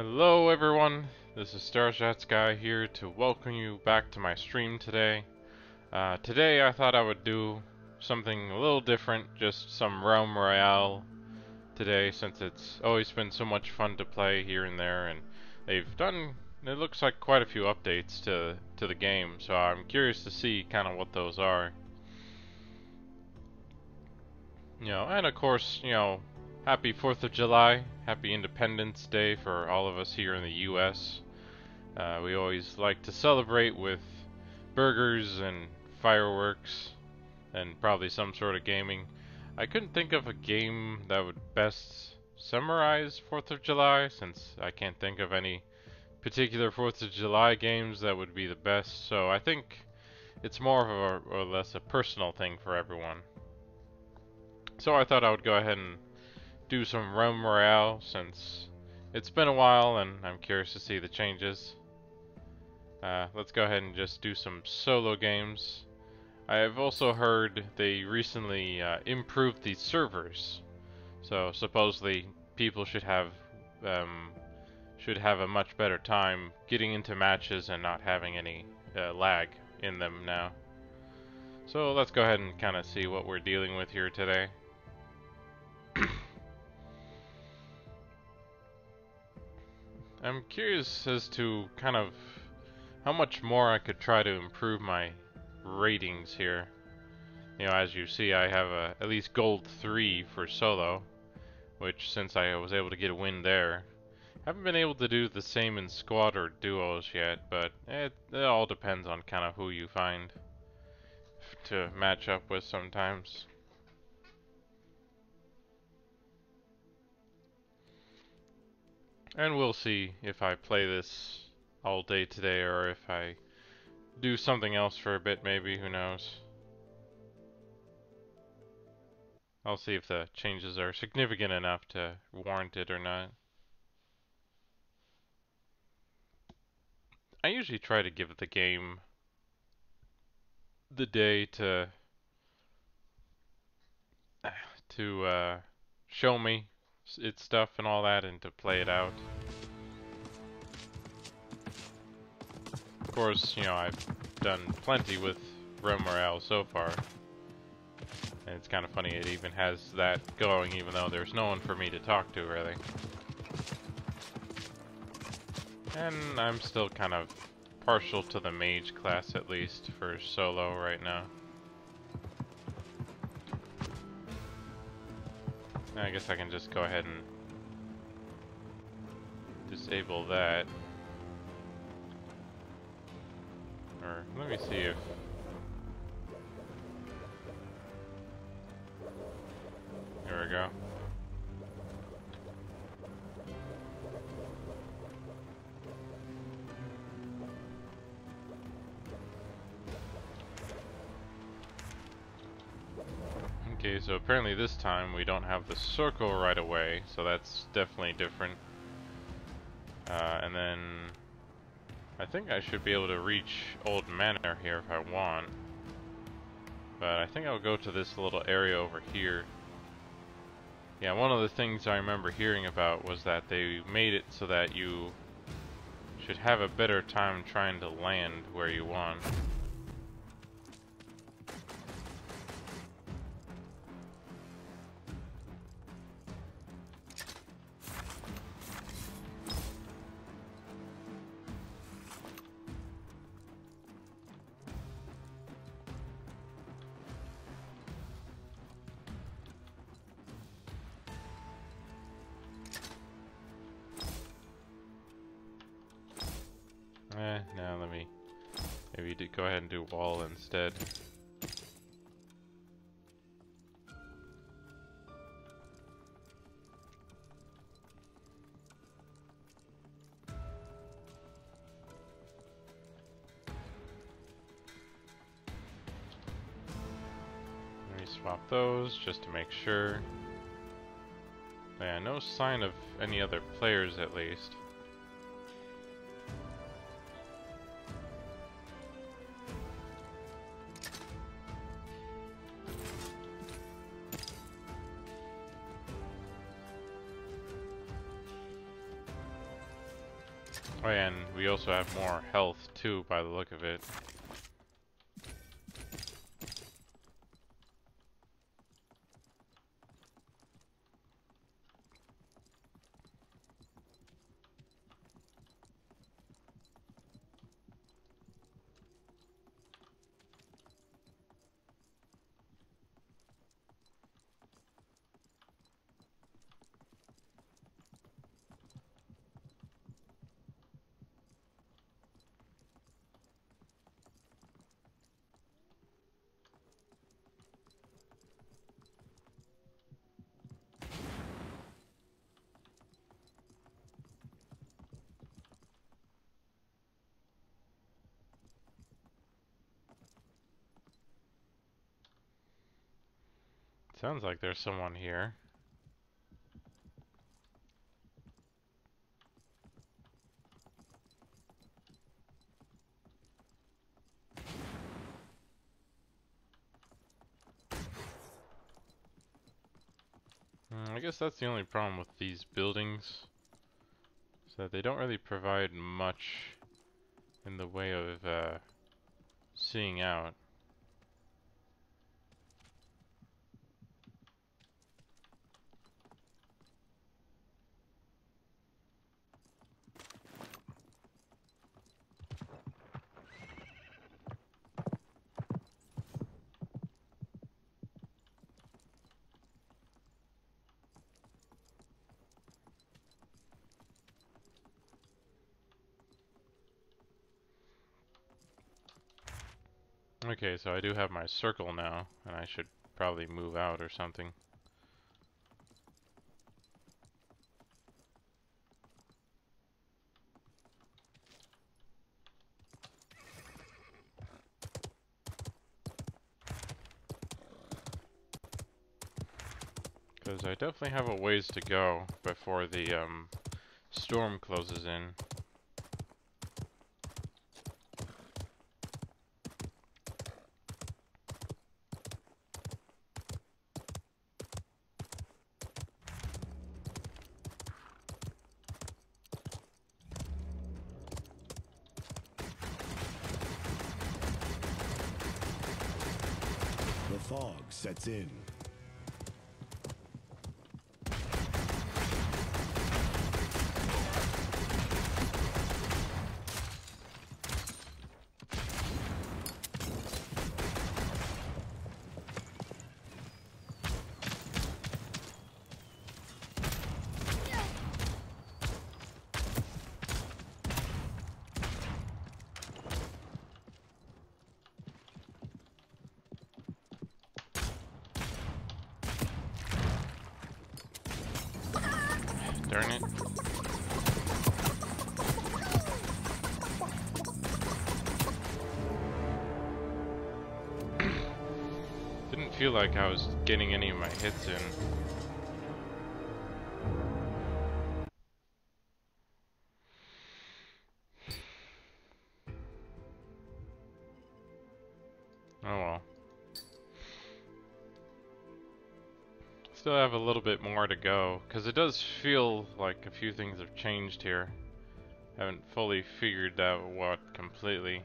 Hello everyone, this is Starshots Guy here to welcome you back to my stream today. Today I thought I would do something a little different, just some Realm Royale today, since it's always been so much fun to play here and there, and they've done, it looks like, quite a few updates to the game, so I'm curious to see kind of what those are. And of course, happy 4th of July, happy Independence Day for all of us here in the US. We always like to celebrate with burgers and fireworks and probably some sort of gaming. I couldn't think of a game that would best summarize 4th of July, since I can't think of any particular 4th of July games that would be the best, so I think it's more of a, or less a personal thing for everyone. So I thought I would go ahead and do some Realm Royale, since it's been a while and I'm curious to see the changes. Let's go ahead and just do some solo games. I have also heard they recently improved the servers, so supposedly people should have a much better time getting into matches and not having any lag in them now. So let's go ahead and kind of see what we're dealing with here today. I'm curious as to kind of how much more I could try to improve my ratings here. As you see, I have at least gold 3 for solo, which, since I was able to get a win there, haven't been able to do the same in squad or duos yet, but it all depends on kind of who you find to match up with sometimes. And we'll see if I play this all day today or if I do something else for a bit, maybe, who knows. I'll see if the changes are significant enough to warrant it or not. I usually try to give the game the day to show me its stuff and all that, and to play it out. Of course, I've done plenty with Realm Royale so far, and it's kind of funny it even has that going, even though there's no one for me to talk to, really. And I'm still kind of partial to the mage class, at least for solo right now. I guess I can just go ahead and disable that. Or let me see if... There we go. Okay, so apparently this time we don't have the circle right away, so that's definitely different. And then I think I should be able to reach Old Manor here if I want. But I think I'll go to this little area over here. Yeah, one of the things I remember hearing about was that they made it so that you should have a better time trying to land where you want. Now let me maybe go ahead and do wall instead. Let me swap those just to make sure. Yeah, no sign of any other players at least. Oh, yeah, and we also have more health too, by the look of it. Sounds like there's someone here. I guess that's the only problem with these buildings, is that they don't really provide much in the way of seeing out. Okay, so I do have my circle now, and I should probably move out or something. Because I definitely have a ways to go before the storm closes in. The fog sets in. Darn it. Didn't feel like I was getting any of my hits in. Oh well. Still have a little bit more to go, because it does feel like a few things have changed here. Haven't fully figured out what completely.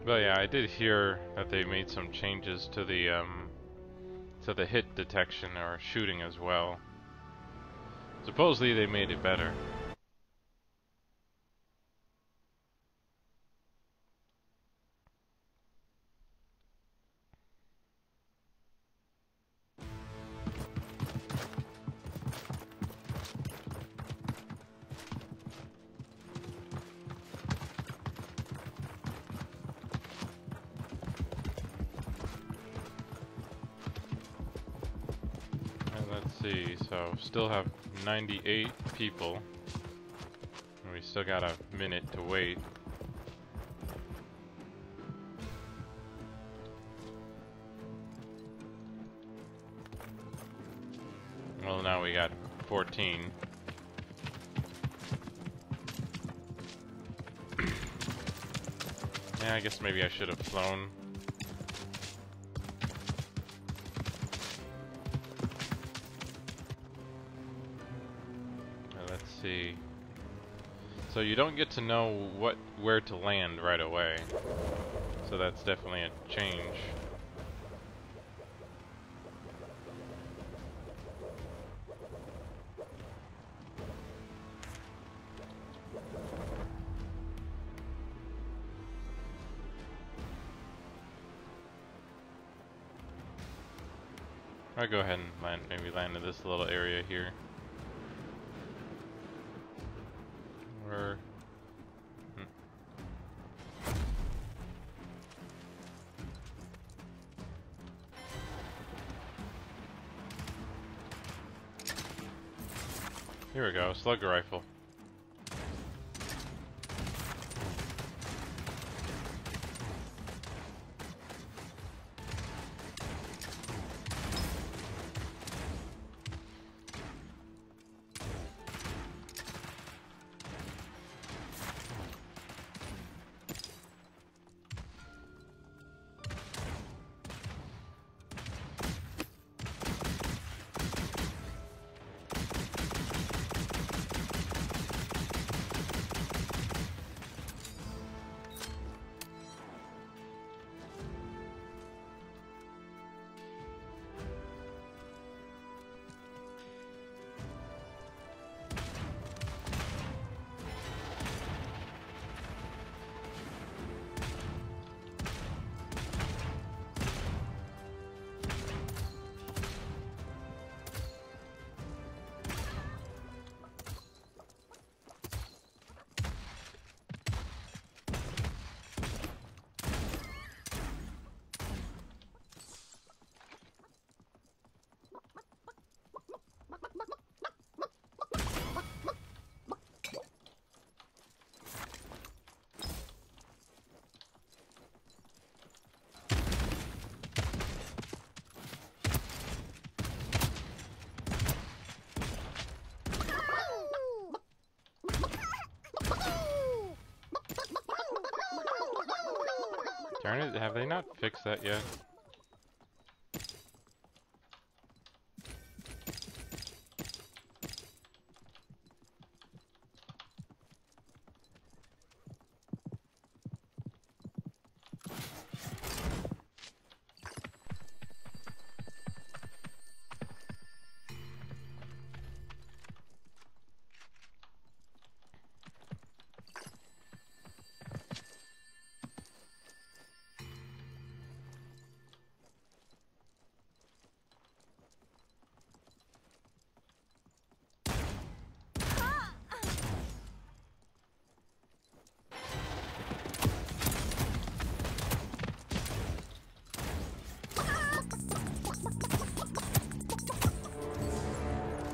But yeah, I did hear that they made some changes to the hit detection or shooting as well. Supposedly they made it better. And let's see, so still have 98 people. And we still got a minute to wait. Well, now we got 14. Yeah, I guess maybe I should have flown. Let's see. So you don't get to know where to land right away. So that's definitely a change. I'll go ahead and maybe land in this little area here. Or here we go, slugger rifle. Darn it, have they not fixed that yet?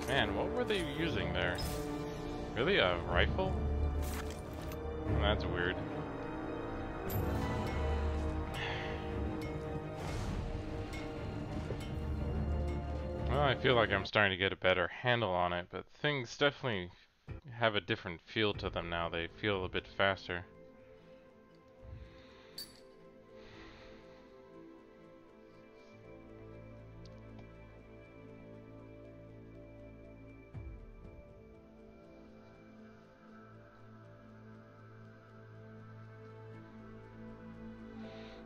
Man, what were they using there? Really, a rifle? That's weird. Well, I feel like I'm starting to get a better handle on it, but things definitely have a different feel to them now. They feel a bit faster.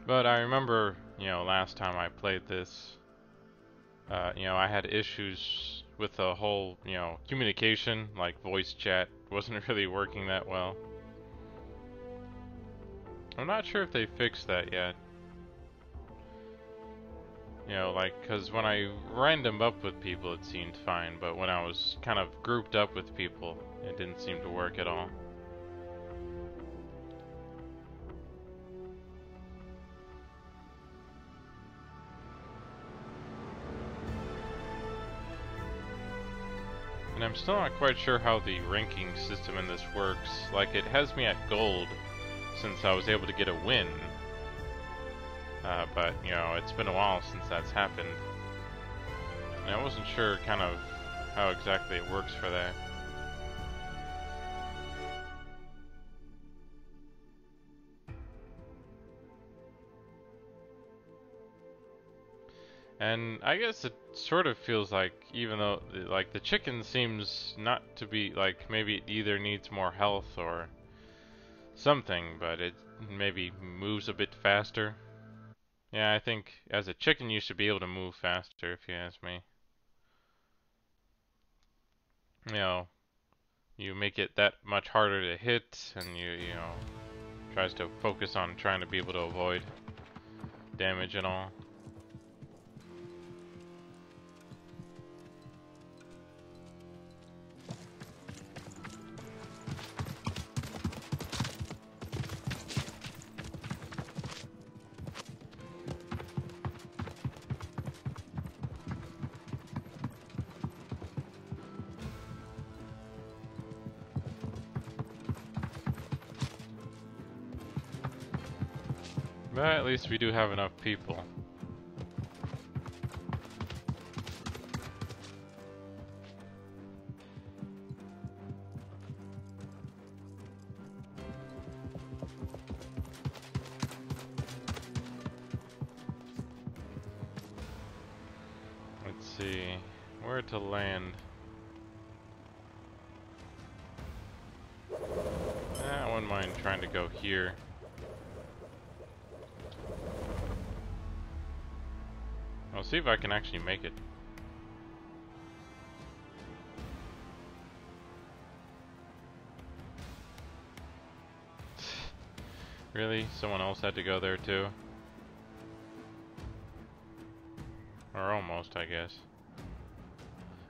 But I remember, last time I played this, I had issues with the whole, communication, like voice chat wasn't really working that well. I'm not sure if they fixed that yet. Cause when I random up with people it seemed fine, but when I was kind of grouped up with people, it didn't seem to work at all. And I'm still not quite sure how the ranking system in this works. Like, it has me at gold since I was able to get a win. But, it's been a while since that's happened. And I wasn't sure kind of how exactly it works for that. And I guess it sort of feels like, even though like the chicken seems not to be like, maybe it either needs more health or something, but it maybe moves a bit faster. Yeah, I think as a chicken you should be able to move faster, if you ask me. You know, you make it that much harder to hit, and you know, tries to focus on trying to be able to avoid damage and all. But at least we do have enough people. Let's see where to land. I wouldn't mind trying to go here. I'll see if I can actually make it. Really? Someone else had to go there too? Or almost, I guess.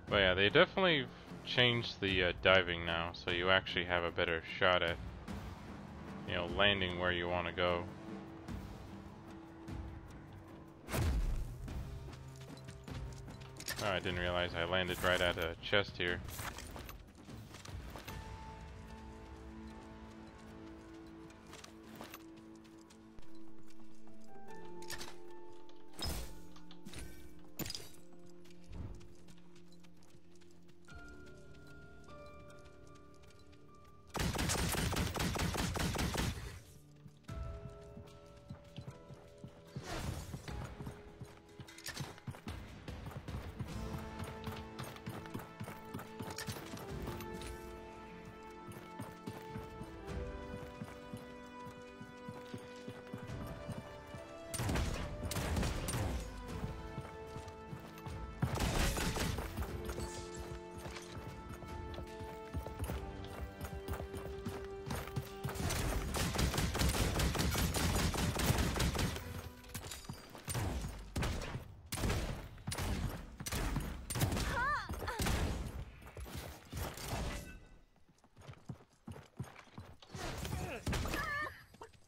But yeah, they definitely changed the diving now, so you actually have a better shot at, you know, landing where you want to go. Oh, I didn't realize I landed right at a chest here.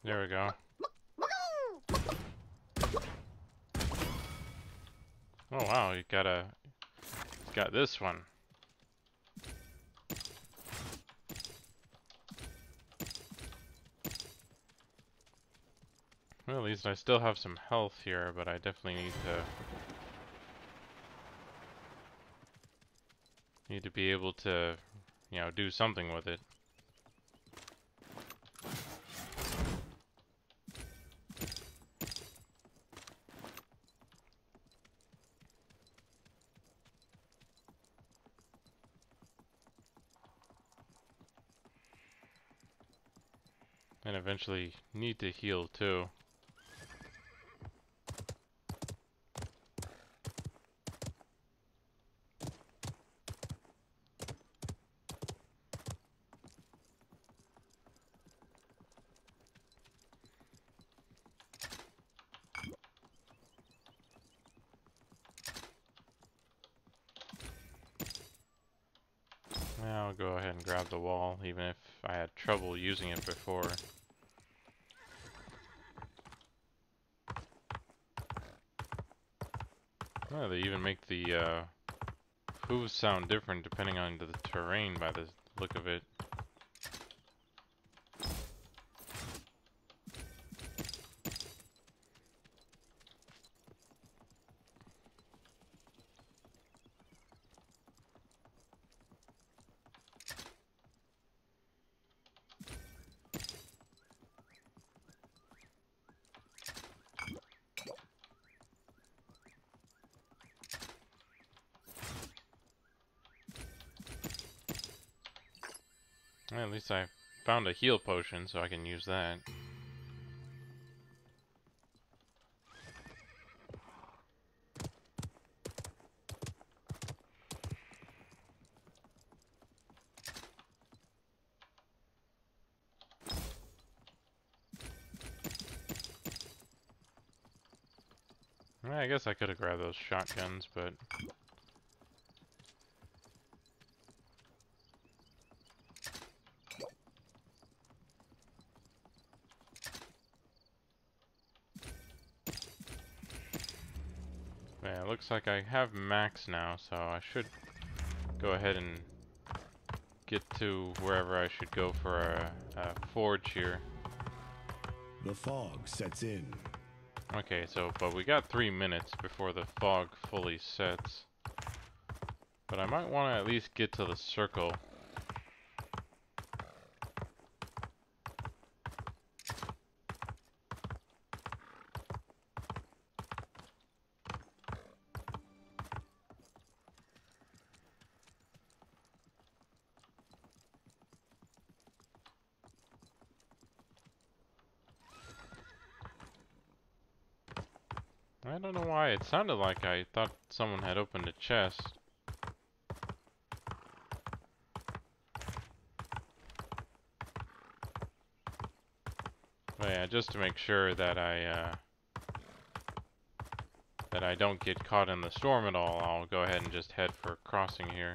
There we go. Oh wow, you got this one. Well, at least I still have some health here, but I definitely need to be able to, you know, do something with it. And eventually need to heal too. Now I'll go ahead and grab the wall, even if I had trouble using it before. Oh, they even make the hooves sound different depending on the terrain by the look of it. Well, at least I found a heal potion, so I can use that. Well, I guess I could have grabbed those shotguns, but... Yeah, it looks like I have max now, so I should go ahead and get to wherever I should go for a forge here. The fog sets in. Okay, so, but we got 3 minutes before the fog fully sets. But I might want to at least get to the circle. I don't know why, it sounded like I thought someone had opened a chest. But yeah, just to make sure that I don't get caught in the storm at all, I'll go ahead and just head for crossing here.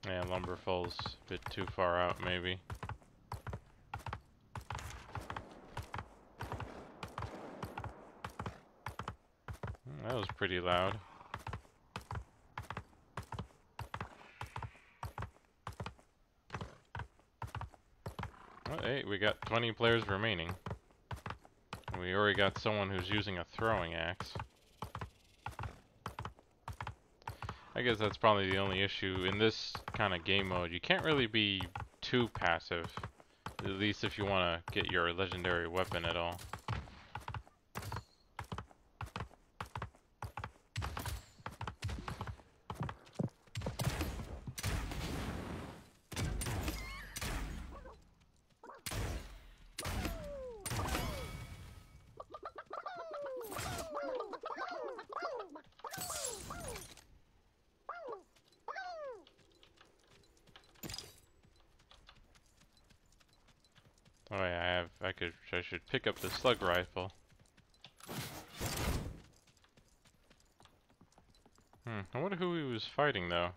Yeah, Lumberfall's a bit too far out, maybe. That was pretty loud. Oh, hey, we got 20 players remaining. We already got someone who's using a throwing axe. I guess that's probably the only issue in this kind of game mode. You can't really be too passive, at least if you want to get your legendary weapon at all. Oh yeah, I should pick up the slug rifle. I wonder who he was fighting though.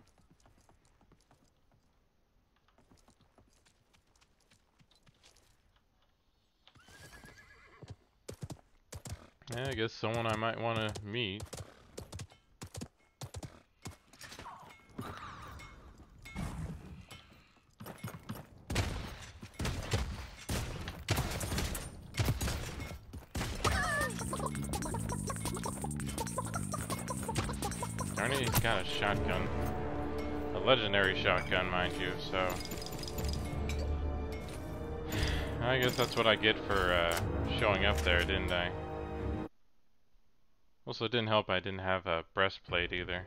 Yeah, I guess someone I might want to meet. Darn it, he's got a shotgun. A legendary shotgun, mind you, so... I guess that's what I get for showing up there, didn't I? Also, it didn't help I didn't have a breastplate either.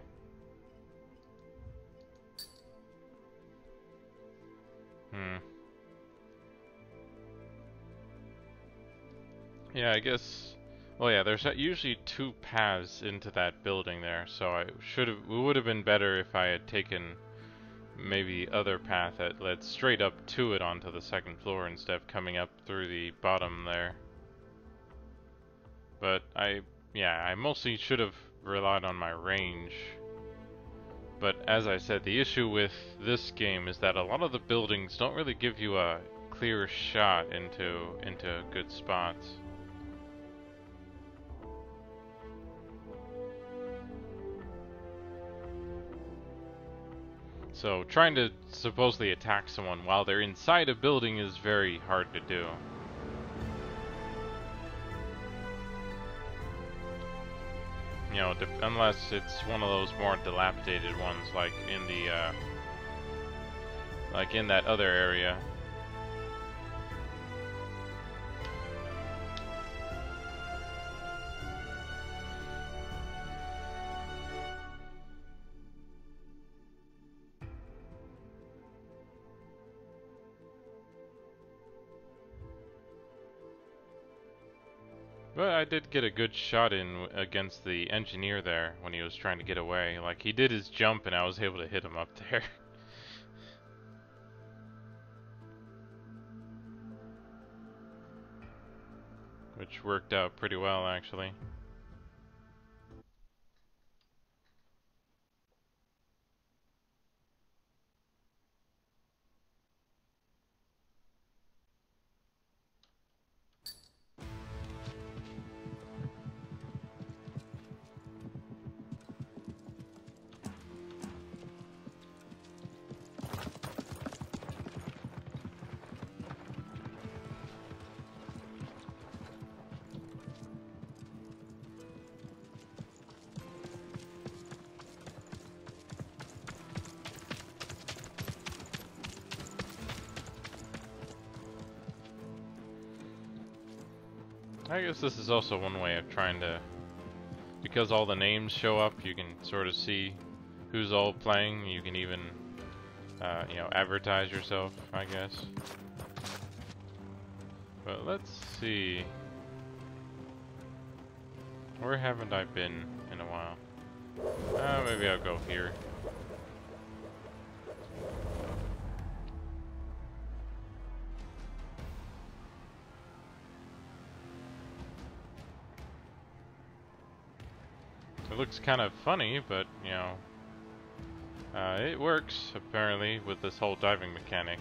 Yeah, I guess... Well, yeah, there's usually 2 paths into that building there, so it would have been better if I had taken maybe the other path that led straight up to it onto the 2nd floor instead of coming up through the bottom there. But I mostly should have relied on my range. But as I said, the issue with this game is that a lot of the buildings don't really give you a clear shot into good spots. So trying to supposedly attack someone while they're inside a building is very hard to do. You know, unless it's one of those more dilapidated ones, like in the, like in that other area. But I did get a good shot in against the engineer there when he was trying to get away. Like, he did his jump and I was able to hit him up there. Which worked out pretty well, actually. I guess this is also one way of trying to, because all the names show up, you can sort of see who's all playing. You can even, you know, advertise yourself, I guess. But let's see. Where haven't I been in a while? Maybe I'll go here. It looks kind of funny, but, you know, it works, apparently, with this whole diving mechanic.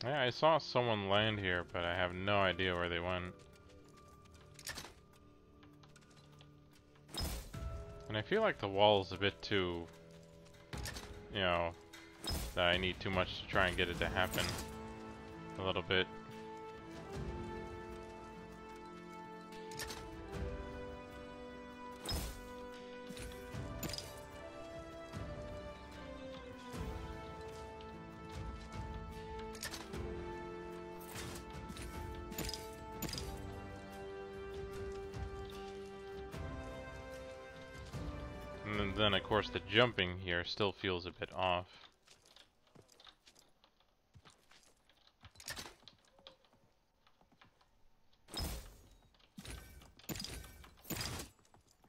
Yeah, I saw someone land here, but I have no idea where they went. And I feel like the wall's a bit too, you know, that I need too much to try and get it to happen. A little bit. And then of course the jumping here still feels a bit off.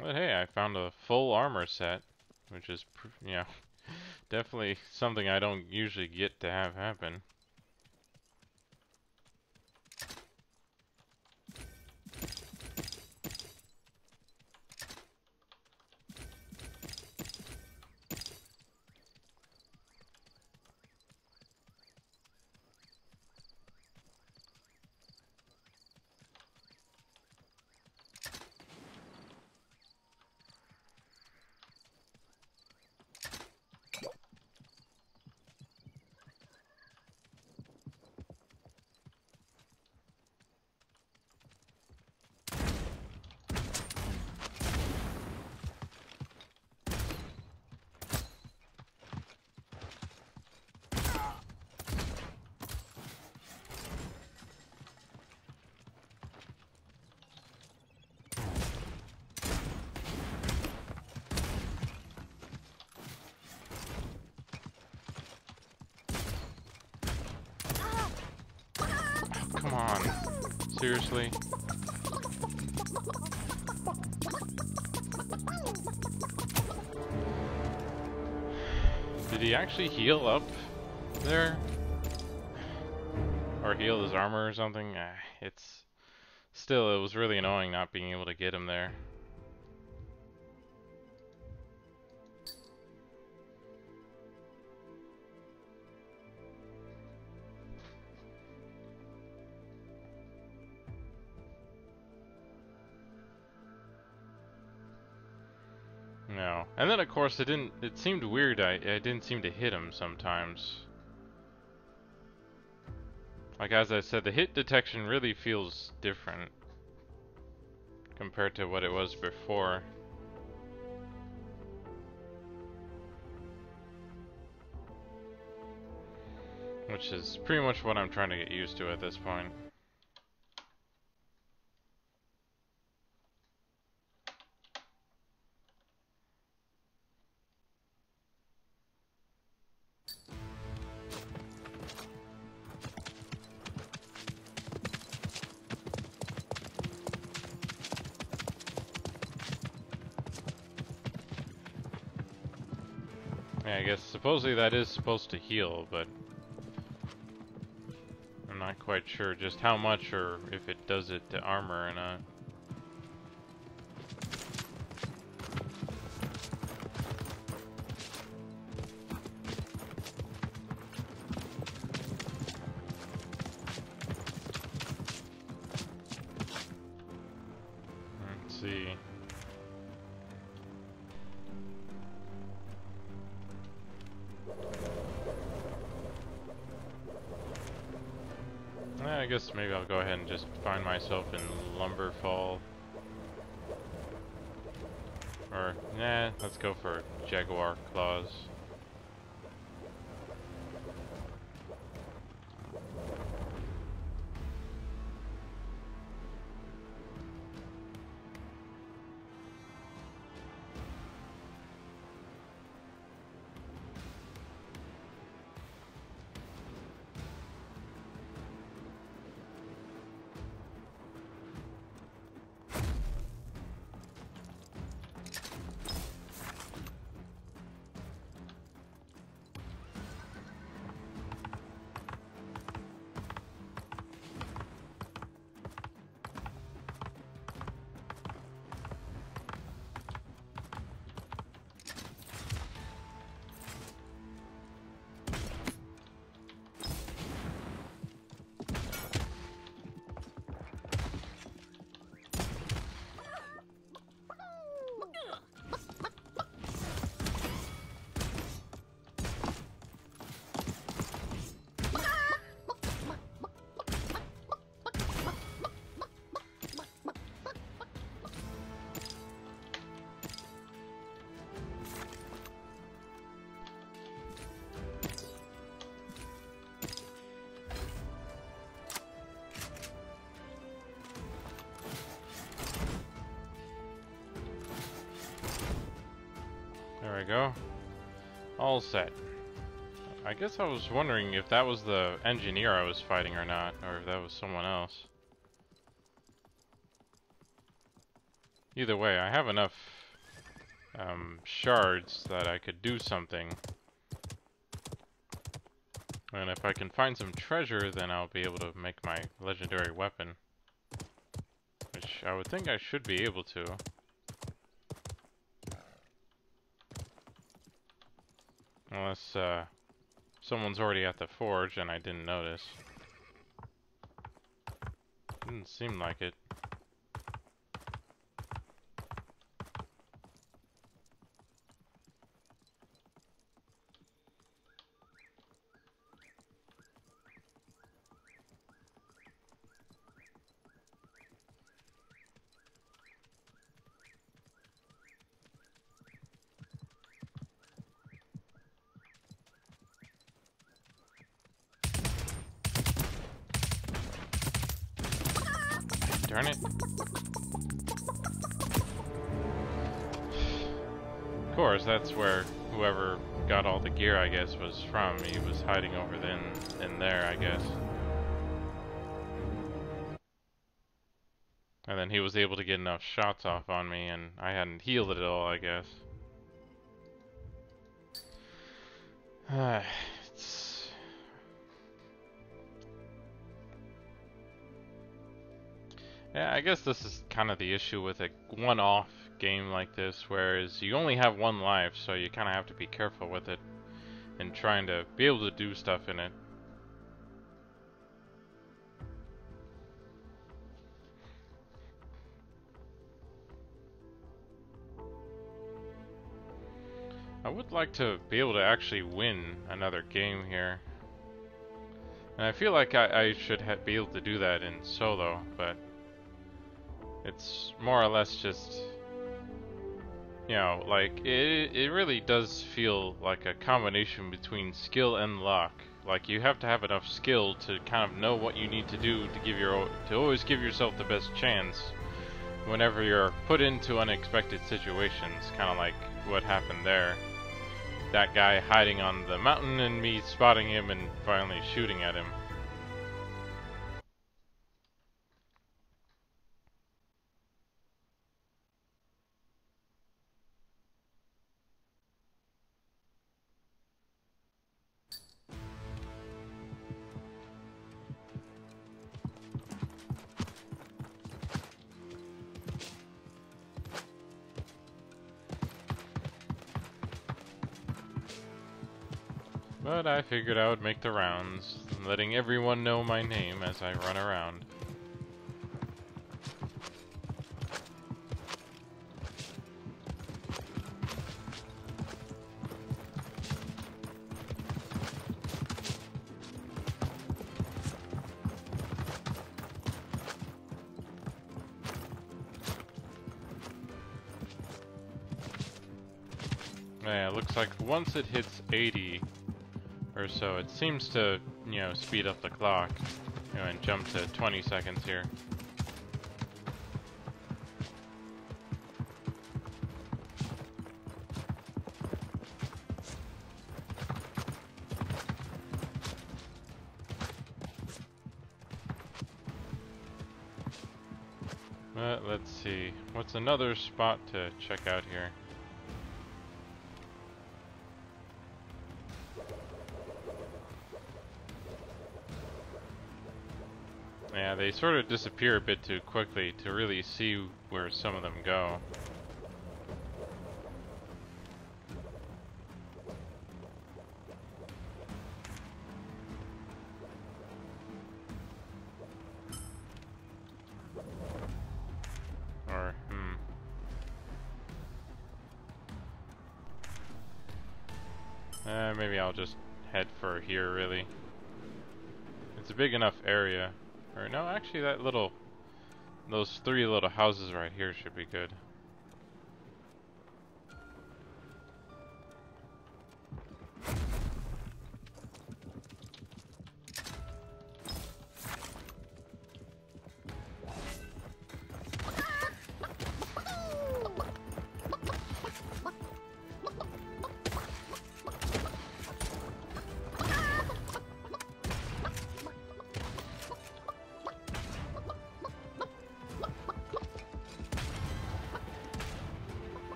But hey, I found a full armor set, which is, you know, definitely something I don't usually get to have happen. Come on. Seriously? Did he actually heal up there? Or heal his armor or something? It's... Still, it was really annoying not being able to get him there. No. And then of course it seemed weird I didn't seem to hit him sometimes. Like as I said, the hit detection really feels different compared to what it was before. Which is pretty much what I'm trying to get used to at this point. Yeah, I guess supposedly that is supposed to heal, but I'm not quite sure just how much or if it does it to armor or not. Let's see. I guess maybe I'll go ahead and just find myself in Lumberfall. Or, nah, let's go for Jaguar Claws. There we go. All set. I guess I was wondering if that was the engineer I was fighting or not, or if that was someone else. Either way, I have enough shards that I could do something. And if I can find some treasure, then I'll be able to make my legendary weapon. Which I would think I should be able to. Unless someone's already at the forge and I didn't notice. Didn't seem like it. Darn it. Of course, that's where whoever got all the gear, I guess, was from. He was hiding over in there, I guess. And then he was able to get enough shots off on me, and I hadn't healed it at all, I guess. Yeah, I guess this is kind of the issue with a one-off game like this, whereas you only have one life, so you kind of have to be careful with it and trying to be able to do stuff in it. I would like to be able to actually win another game here. And I feel like I should be able to do that in solo, but it's more or less just, you know, like, it really does feel like a combination between skill and luck. Like, you have to have enough skill to kind of know what you need to do to always give yourself the best chance whenever you're put into unexpected situations, kind of like what happened there. That guy hiding on the mountain and me spotting him and finally shooting at him. But I figured I would make the rounds, letting everyone know my name as I run around. Yeah, it looks like once it hits 80 or so, it seems to, you know, speed up the clock, you know, and jump to 20 seconds here. Let's see, what's another spot to check out here? Yeah, they sort of disappear a bit too quickly to really see where some of them go. Or, maybe I'll just head for here, really. It's a big enough area. Or no, actually those 3 little houses right here should be good.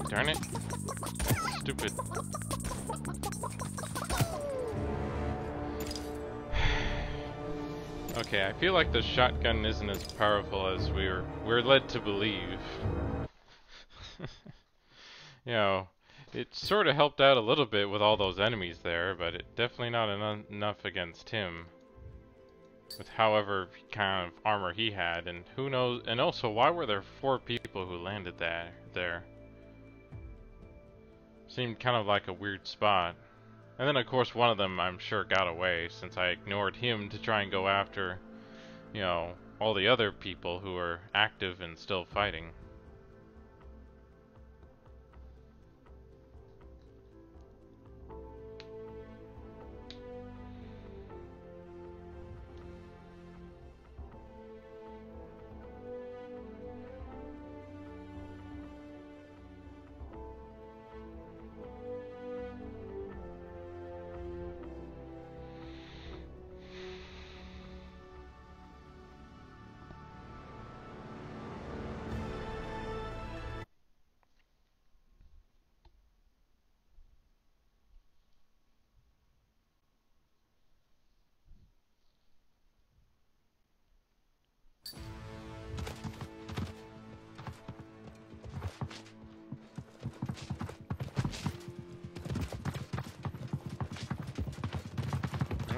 Darn it. Stupid. Okay, I feel like the shotgun isn't as powerful as we're led to believe. You know, it sort of helped out a little bit with all those enemies there, but it definitely not enough against him. With however kind of armor he had, and who knows, and also why were there 4 people who landed there? Seemed kind of like a weird spot. And then of course one of them I'm sure got away since I ignored him to try and go after, you know, all the other people who are active and still fighting.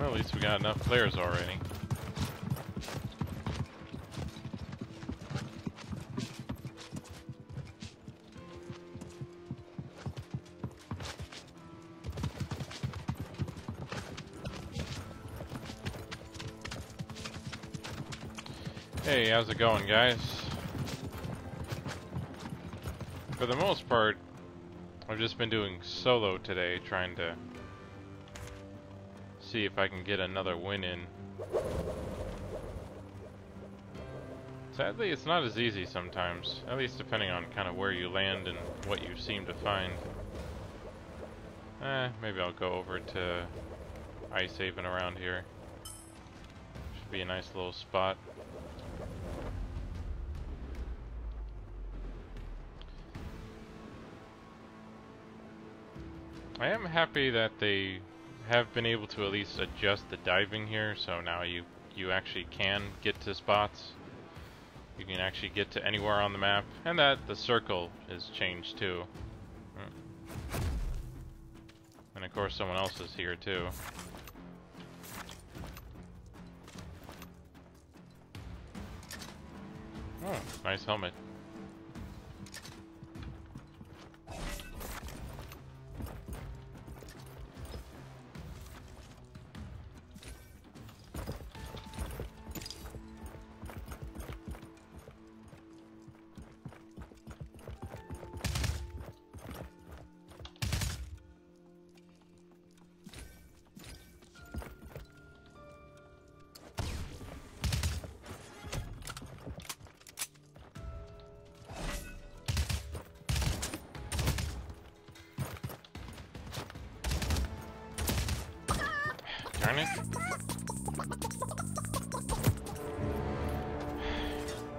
Well, at least we got enough players already. Hey, how's it going, guys? For the most part, I've just been doing solo today, trying to see if I can get another win in. Sadly, it's not as easy sometimes, at least depending on kind of where you land and what you seem to find. Maybe I'll go over to Ice Haven around here. Should be a nice little spot. I am happy that they have been able to at least adjust the diving here, so now you actually can get to spots. You can actually get to anywhere on the map, and that the circle is changed too. And of course someone else is here too. Oh, nice helmet. Darn it.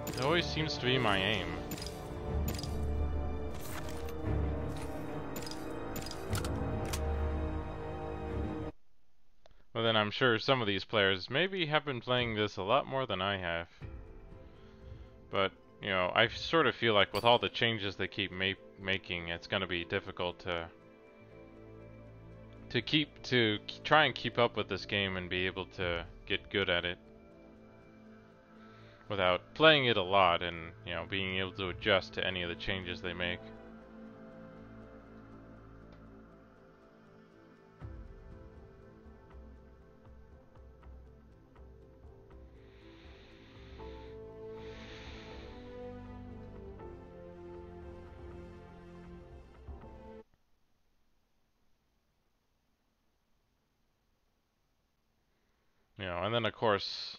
It always seems to be my aim. Well then I'm sure some of these players maybe have been playing this a lot more than I have. But, you know, I sort of feel like with all the changes they keep making, it's going to be difficult to try and keep up with this game and be able to get good at it without playing it a lot and, you know, being able to adjust to any of the changes they make. You know, and then of course,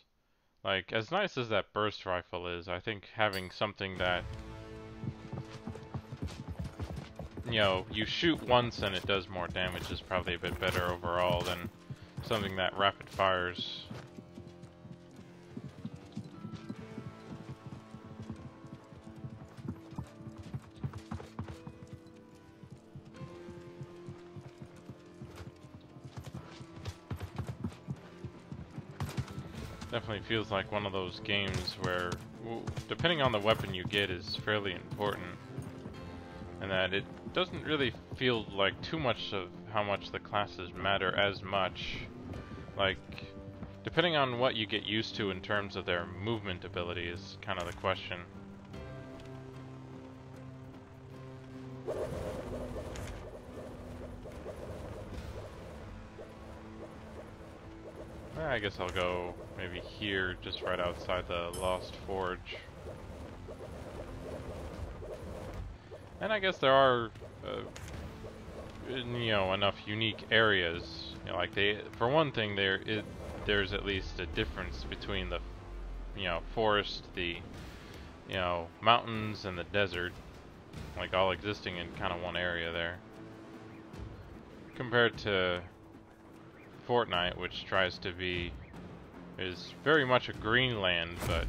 like, as nice as that burst rifle is, I think having something that, you know, you shoot once and it does more damage is probably a bit better overall than something that rapid fires. Definitely feels like one of those games where, depending on the weapon you get, is fairly important. And that it doesn't really feel like too much of how much the classes matter as much. Like, depending on what you get used to in terms of their movement ability is kind of the question. I guess I'll go maybe here, just right outside the Lost Forge. And I guess there are, you know, enough unique areas. You know, like for one thing, there's at least a difference between the, you know, forest, the, you know, mountains, and the desert, like all existing in kind of one area there, compared to Fortnite, which tries to is very much a green land, but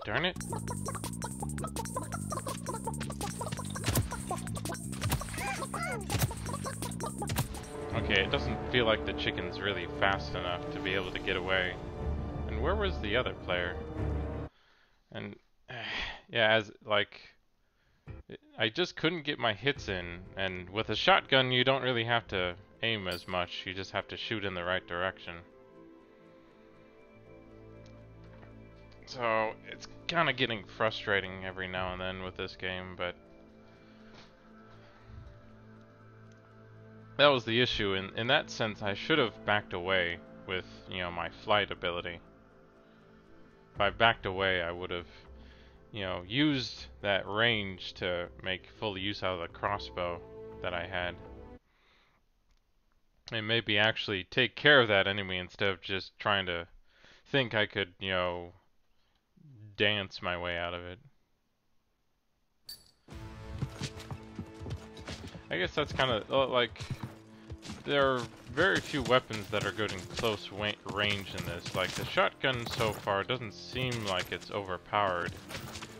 darn darn it. Okay, it doesn't feel like the chicken's really fast enough to be able to get away. And where was the other player? And yeah, as like I just couldn't get my hits in, and with a shotgun you don't really have to aim as much, you just have to shoot in the right direction. So it's kind of getting frustrating every now and then with this game, but that was the issue. In that sense, I should have backed away with, you know, my flight ability. If I backed away, I would have, you know, used that range to make full use out of the crossbow that I had. And maybe actually take care of that enemy instead of just trying to think I could, you know, dance my way out of it. I guess that's kind of like, there are very few weapons that are good in close range in this. Like the shotgun so far doesn't seem like it's overpowered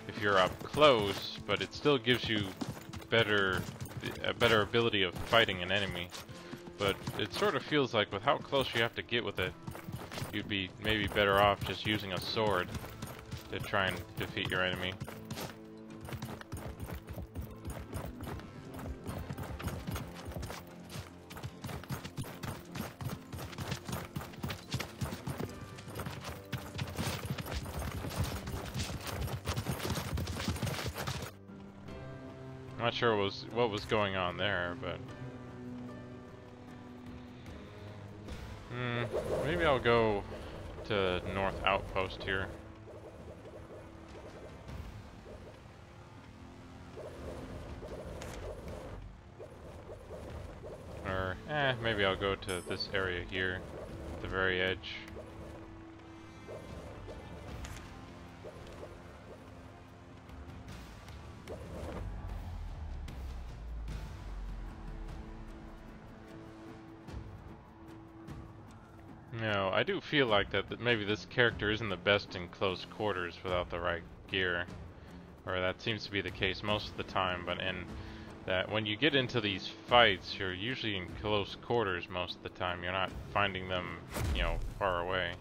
if you're up close, but it still gives you a better ability of fighting an enemy. But it sort of feels like with how close you have to get with it, you'd be maybe better off just using a sword to try and defeat your enemy. I'm not sure what was going on there, but maybe I'll go to North Outpost here. Or, maybe I'll go to this area here, at the very edge. No, I do feel like that maybe this character isn't the best in close quarters without the right gear. Or that seems to be the case most of the time, but that when you get into these fights, you're usually in close quarters most of the time. You're not finding them, you know, far away.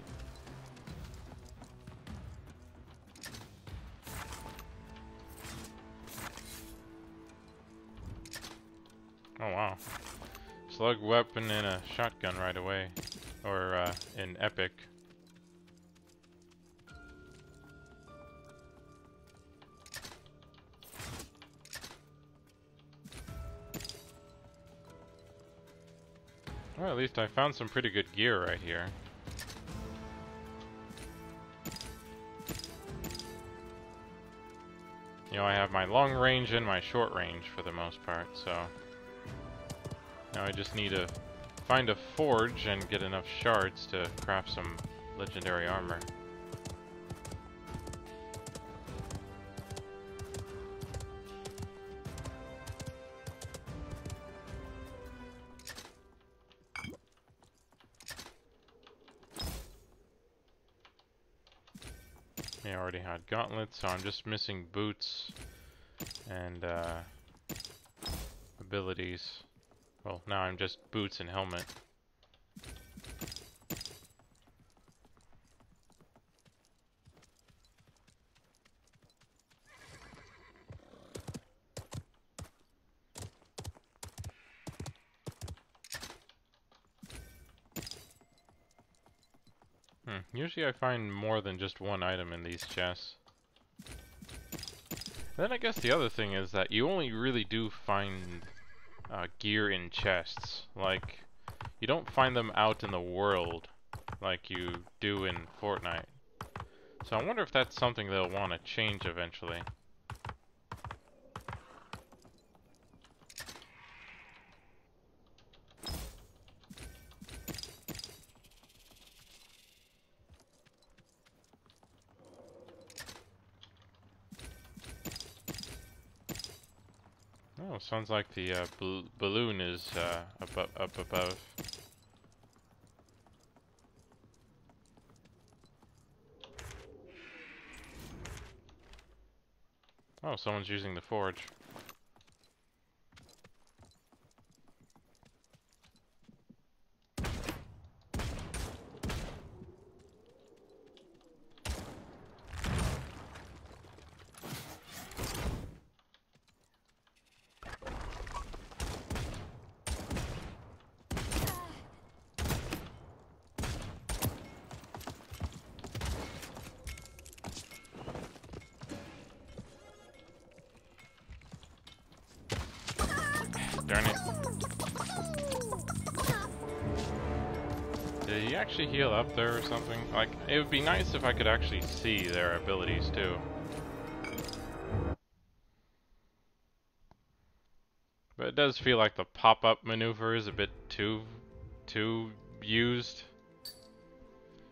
Oh wow. Slug weapon and a shotgun right away. Or in Epic. Well, at least I found some pretty good gear right here. You know, I have my long range and my short range for the most part, so now I just need to find a forge and get enough shards to craft some legendary armor. I already had gauntlets, so I'm just missing boots and abilities. Well, now I'm just boots and helmet. Usually I find more than just one item in these chests. Then I guess the other thing is that you only really do find gear in chests. Like, you don't find them out in the world like you do in Fortnite. So I wonder if that's something they'll want to change eventually. Oh, sounds like the balloon is up above. Oh, someone's using the forge. Darn it. Did he actually heal up there or something? Like, it would be nice if I could actually see their abilities too. But it does feel like the pop-up maneuver is a bit too used.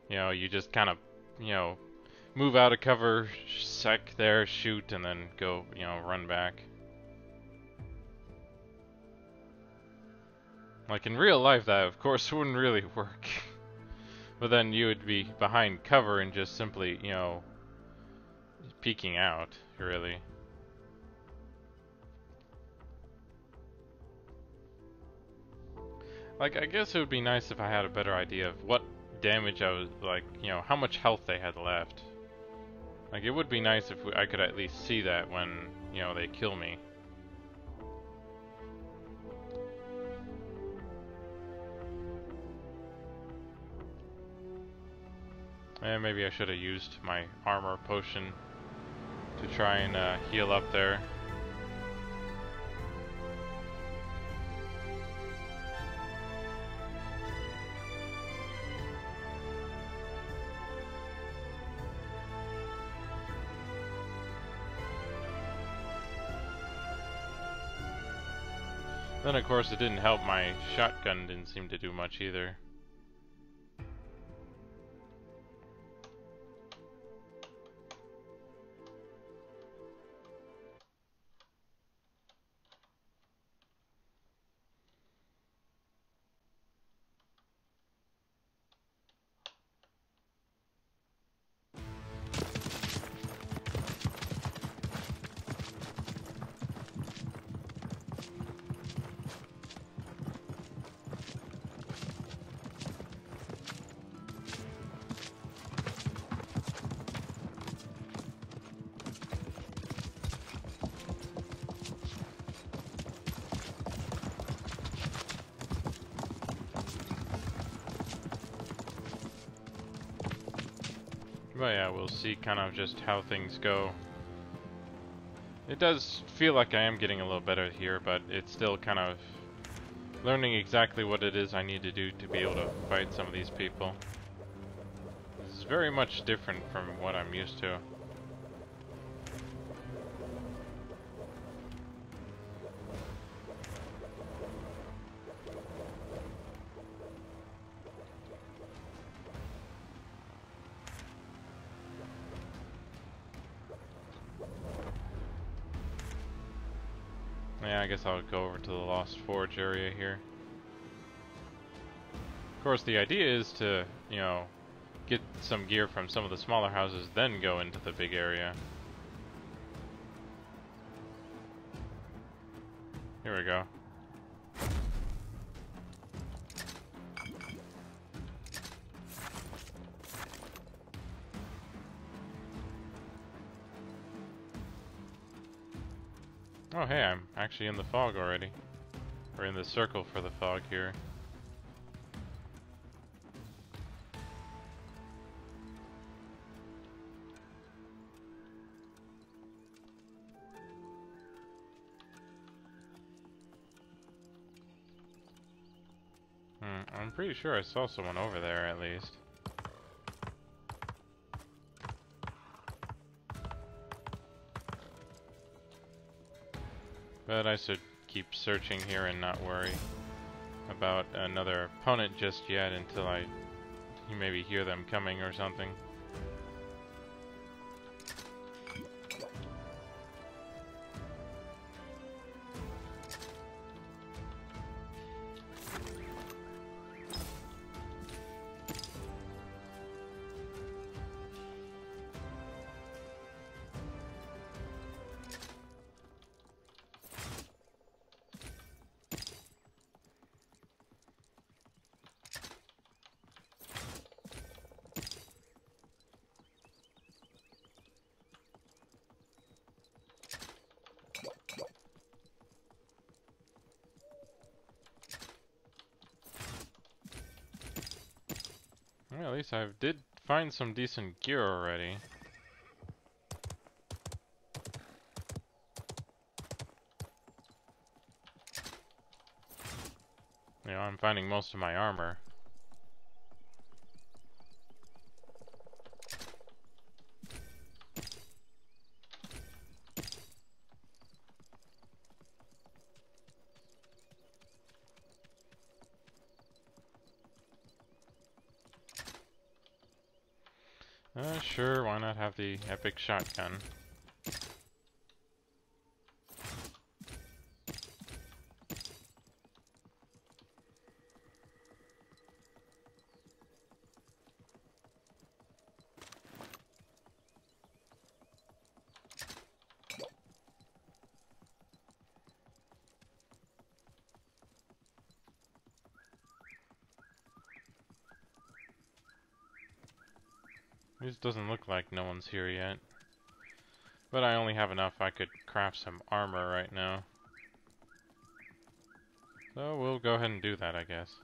You know, you just kind of, you know, move out of cover, sec there, shoot, and then go, you know, run back. Like in real life, that of course wouldn't really work. But then you would be behind cover and just simply, you know, peeking out, really. Like, I guess it would be nice if I had a better idea of what damage I was, like, you know, how much health they had left. Like, it would be nice if I could at least see that when, you know, they kill me. And maybe I should have used my armor potion to try and heal up there. Then of course it didn't help, my shotgun didn't seem to do much either. But yeah, we'll see kind of just how things go. It does feel like I am getting a little better here, but it's still kind of learning exactly what it is I need to do to be able to fight some of these people. It's very much different from what I'm used to. Yeah, I guess I'll go over to the Lost Forge area here. Of course, the idea is to, you know, get some gear from some of the smaller houses, then go into the big area. Here we go. Oh hey, I'm actually in the fog already. We're in the circle for the fog here. I'm pretty sure I saw someone over there at least. But I should keep searching here and not worry about another opponent just yet until you maybe hear them coming or something. Well, at least I did find some decent gear already. You know, I'm finding most of my armor. Sure, why not have the epic shotgun? This doesn't look like no one's here yet. But I only have enough I could craft some armor right now. So we'll go ahead and do that, I guess.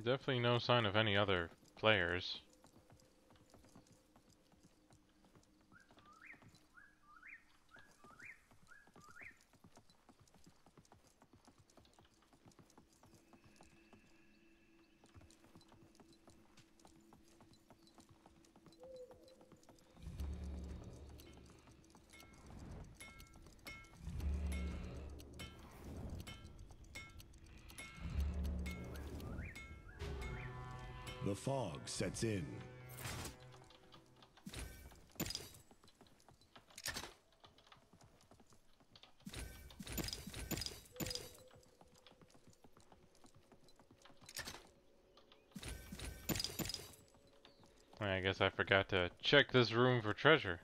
Definitely no sign of any other players. The fog sets in. I guess I forgot to check this room for treasure.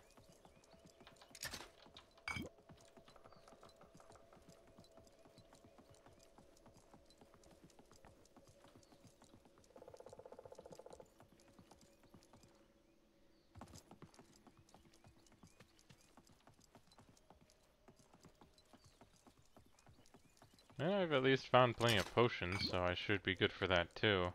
And I've at least found plenty of potions, so I should be good for that too.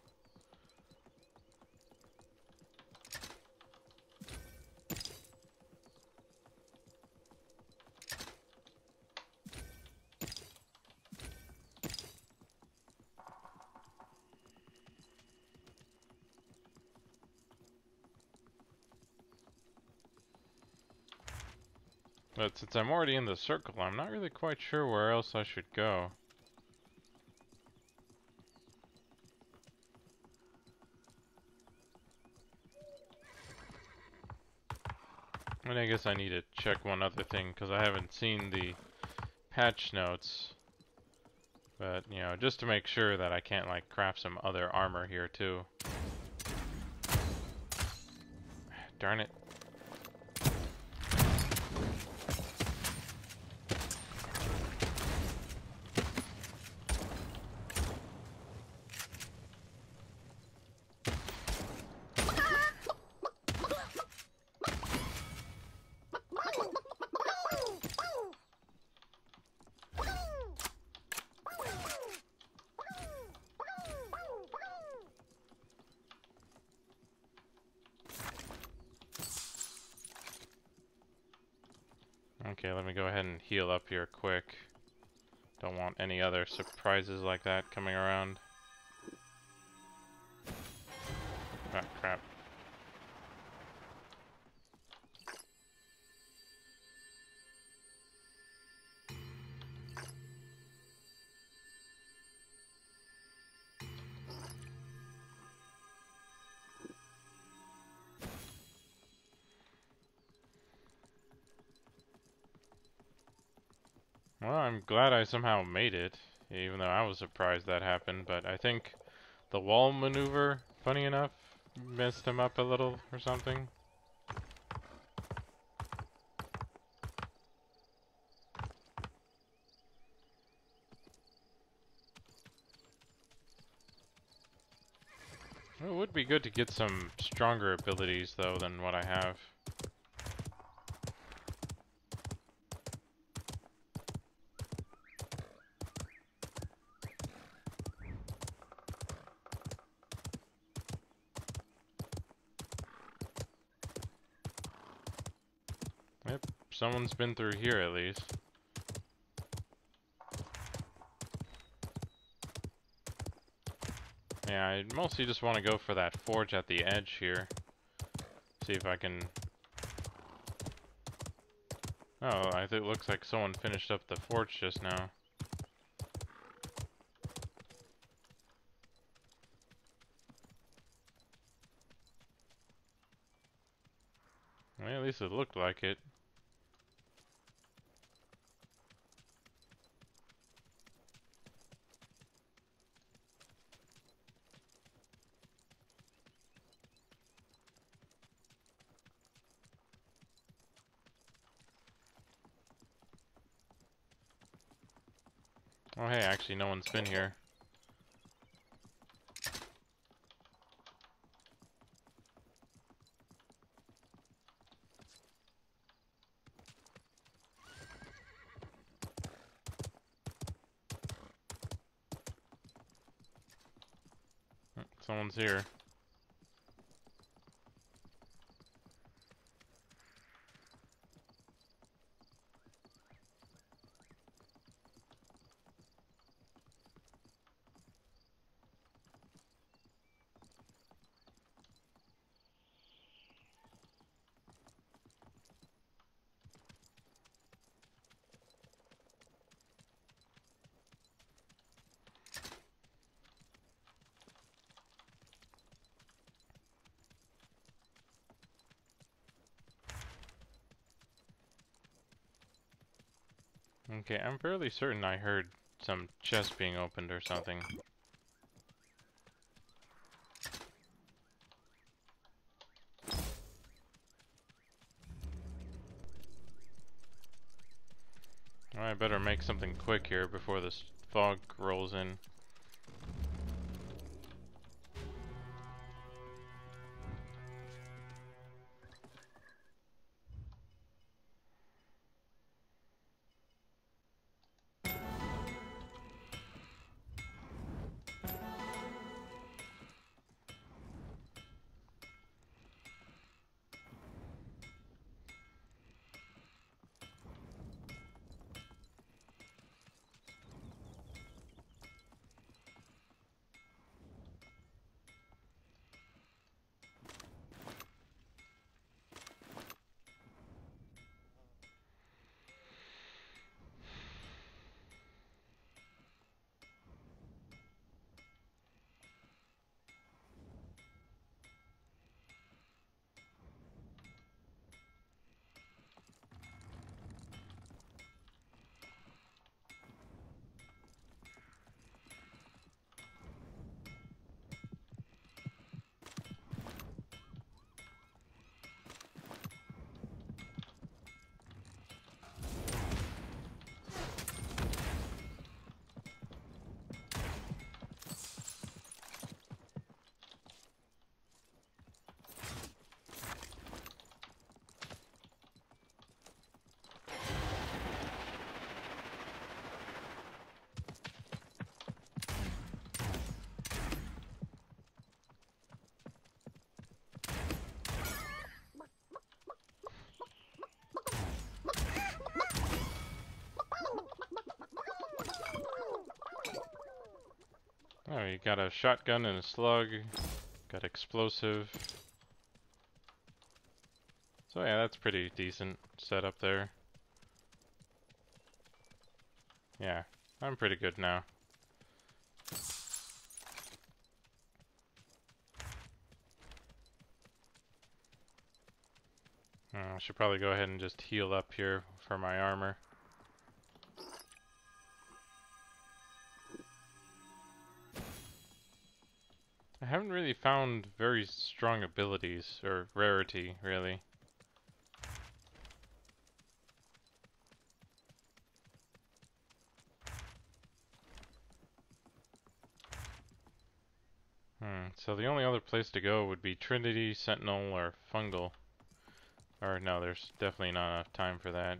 But since I'm already in the circle, I'm not really quite sure where else I should go. And I guess I need to check one other thing, because I haven't seen the patch notes. But, you know, just to make sure that I can't, like, craft some other armor here, too. Darn it. Okay, let me go ahead and heal up here quick. Don't want any other surprises like that coming around. Ah, crap. Well, I'm glad I somehow made it, even though I was surprised that happened, but I think the wall maneuver, funny enough, messed him up a little or something. It would be good to get some stronger abilities though than what I have. Yep, someone's been through here at least. Yeah, I mostly just want to go for that forge at the edge here. See if I can... Oh, I think it looks like someone finished up the forge just now. Well, at least it looked like it. Oh hey, actually no one's been here. Someone's here. Okay, I'm fairly certain I heard some chest being opened or something. Well, I better make something quick here before this fog rolls in. Oh, you got a shotgun and a slug. Got explosive. So yeah, that's pretty decent setup there. Yeah, I'm pretty good now. I should probably go ahead and just heal up here for my armor. I haven't really found very strong abilities, or rarity, really. So the only other place to go would be Trinity, Sentinel, or Fungal. Or no, there's definitely not enough time for that.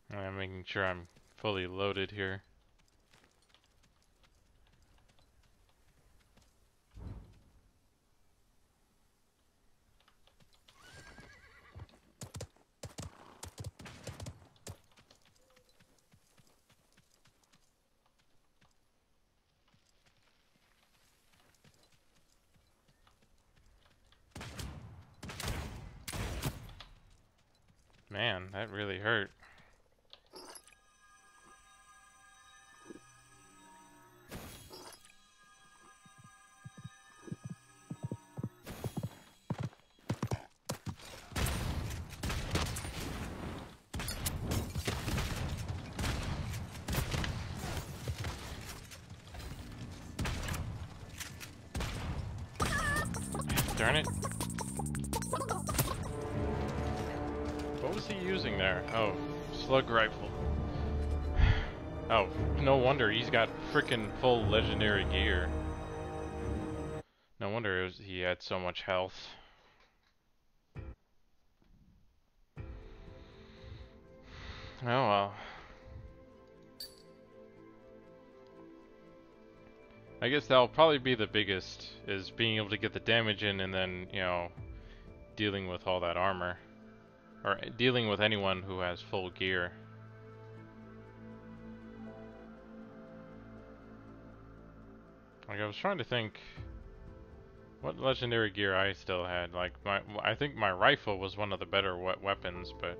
I'm making sure I'm fully loaded here. Man, that really hurt. Darn it. What was he using there? Oh, slug rifle. Oh, no wonder he's got frickin' full legendary gear. No wonder he had so much health. Oh well. I guess that'll probably be the biggest, is being able to get the damage in and then, you know, dealing with all that armor. Or dealing with anyone who has full gear. Like, I was trying to think what legendary gear I still had. Like, I think my rifle was one of the better weapons, but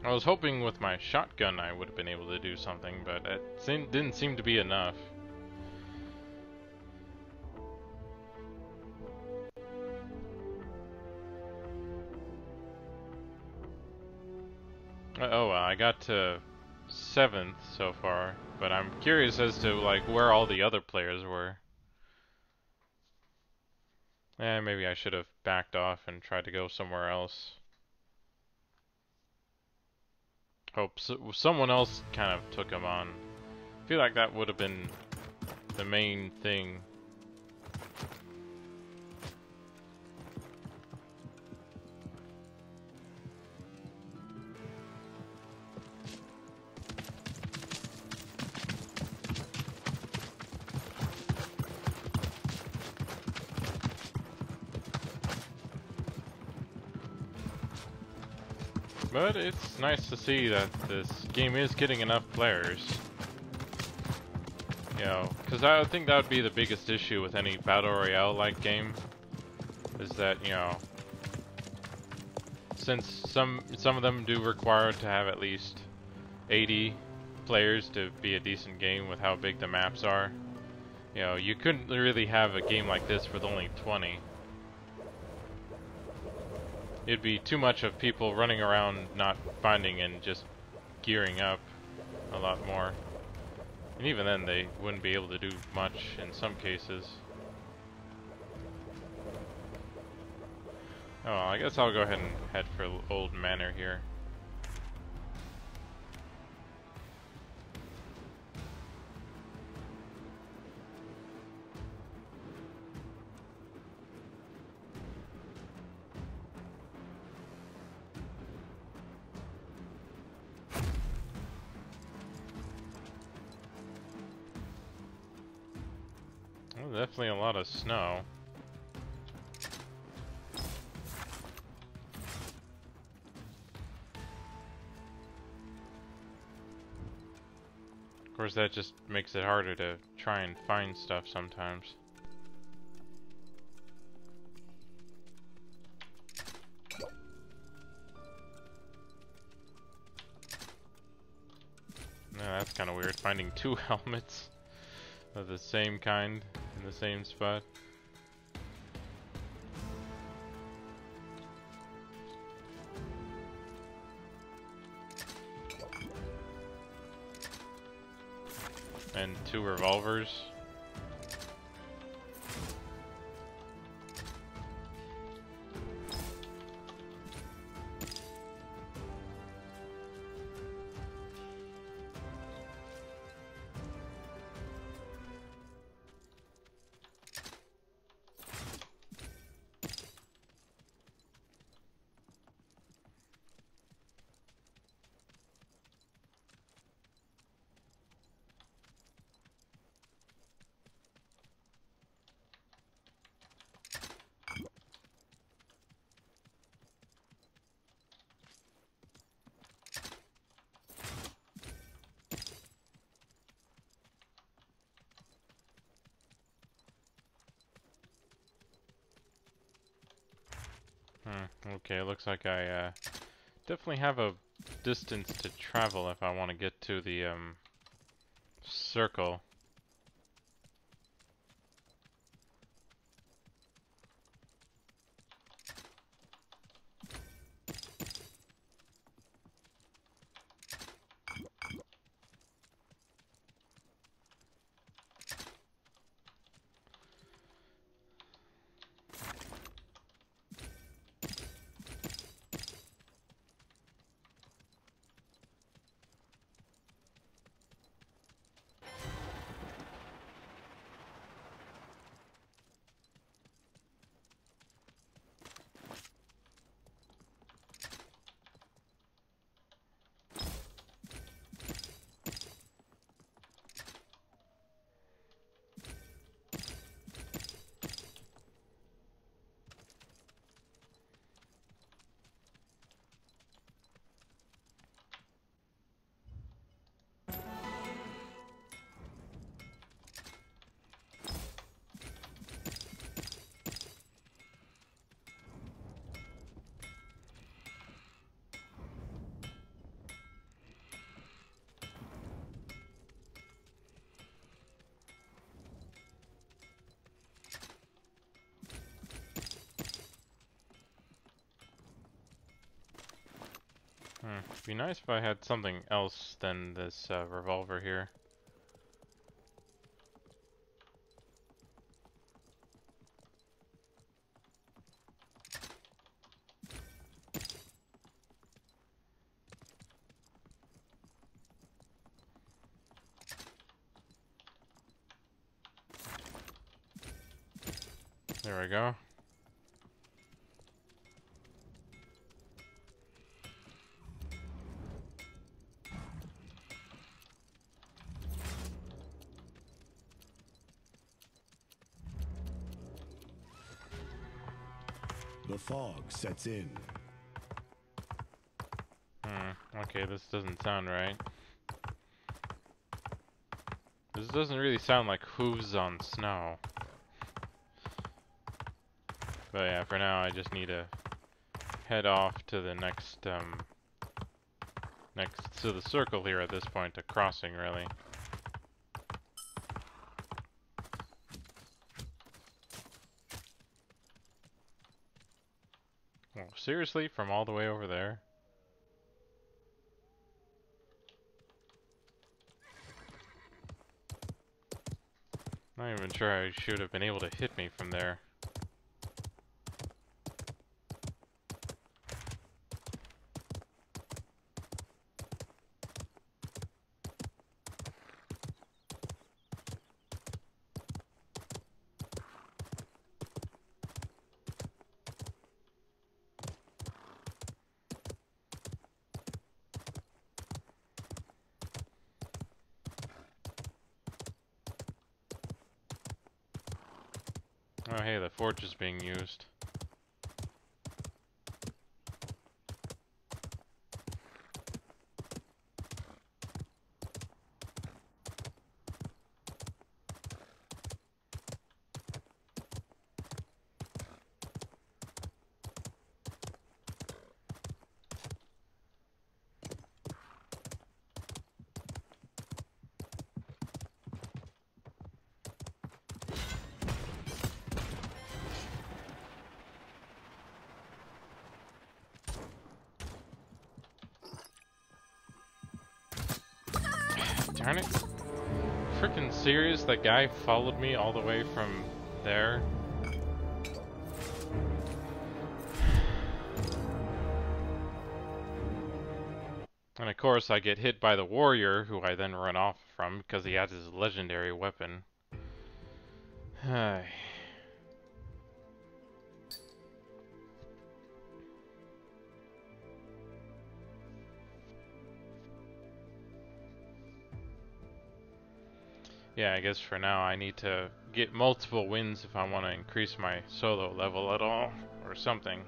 I was hoping with my shotgun I would have been able to do something, but it didn't seem to be enough. Oh, well, I got to 7th so far, but I'm curious as to like where all the other players were. Maybe I should have backed off and tried to go somewhere else. Hope someone else kind of took him on. I feel like that would have been the main thing. But it's nice to see that this game is getting enough players. You know, because I think that would be the biggest issue with any Battle Royale-like game, is that, you know, since some of them do require to have at least 80 players to be a decent game with how big the maps are, you know, you couldn't really have a game like this with only 20. It'd be too much of people running around not finding and just gearing up a lot more. And even then, they wouldn't be able to do much in some cases. Oh, well, I guess I'll go ahead and head for Old Manor here. Oh, definitely a lot of snow. Of course, that just makes it harder to try and find stuff sometimes. No, that's kind of weird, finding two helmets of the same kind in the same spot. And two revolvers. Okay, looks like I definitely have a distance to travel if I want to get to the circle. It'd be nice if I had something else than this revolver here. There we go. The fog sets in. Okay, this doesn't sound right. This doesn't really sound like hooves on snow. But yeah, for now I just need to head off to the next to the circle here at this point, a crossing really. Oh, seriously? From all the way over there? Not even sure I should have been able to hit me from there. Oh hey, the forge is being used. Darn it. Frickin' serious? That guy followed me all the way from there? And of course I get hit by the warrior, who I then run off from because he has his legendary weapon. Hi. Yeah, I guess for now I need to get multiple wins if I want to increase my solo level at all, or something.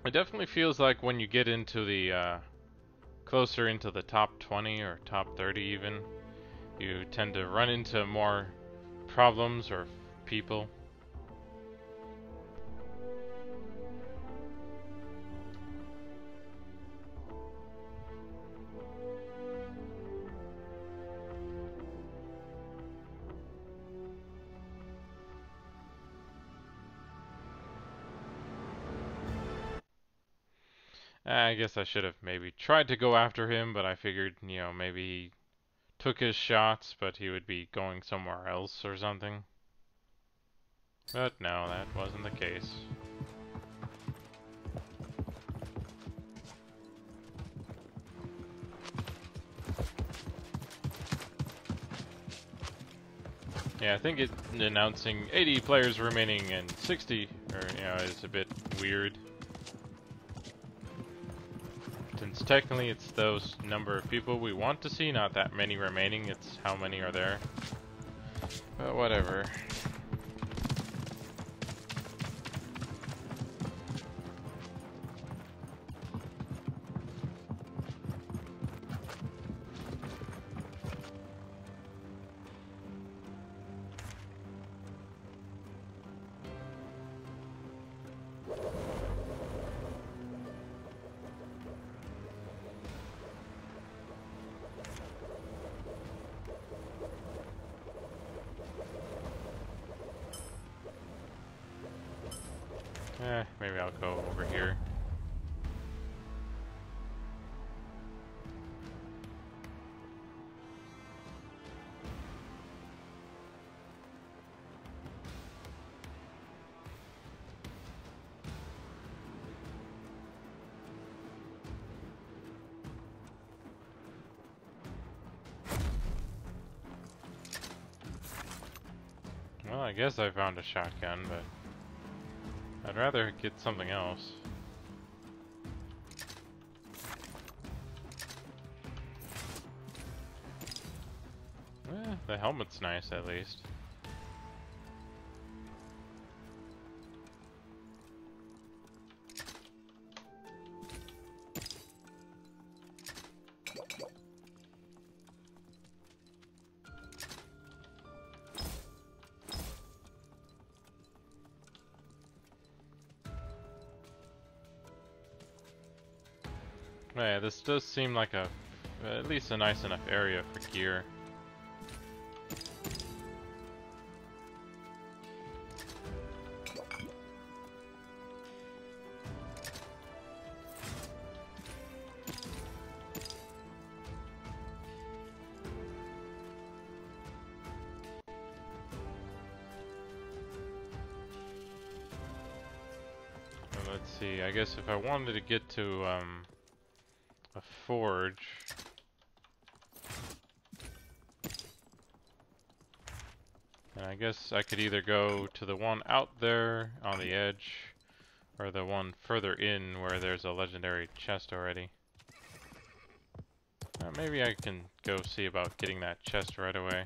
It definitely feels like when you get into the, closer into the top 20 or top 30 even, you tend to run into more problems or people. I guess I should have maybe tried to go after him, but I figured, you know, maybe he took his shots, but he would be going somewhere else or something. But no, that wasn't the case. Yeah, I think it announcing 80 players remaining and 60, or, you know, is a bit weird. Since technically it's those number of people we want to see, not that many remaining, it's how many are there. But whatever. Maybe I'll go over here. Well, I guess I found a shotgun, but I'd rather get something else. The helmet's nice at least. Yeah, this does seem like at least a nice enough area for gear. Let's see, I guess if I wanted to get to a forge, and I guess I could either go to the one out there on the edge, or the one further in where there's a legendary chest already. Maybe I can go see about getting that chest right away.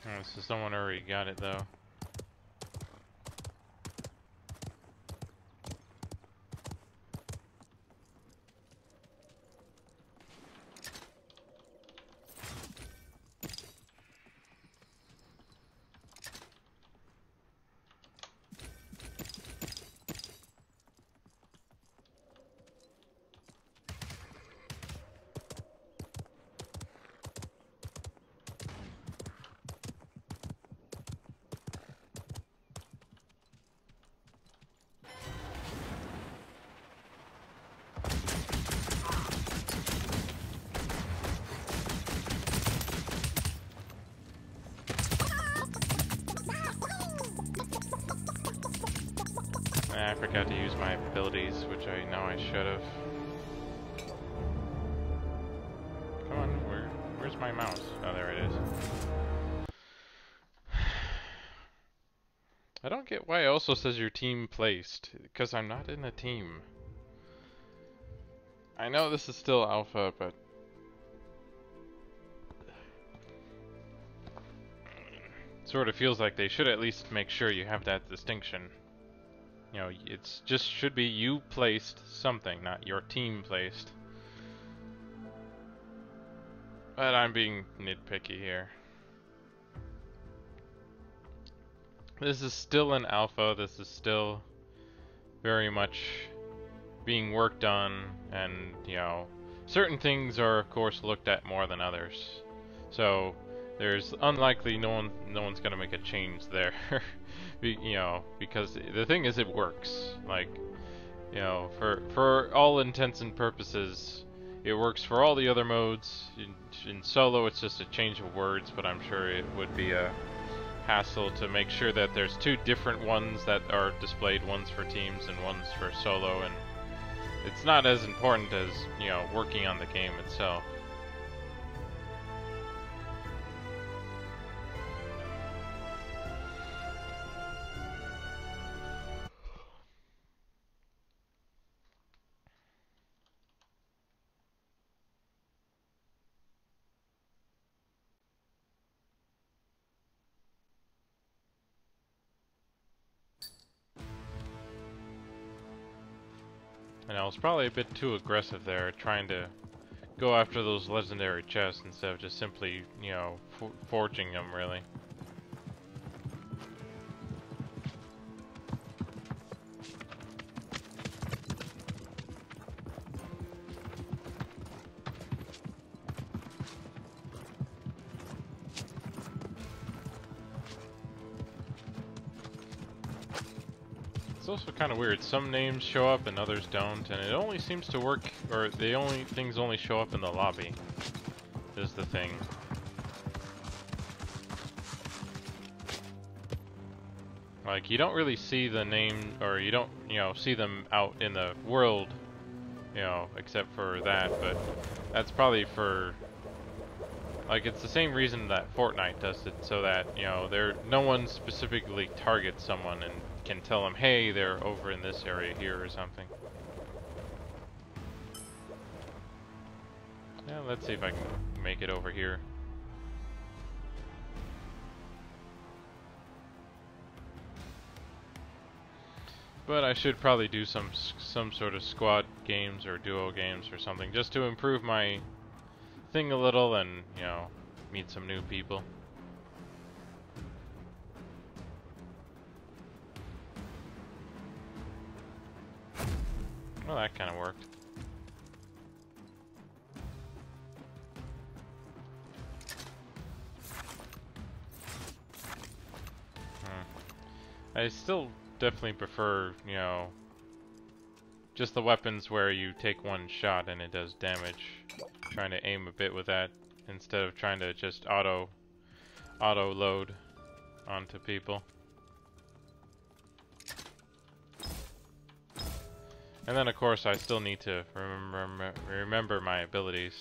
Oh, so someone already got it though. I forgot to use my abilities, which I know I should have. Come on, where's my mouse? Oh, there it is. I don't get why it also says your team placed, because I'm not in a team. I know this is still alpha, but it sort of feels like they should at least make sure you have that distinction. You know, it's just should be you placed something, not your team placed. But I'm being nitpicky here. This is still an alpha, this is still very much being worked on, and, you know, certain things are of course looked at more than others. So, there's unlikely no one's gonna make a change there. You know, because the thing is it works. Like, you know, for all intents and purposes, it works for all the other modes. In solo, it's just a change of words, but I'm sure it would be a hassle to make sure that there's two different ones that are displayed, one's for teams and one's for solo, and it's not as important as, you know, working on the game itself. And I was probably a bit too aggressive there, trying to go after those legendary chests instead of just simply, you know, forging them, really. It's also kind of weird. Some names show up and others don't, and it only seems to work, or things only show up in the lobby, is the thing. Like, you don't really see the name, or you don't, see them out in the world, except for that, but that's probably for, like, it's the same reason that Fortnite does it, so that, no one specifically targets someone and can tell them, hey, they're over in this area here or something. Yeah, let's see if I can make it over here. But I should probably do some sort of squad games or duo games or something, just to improve my thing a little and, meet some new people. Well, that kind of worked. I still definitely prefer, just the weapons where you take one shot and it does damage. Trying to aim a bit with that instead of trying to just auto load onto people. And then of course I still need to remember my abilities.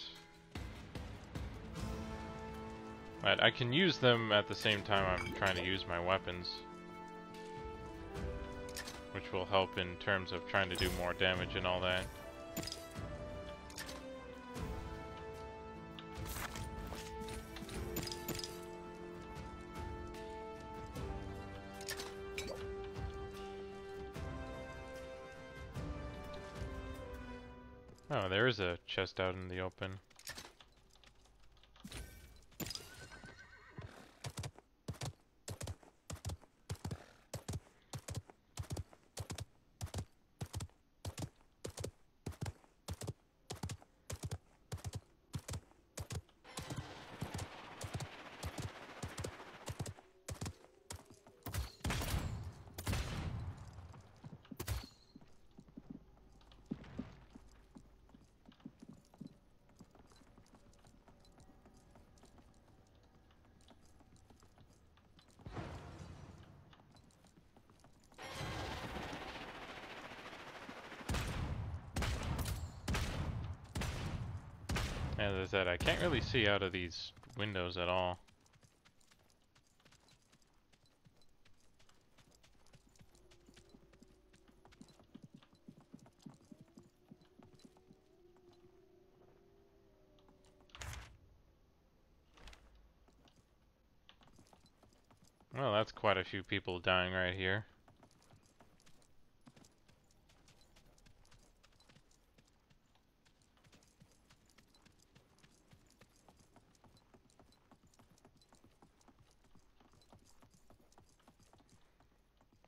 But I can use them at the same time I'm trying to use my weapons, which will help in terms of trying to do more damage and all that. Oh, there is a chest out in the open. As I said, I can't really see out of these windows at all. Well, that's quite a few people dying right here.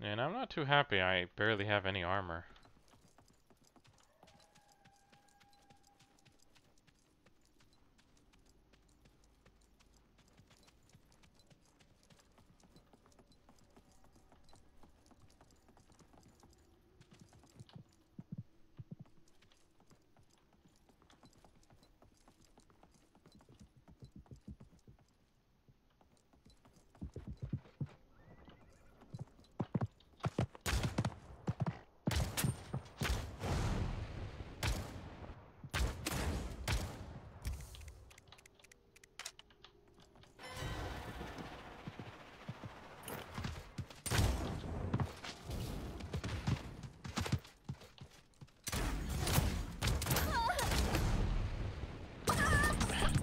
And I'm not too happy, I barely have any armor.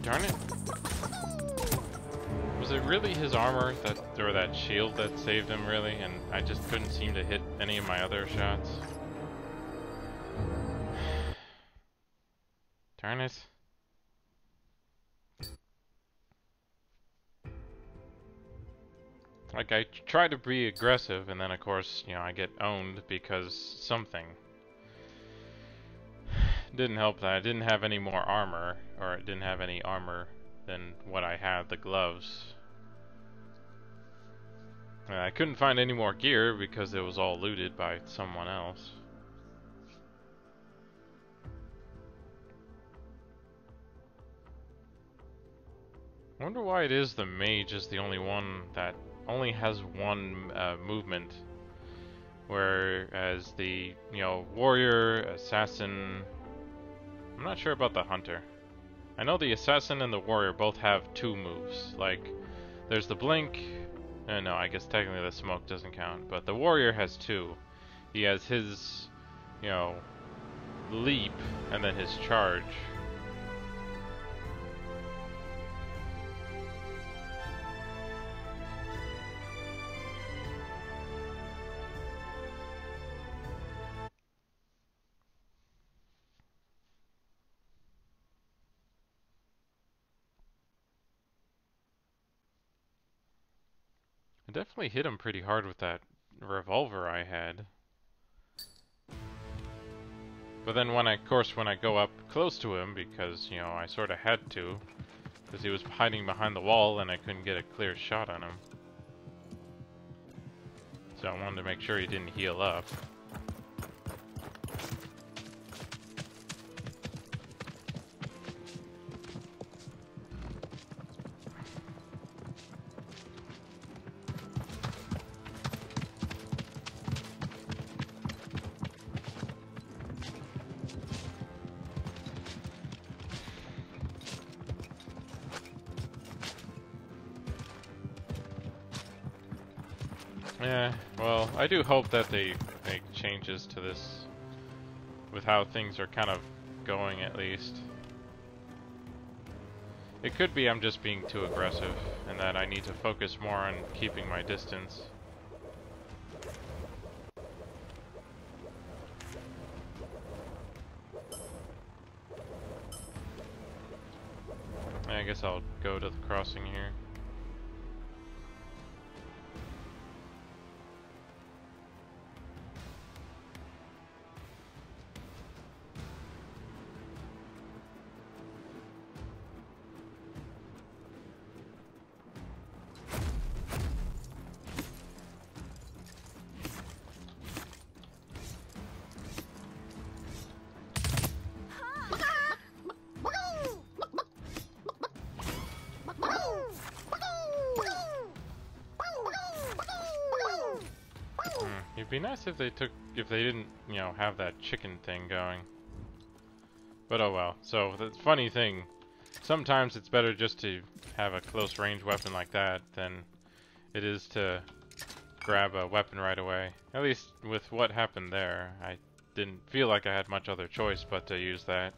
Darn it. Was it really his armor or that shield that saved him, really? And I just couldn't seem to hit any of my other shots. Darn it. Like, I try to be aggressive, and then of course, I get owned because something. Didn't help that I didn't have any more armor, or it didn't have any armor than what I had, the gloves. I couldn't find any more gear because it was all looted by someone else. I wonder why it is the mage is the only one that only has one movement, whereas the, warrior, assassin... I'm not sure about the hunter. I know the assassin and the warrior both have 2 moves. Like, there's the blink... no, I guess technically the smoke doesn't count, but the warrior has 2. He has his, leap, and then his charge. I definitely hit him pretty hard with that revolver I had. But then when I go up close to him, because, I sort of had to, because he was hiding behind the wall and I couldn't get a clear shot on him. So I wanted to make sure he didn't heal up. Yeah, well, I do hope that they make changes to this with how things are kind of going, at least. It could be I'm just being too aggressive and that I need to focus more on keeping my distance. I guess I'll go to the crossing here. It'd be nice if they didn't, have that chicken thing going. But oh well. So the funny thing, sometimes it's better just to have a close range weapon like that than it is to grab a weapon right away. At least with what happened there, I didn't feel like I had much other choice but to use that.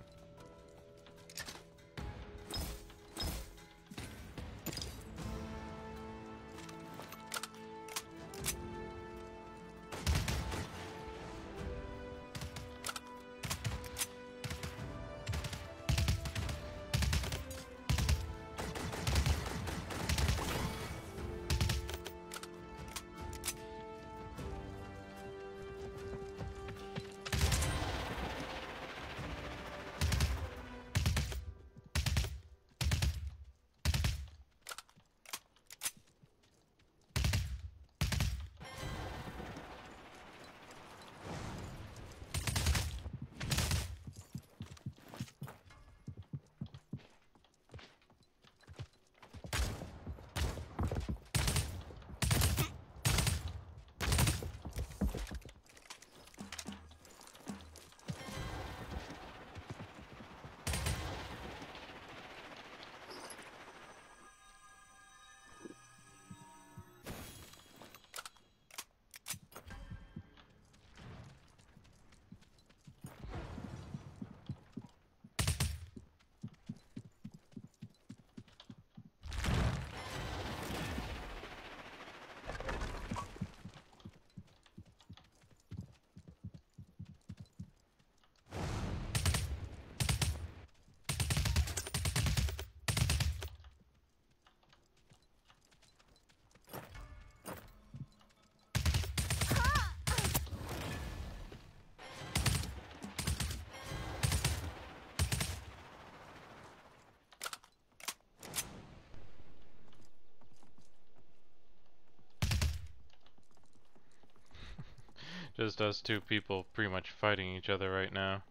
Just us two people pretty much fighting each other right now.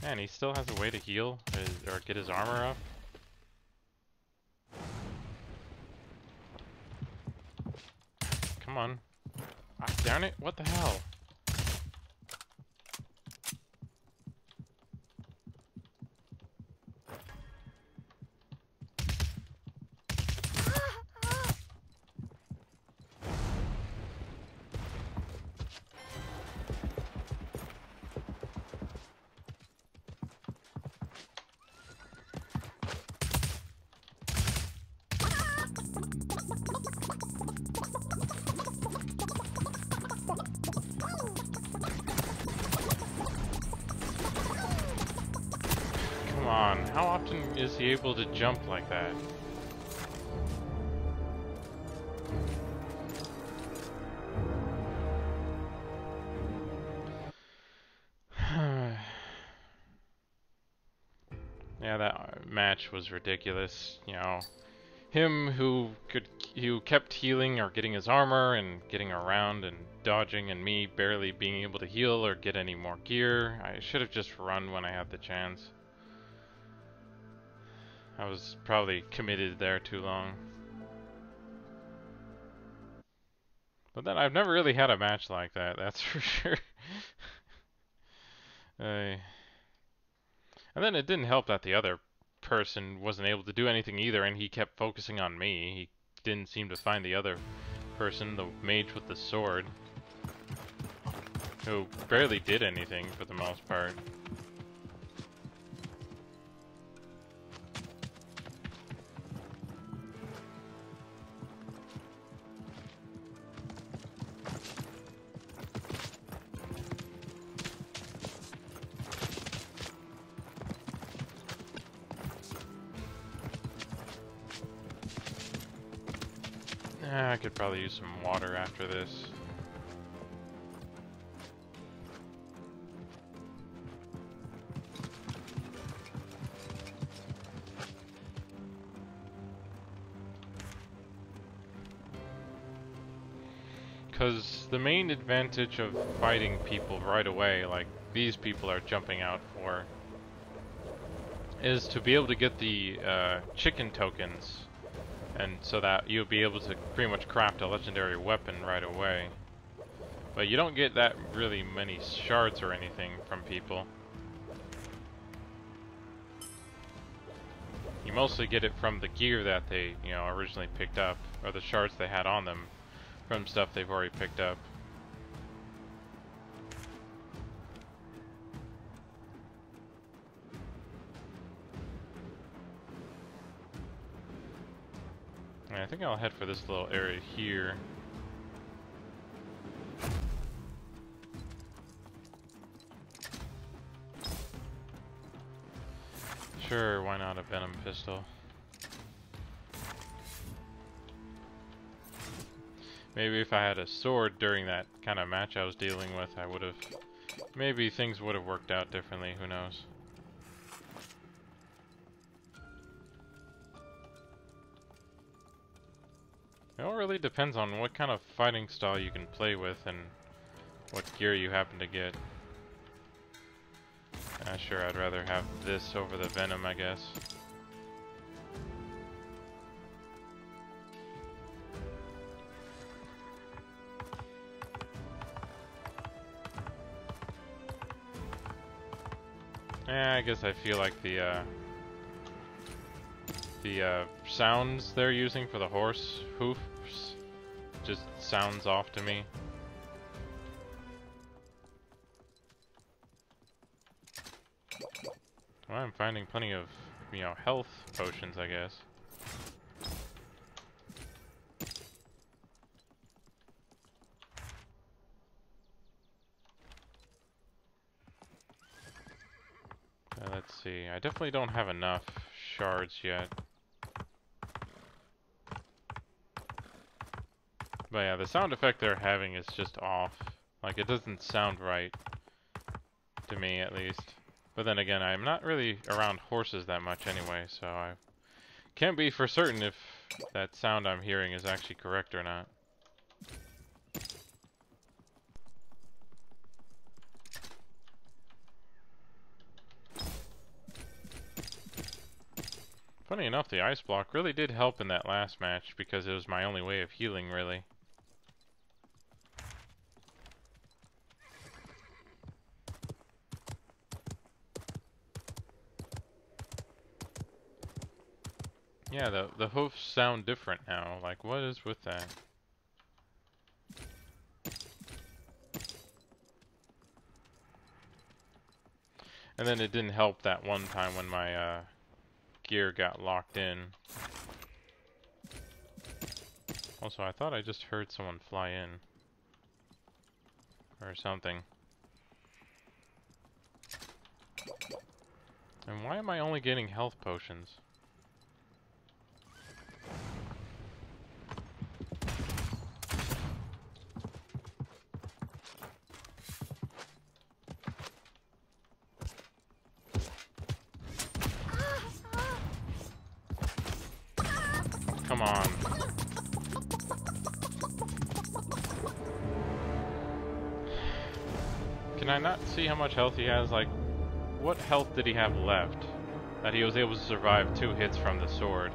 Man, he still has a way to heal or get his armor up. Come on. Ah, darn it, what the hell? Come on, how often is he able to jump like that? Yeah, that match was ridiculous. You know, him who kept healing or getting his armor and getting around and dodging, and me barely being able to heal or get any more gear. I should have just run when I had the chance. I was probably committed there too long. But then I've never really had a match like that, that's for sure. And then it didn't help that the other person wasn't able to do anything either, and he kept focusing on me. He didn't seem to find the other person, the mage with the sword, who barely did anything for the most part. I could probably use some water after this. Because the main advantage of fighting people right away, like these people are jumping out for, is to be able to get the chicken tokens, and so that you'll be able to pretty much craft a legendary weapon right away. But you don't get that really many shards or anything from people. You mostly get it from the gear that they, you know, originally picked up, or the shards they had on them from stuff they've already picked up. And I think I'll head for this little area here. Sure, why not a venom pistol? Maybe if I had a sword during that kind of match I was dealing with, I would have... Maybe things would have worked out differently, who knows? It all really depends on what kind of fighting style you can play with and what gear you happen to get. Sure, I'd rather have this over the venom, I guess. Yeah, I guess I feel like the sounds they're using for the horse hoofs just sounds off to me. Well, I'm finding plenty of, you know, health potions, I guess. Let's see. I definitely don't have enough shards yet. But yeah, the sound effect they're having is just off. Like, it doesn't sound right. To me, at least. But then again, I'm not really around horses that much anyway, so I can't be for certain if if that sound I'm hearing is actually correct or not. Funny enough, the ice block really did help in that last match because it was my only way of healing, really. Yeah, the hoofs sound different now. Like, what is with that? And then it didn't help that one time when my gear got locked in. Also, I thought I just heard someone fly in. Or something. And why am I only getting health potions? Come on. Can I not see how much health he has? Like, what health did he have left that he was able to survive 2 hits from the sword?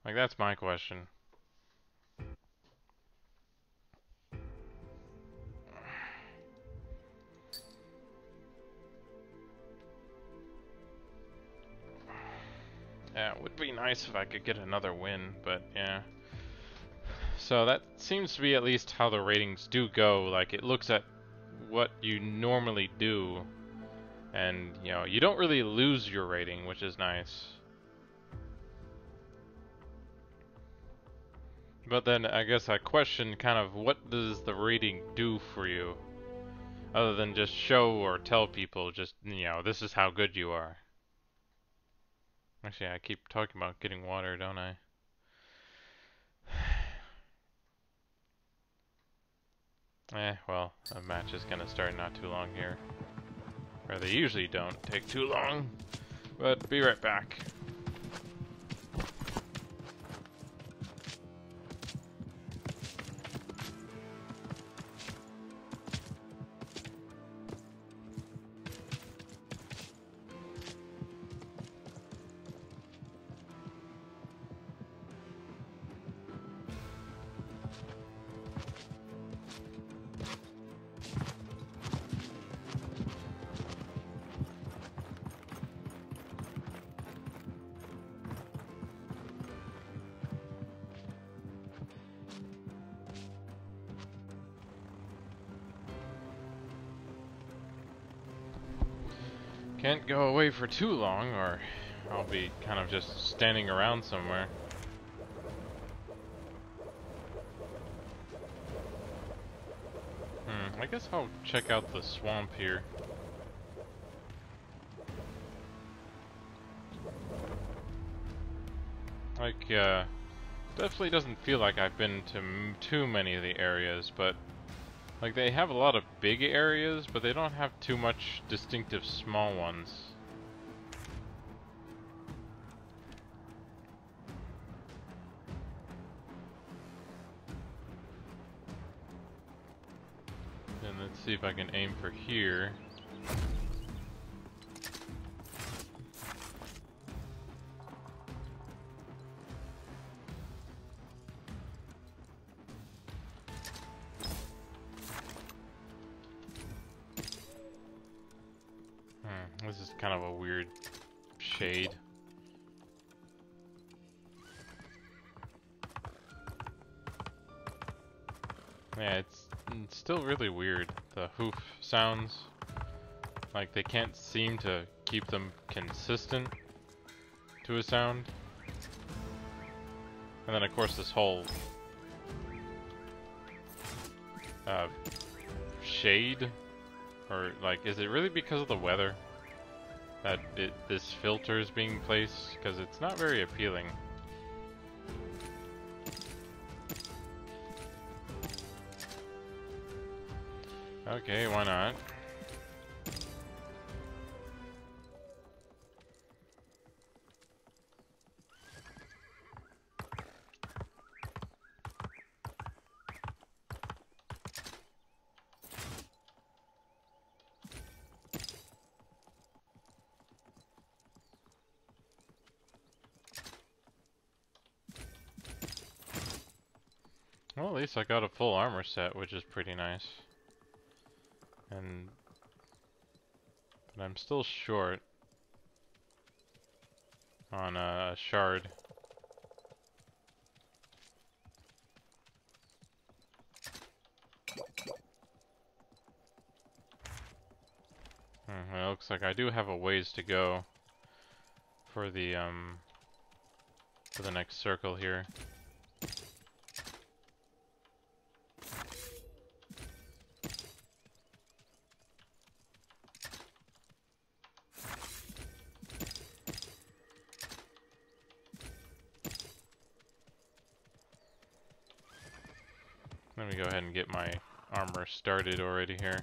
Like, that's my question. Yeah, it would be nice if I could get another win, but yeah. So that seems to be at least how the ratings do go. Like, it looks at what you normally do, and, you know, you don't really lose your rating, which is nice. But then I guess I question kind of what does the rating do for you? Other than just show or tell people just, you know, this is how good you are. Actually, I keep talking about getting water, don't I? Well, a match is gonna start not too long here. Or they usually don't take too long. But be right back. Can't go away for too long, or I'll be kind of just standing around somewhere. I guess I'll check out the swamp here. Like, definitely doesn't feel like I've been to too many of the areas, but like they have a lot of big areas, but they don't have too much distinctive small ones. And let's see if I can aim for here. This is kind of a weird shade. Yeah, it's still really weird, the hoof sounds. Like, they can't seem to keep them consistent to a sound. And then, of course, this whole shade, or like, is it really because of the weather that this filter is being placed? Because it's not very appealing. Okay, why not? least I got a full armor set, which is pretty nice. But I'm still short on a shard. It looks like I do have a ways to go for the next circle here. Let me go ahead and get my armor started already here.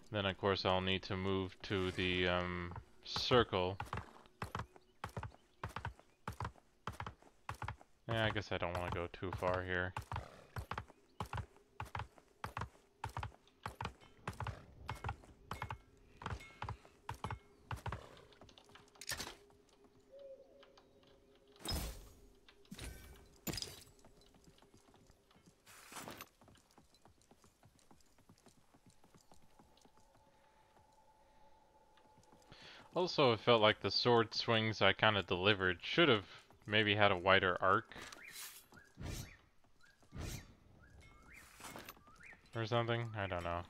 Then of course I'll need to move to the circle. Yeah, I guess I don't want to go too far here. Also, it felt like the sword swings I kind of delivered should have maybe had a wider arc. Or something? I don't know.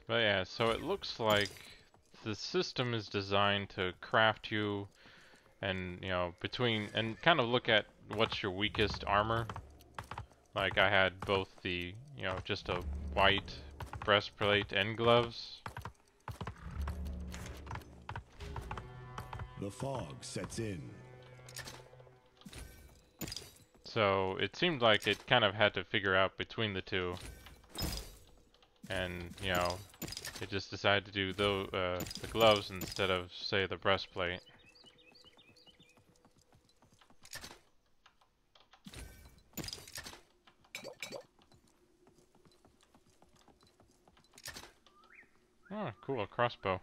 But yeah, so it looks like the system is designed to craft you and, you know, between, and kind of look at what's your weakest armor. Like I had both the, you know, just a white breastplate and gloves. The fog sets in. So it seemed like it kind of had to figure out between the two. And, you know, it just decided to do the gloves instead of, say, the breastplate. Oh, cool, a crossbow.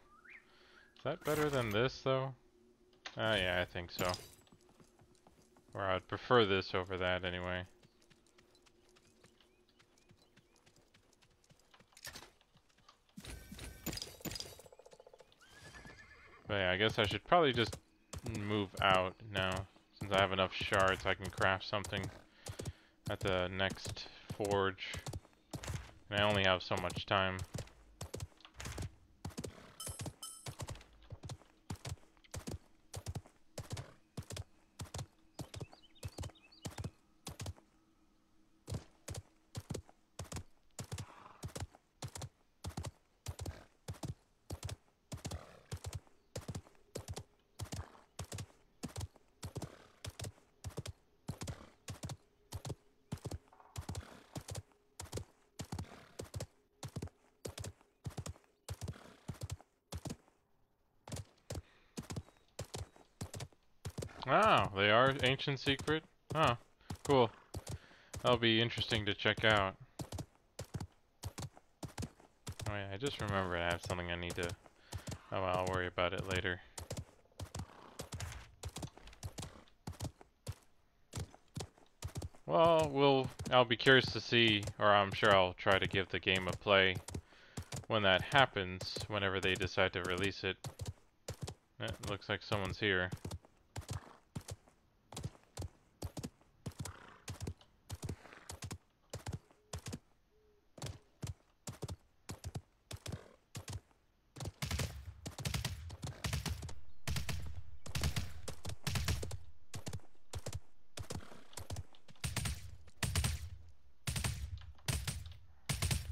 Is that better than this, though? Yeah, I think so. Or I'd prefer this over that, anyway. But yeah, I guess I should probably just move out now. Since I have enough shards, I can craft something at the next forge. And I only have so much time. Oh, they are ancient secret? Oh, cool. That'll be interesting to check out. Oh yeah, I just remembered I have something I need to... Oh well, I'll worry about it later. Well, I'll be curious to see, or I'm sure I'll try to give the game a play when that happens, whenever they decide to release it. It looks like someone's here.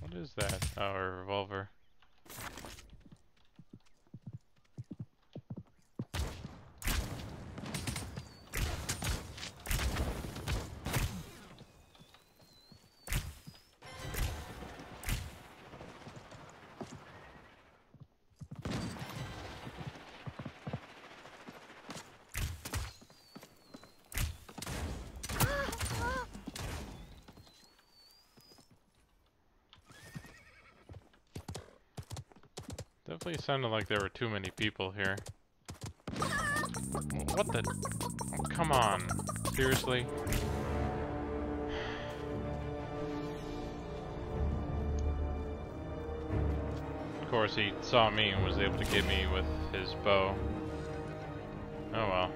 What is that? Oh, a revolver. Definitely sounded like there were too many people here. What the? Oh, come on. Seriously? Of course, he saw me and was able to get me with his bow. Oh well.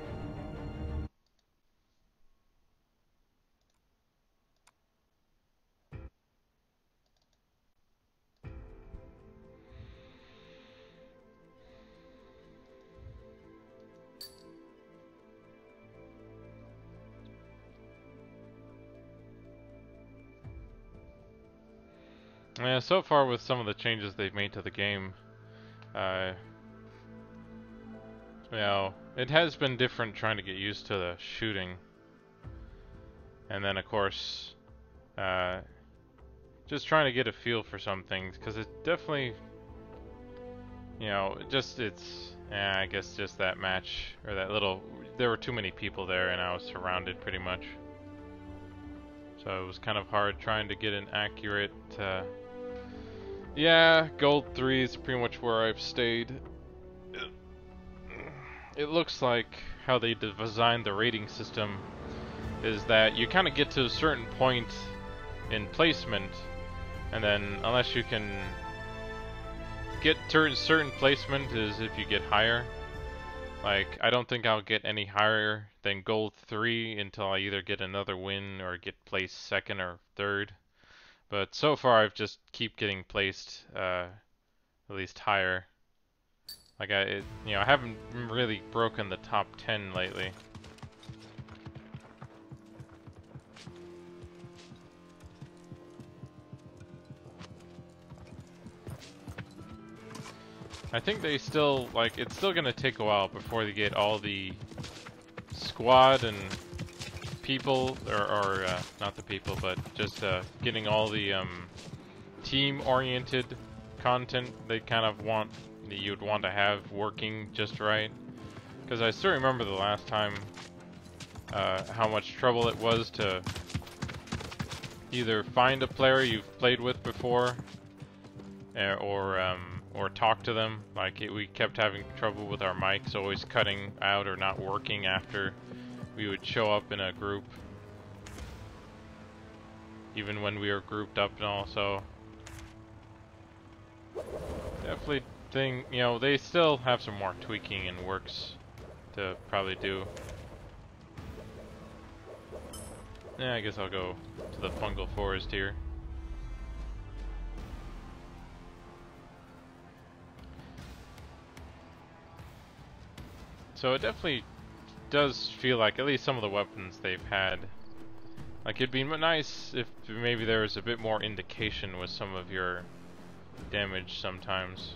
Yeah, so far with some of the changes they've made to the game, you know, it has been different trying to get used to the shooting. And then, of course, just trying to get a feel for some things, because it definitely, you know, I guess just that match, or that little, there were too many people there and I was surrounded pretty much. So it was kind of hard trying to get an accurate, yeah, Gold 3 is pretty much where I've stayed. It looks like how they designed the rating system is that you kind of get to a certain point in placement, and then unless you can get certain placement is if you get higher. Like, I don't think I'll get any higher than Gold 3 until I either get another win or get placed second or third. But so far I've just keep getting placed at least higher. Like you know, I haven't really broken the top 10 lately. I think they still, like, it's still gonna take a while before they get all the squad and people, or not the people, but just getting all the team-oriented content they kind of want, that you'd want to have working just right. Because I still remember the last time how much trouble it was to either find a player you've played with before, or talk to them. Like, we kept having trouble with our mics always cutting out or not working after we would show up in a group, even when we were grouped up and all. So definitely think, you know, they still have some more tweaking and works to probably do. Yeah, I guess I'll go to the fungal forest here. So it definitely does feel like at least some of the weapons they've had, like, it'd be nice if maybe there was a bit more indication with some of your damage sometimes.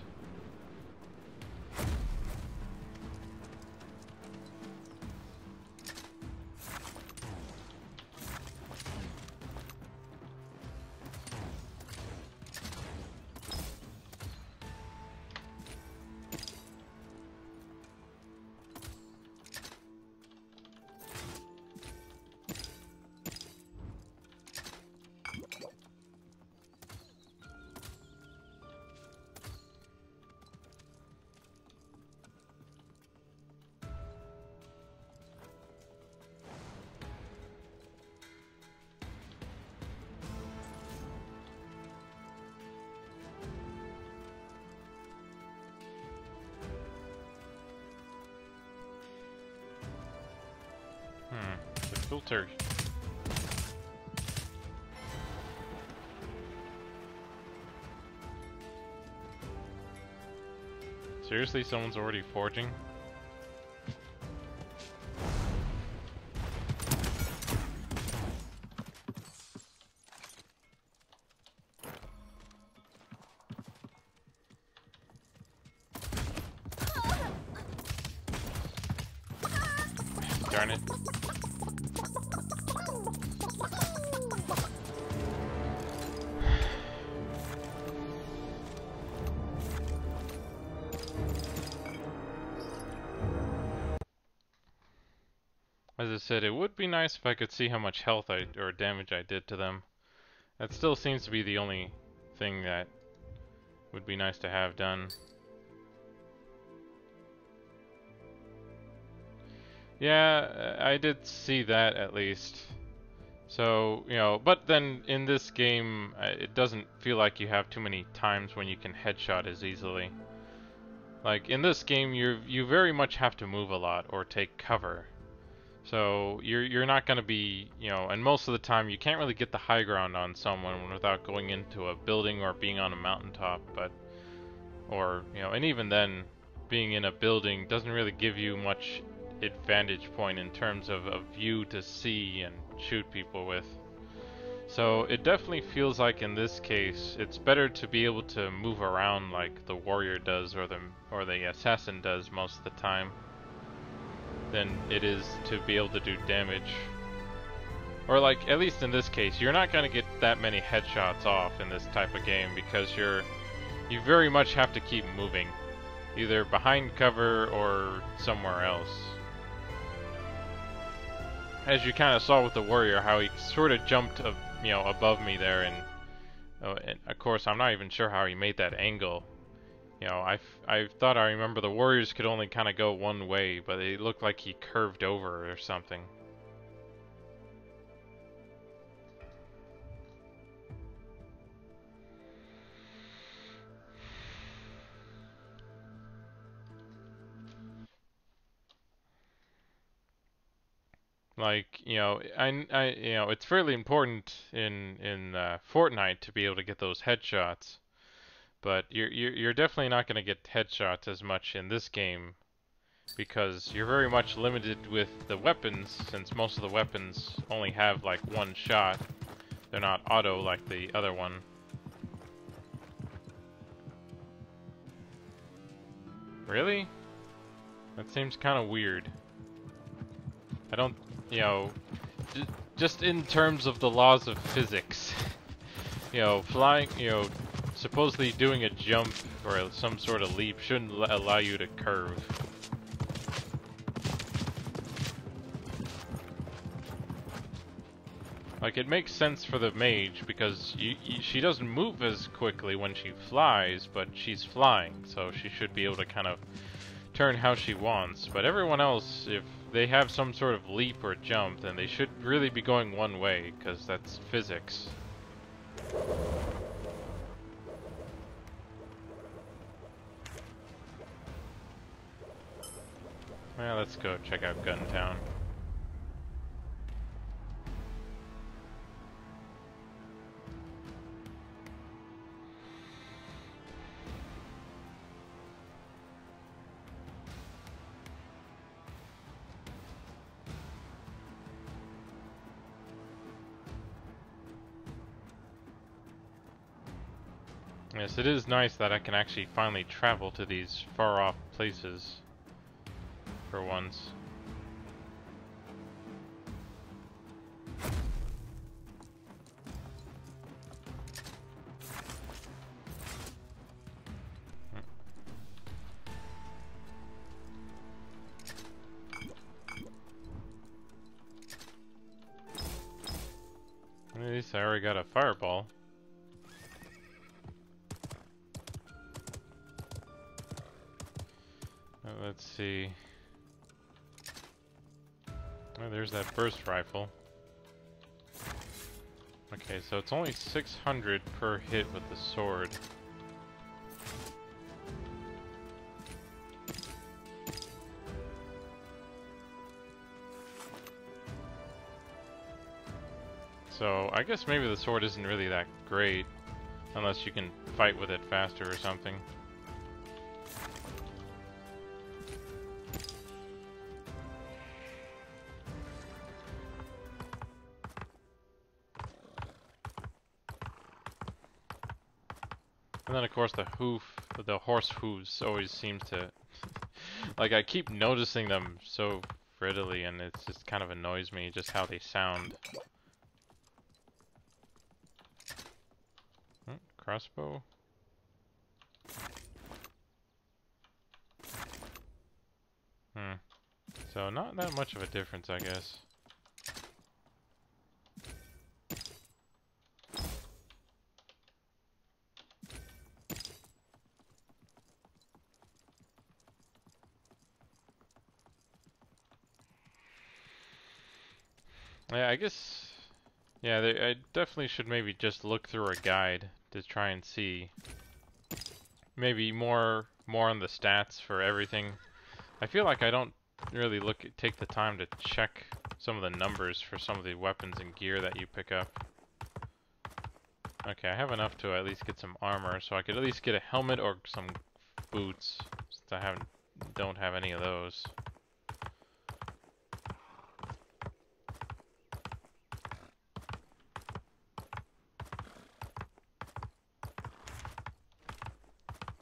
The filter. Seriously, someone's already forging? Darn it. As I said, it would be nice if I could see how much health or damage I did to them. That still seems to be the only thing that would be nice to have done. Yeah, I did see that at least. So, but then in this game, it doesn't feel like you have too many times when you can headshot as easily. Like in this game, you very much have to move a lot or take cover. So you're not going to be, and most of the time you can't really get the high ground on someone without going into a building or being on a mountaintop, and even then, being in a building doesn't really give you much advantage point in terms of a view to see and shoot people with. So it definitely feels like in this case, it's better to be able to move around like the warrior does or the assassin does most of the time than it is to be able to do damage. Or like, at least in this case, you're not gonna get that many headshots off in this type of game because you very much have to keep moving, either behind cover or somewhere else. As you kind of saw with the warrior, how he sort of jumped, above me there, and of course I'm not even sure how he made that angle. I thought I remember the warriors could only kind of go one way, but it looked like he curved over or something. Like, it's fairly important in Fortnite to be able to get those headshots, but you're definitely not going to get headshots as much in this game because you're very much limited with the weapons, since most of the weapons only have like one shot. They're not auto like the other one. Really? That seems kind of weird. I don't, you know, just in terms of the laws of physics, flying, supposedly doing a jump or some sort of leap shouldn't allow you to curve. Like, it makes sense for the mage because she doesn't move as quickly when she flies, but she's flying, so she should be able to kind of turn how she wants. But everyone else, if they have some sort of leap or jump, then they should really be going one way, because that's physics. Well, let's go check out Gun Town. Yes, it is nice that I can actually finally travel to these far-off places for once. At least I already got a fireball. Let's see. Oh, there's that burst rifle. Okay, so it's only 600 per hit with the sword. So I guess maybe the sword isn't really that great, unless you can fight with it faster or something. And then of course the horse hooves always seems to, like, I keep noticing them so readily, and it just kind of annoys me just how they sound. Crossbow? So not that much of a difference, I guess. Yeah, I guess. Yeah, I definitely should maybe just look through a guide to try and see. Maybe more on the stats for everything. I feel like I don't really take the time to check some of the numbers for some of the weapons and gear that you pick up. Okay, I have enough to at least get some armor, so I could at least get a helmet or some boots, since I don't have any of those.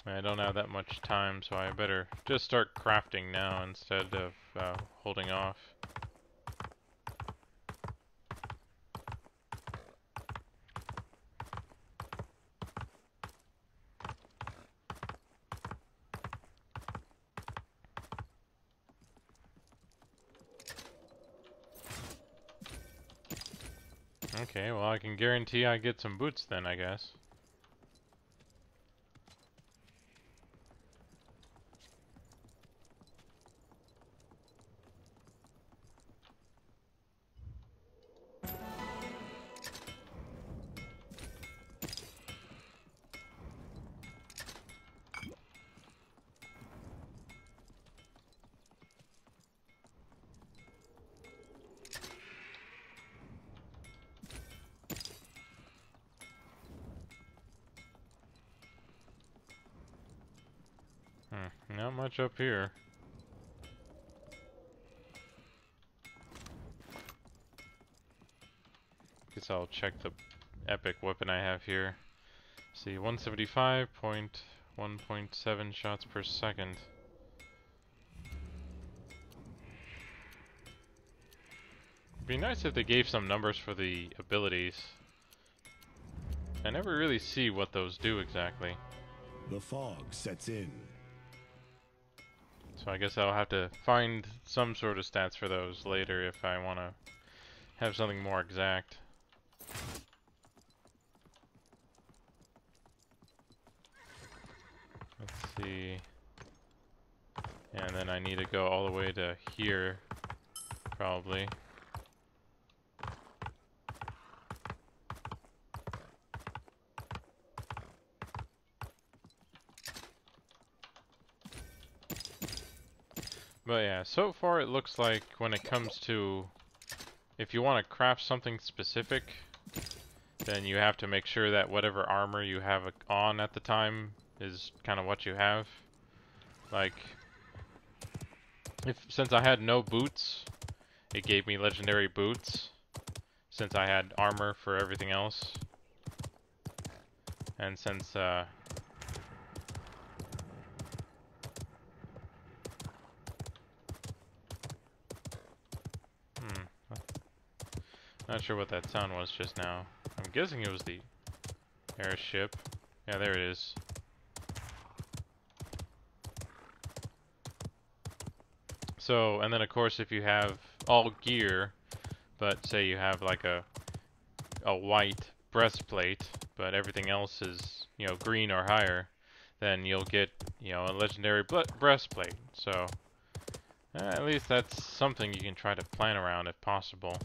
I don't have that much time, so I better just start crafting now instead of holding off. Okay, well I can guarantee I get some boots then, I guess. Not much up here. Guess I'll check the epic weapon I have here. See, 175.1.7 shots per second. It'd be nice if they gave some numbers for the abilities. I never really see what those do exactly. The fog sets in. So I guess I'll have to find some sort of stats for those later if I want to have something more exact. Let's see. And then I need to go all the way to here, probably. But yeah, so far it looks like when it comes to if you want to craft something specific, then you have to make sure that whatever armor you have on at the time is kind of what you have. Like, since I had no boots, it gave me legendary boots. Since I had armor for everything else, and since not sure what that sound was just now. I'm guessing it was the airship. Yeah, there it is. So, and then of course if you have all gear, but say you have like a white breastplate, but everything else is, you know, green or higher, then you'll get, you know, a legendary breastplate. So, at least that's something you can try to plan around if possible.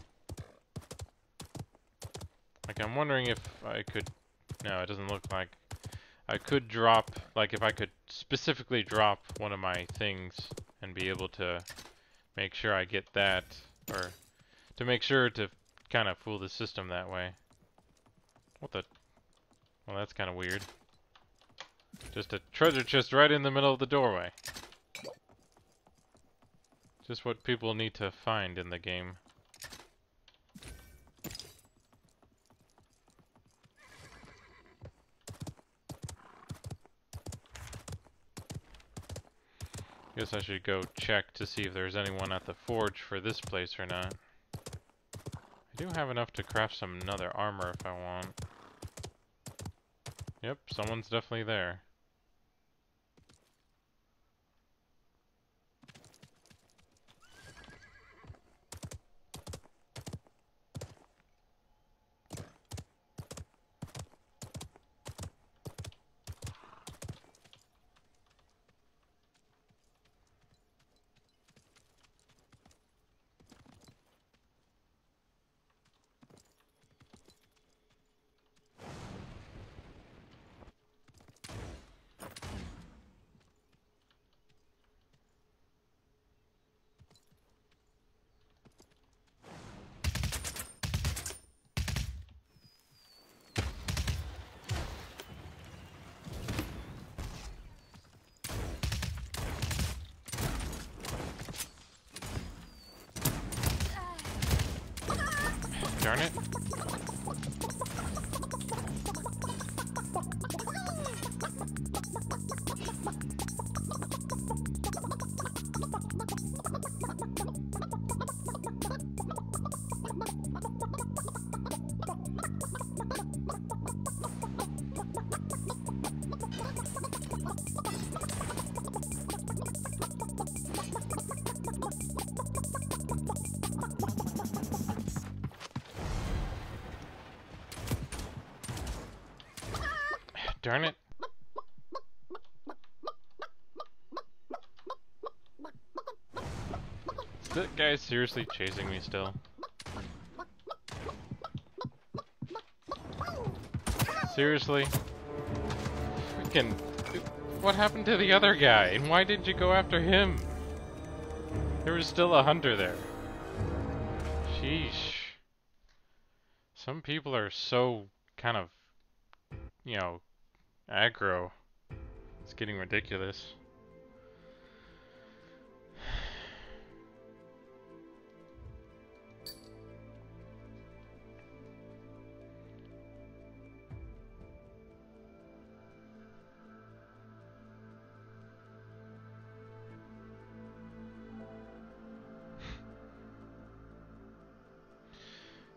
Like, I'm wondering if I could... No, it doesn't look like... I could drop... Like, if I could specifically drop one of my things and be able to make sure I get that, or to make sure to kind of fool the system that way. What the... Well, that's kind of weird. Just a treasure chest right in the middle of the doorway. Just what people need to find in the game. Guess I should go check to see if there's anyone at the forge for this place or not. I do have enough to craft some another armor if I want. Yep, someone's definitely there. darn it. Darn it. Is that guy seriously chasing me still? Seriously? Freaking... What happened to the other guy? And why did you go after him? There was still a hunter there. Sheesh. Some people are so kind of, you know, aggro. It's getting ridiculous.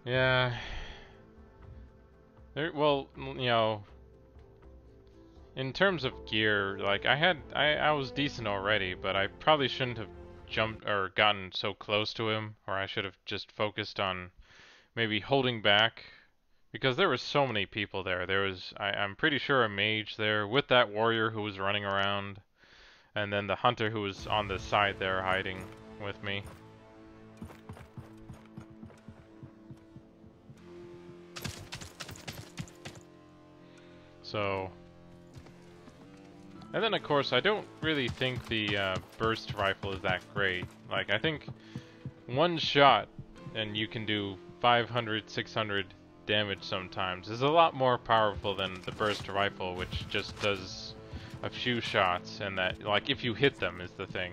Yeah. Well, you know, in terms of gear, like I was decent already, but I probably shouldn't have jumped or gotten so close to him, or I should have just focused on maybe holding back, because there were so many people there. I'm pretty sure a mage there with that warrior who was running around, and then the hunter who was on the side there hiding with me. So, and then of course I don't really think the burst rifle is that great. Like, I think one shot and you can do 500, 600 damage sometimes is a lot more powerful than the burst rifle, which just does a few shots, and that, like, if you hit them is the thing.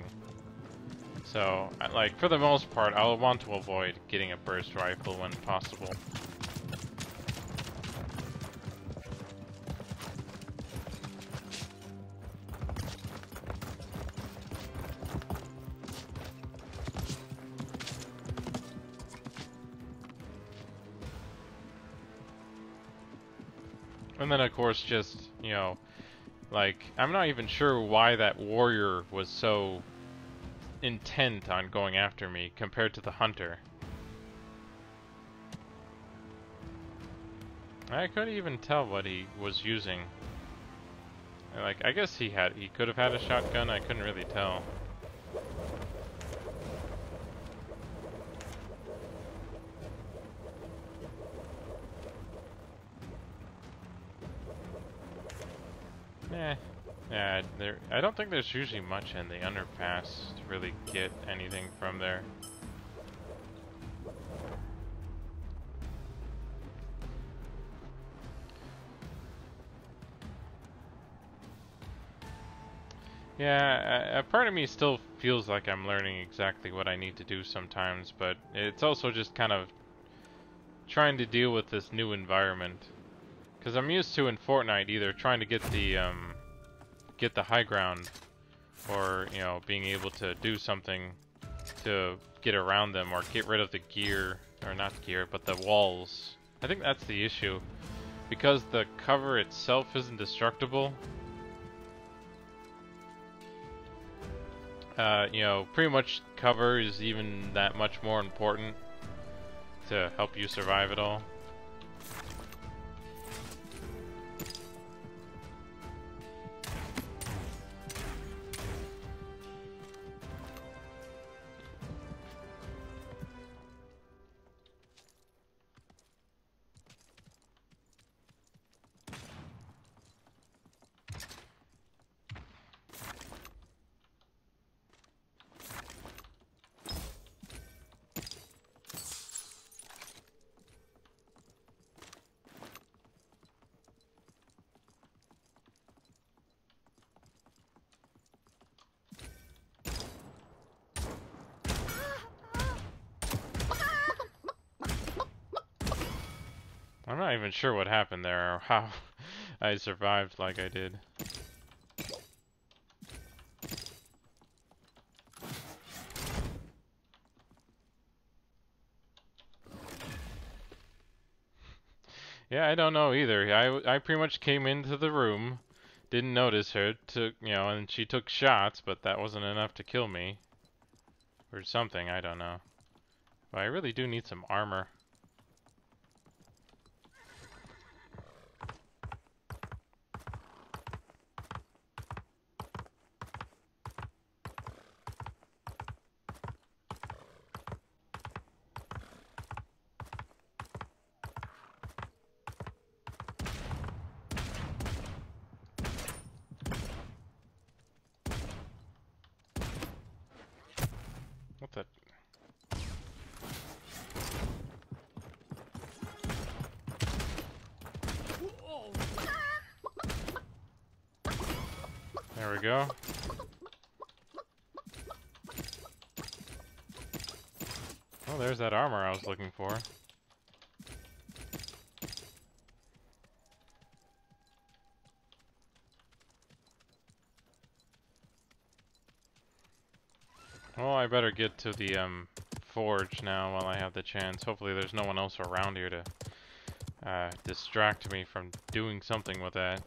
So, like, for the most part, I'll want to avoid getting a burst rifle when possible. And then, of course, just, you know, like, I'm not even sure why that warrior was so intent on going after me compared to the hunter. I couldn't even tell what he was using. Like, I guess he could have had a shotgun, I couldn't really tell. Yeah, I don't think there's usually much in the underpass to really get anything from there. Yeah, a part of me still feels like I'm learning exactly what I need to do sometimes, but it's also just kind of trying to deal with this new environment. Because I'm used to in Fortnite either trying to get the high ground, or, you know, being able to do something to get around them or get rid of the gear, or not gear, but the walls. I think that's the issue. Because the cover itself isn't destructible, you know, pretty much cover is even that much more important to help you survive it all. I'm not even sure what happened there or how I survived like I did. Yeah, I don't know either. I pretty much came into the room, didn't notice her, and she took shots, but that wasn't enough to kill me. Or something, I don't know. But I really do need some armor. What the? There we go. Oh, there's that armor I was looking for. Well, I better get to the forge now while I have the chance. Hopefully there's no one else around here to distract me from doing something with that.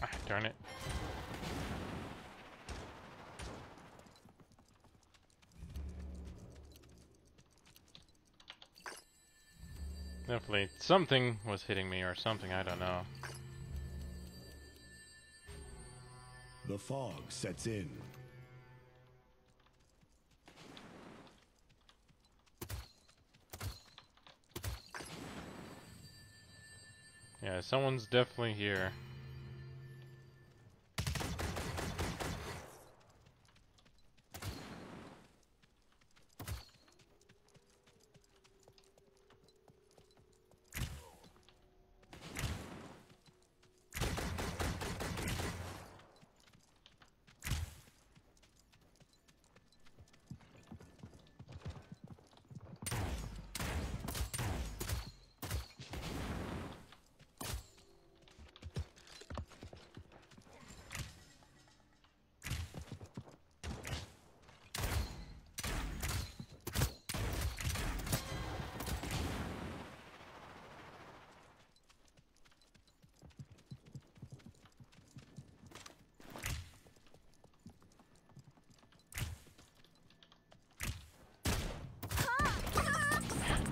Ah, darn it. Definitely something was hitting me or something, I don't know. The fog sets in. Yeah, someone's definitely here.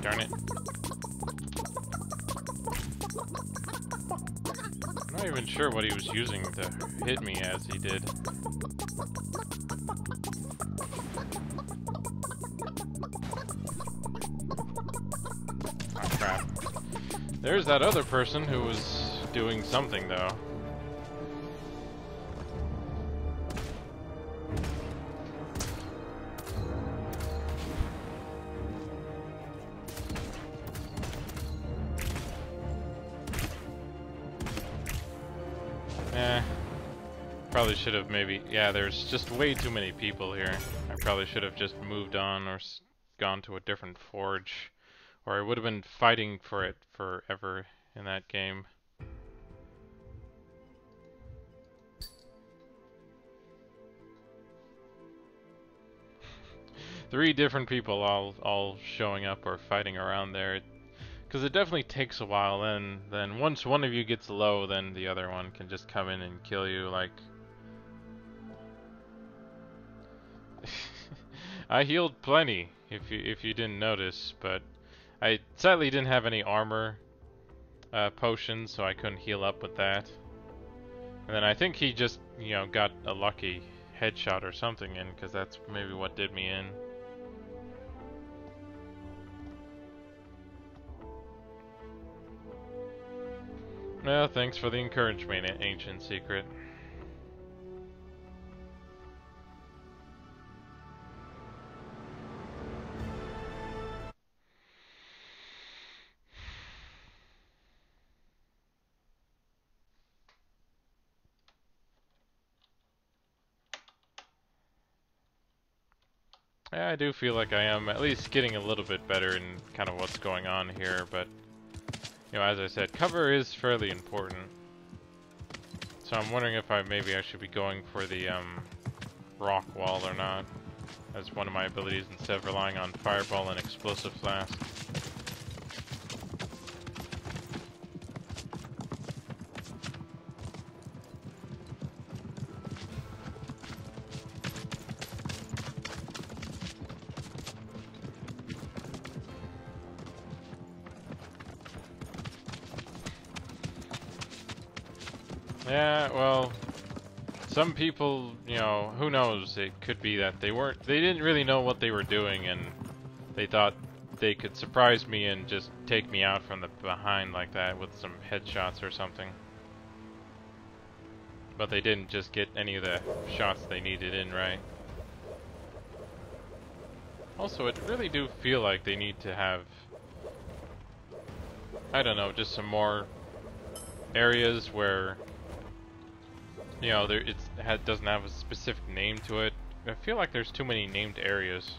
Darn it. I'm not even sure what he was using to hit me as he did. Oh crap. There's that other person who was doing something though. Probably should have maybe, yeah, there's just way too many people here. I probably should have just moved on or gone to a different forge, or I would have been fighting for it forever in that game. Three different people all showing up or fighting around there. Because it definitely takes a while, then once one of you gets low, then the other one can just come in and kill you, like... I healed plenty. if you didn't notice, but I sadly didn't have any armor potions, so I couldn't heal up with that. And then I think he just, got a lucky headshot or something in, because that's maybe what did me in. Well, thanks for the encouragement, Ancient Secret. Yeah, I do feel like I am at least getting a little bit better in kind of what's going on here, but as I said, cover is fairly important. So I'm wondering if maybe I should be going for the rock wall or not as one of my abilities instead of relying on fireball and explosive flask. Yeah, well, some people, who knows, it could be that they didn't really know what they were doing, and they thought they could surprise me and just take me out from the behind like that with some headshots or something. But they didn't just get any of the shots they needed in right. Also, it really do feel like they need to have, I don't know, just some more areas where it doesn't have a specific name to it. I feel like there's too many named areas.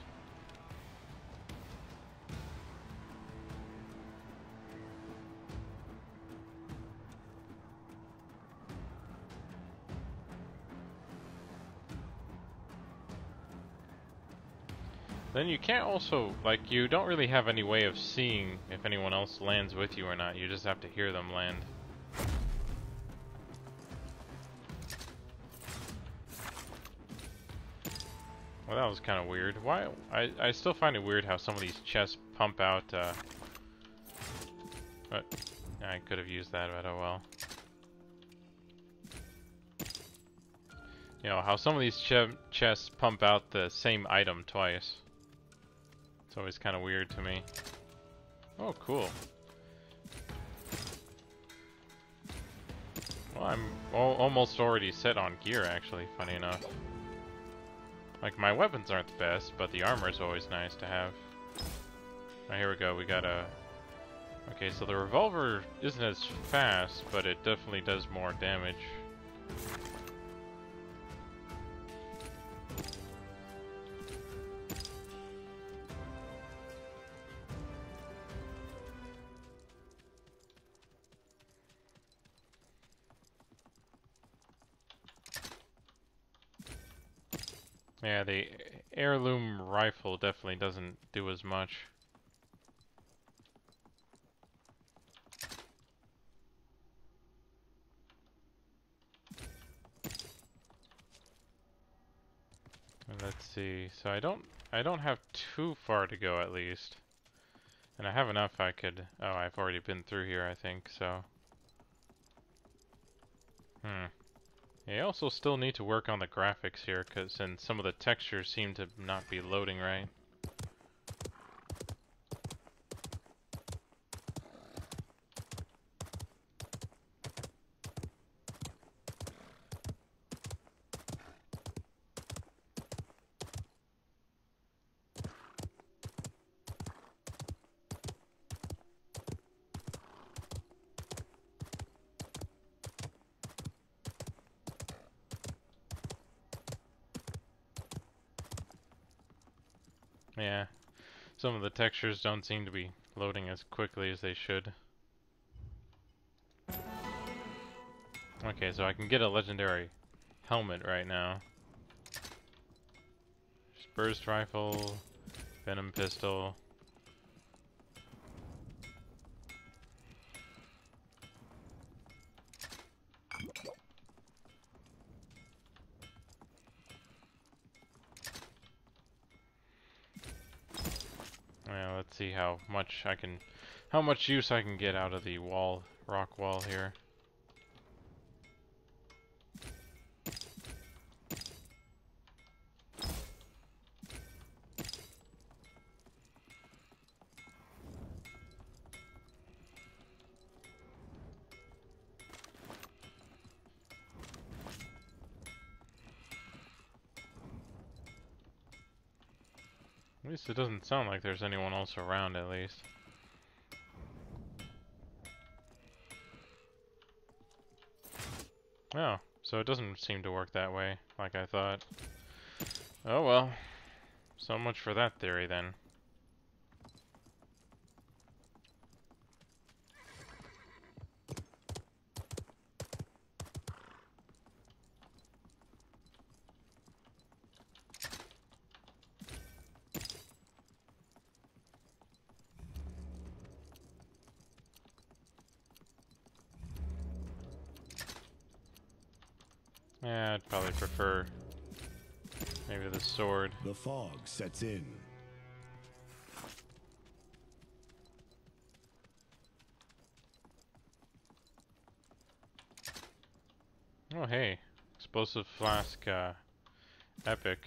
Then you can't also, like, you don't really have any way of seeing if anyone else lands with you or not. You just have to hear them land. Well, that was kind of weird. Why? I still find it weird how some of these chests pump out, but I could have used that, but oh well. How some of these chests pump out the same item twice. It's always kind of weird to me. Oh, cool. Well, I'm almost already set on gear, actually, funny enough. Like, my weapons aren't the best, but the armor is always nice to have. Oh, here we go, we got a... Okay, so the revolver isn't as fast, but it definitely does more damage. Yeah, the heirloom rifle definitely doesn't do as much. And let's see. So I don't have too far to go at least. And I have enough I could... Oh, I've already been through here, I think, so... I also still need to work on the graphics here, since some of the textures seem to not be loading right. Yeah, some of the textures don't seem to be loading as quickly as they should. Okay, so I can get a legendary helmet right now. Burst rifle, venom pistol. Let's see how much use I can get out of the rock wall here. At least it doesn't sound like there's anyone else around, at least. Oh, so it doesn't seem to work that way, like I thought. Oh well. So much for that theory, then. Yeah, I'd probably prefer maybe the sword. The fog sets in. Oh hey, explosive flask, epic.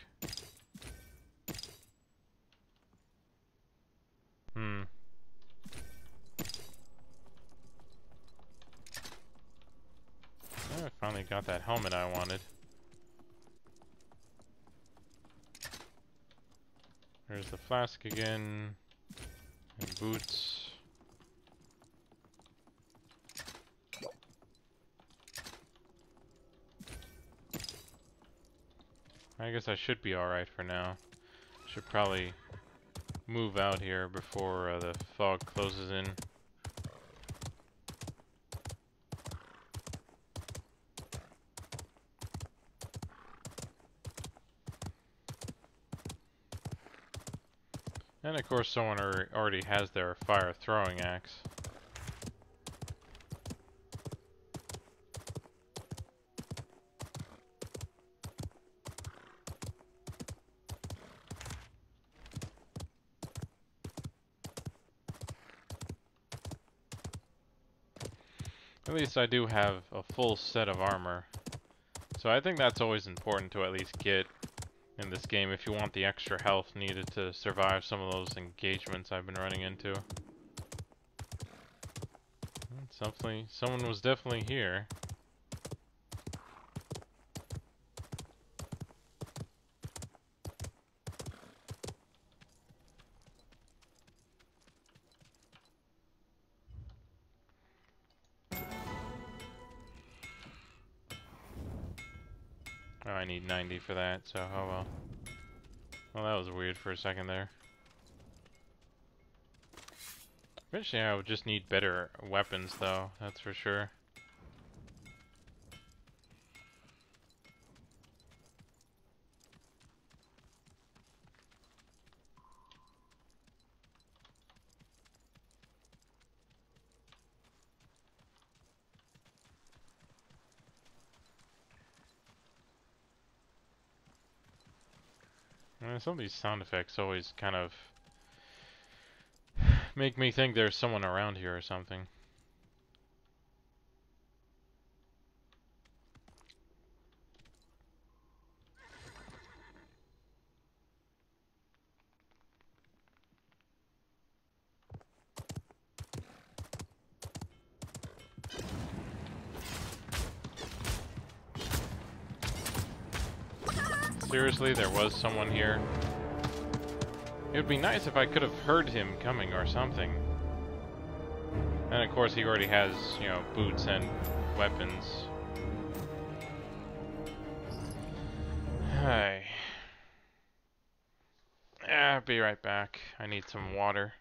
Hmm. I finally got that helmet I wanted. There's the flask again. And boots. I guess I should be alright for now. Should probably move out here before the fog closes in. And of course someone already has their fire throwing axe. At least I do have a full set of armor. So I think that's always important to at least get in this game if you want the extra health needed to survive some of those engagements I've been running into. Someone was definitely here. Oh, I need 90 for that, so oh well. Well, that was weird for a second there. Eventually I would just need better weapons though, that's for sure. Some of these sound effects always kind of make me think there's someone around here or something. Seriously, there was someone here? It would be nice if I could have heard him coming or something. And of course he already has, you know, boots and weapons. Hi. I'll be right back. I need some water.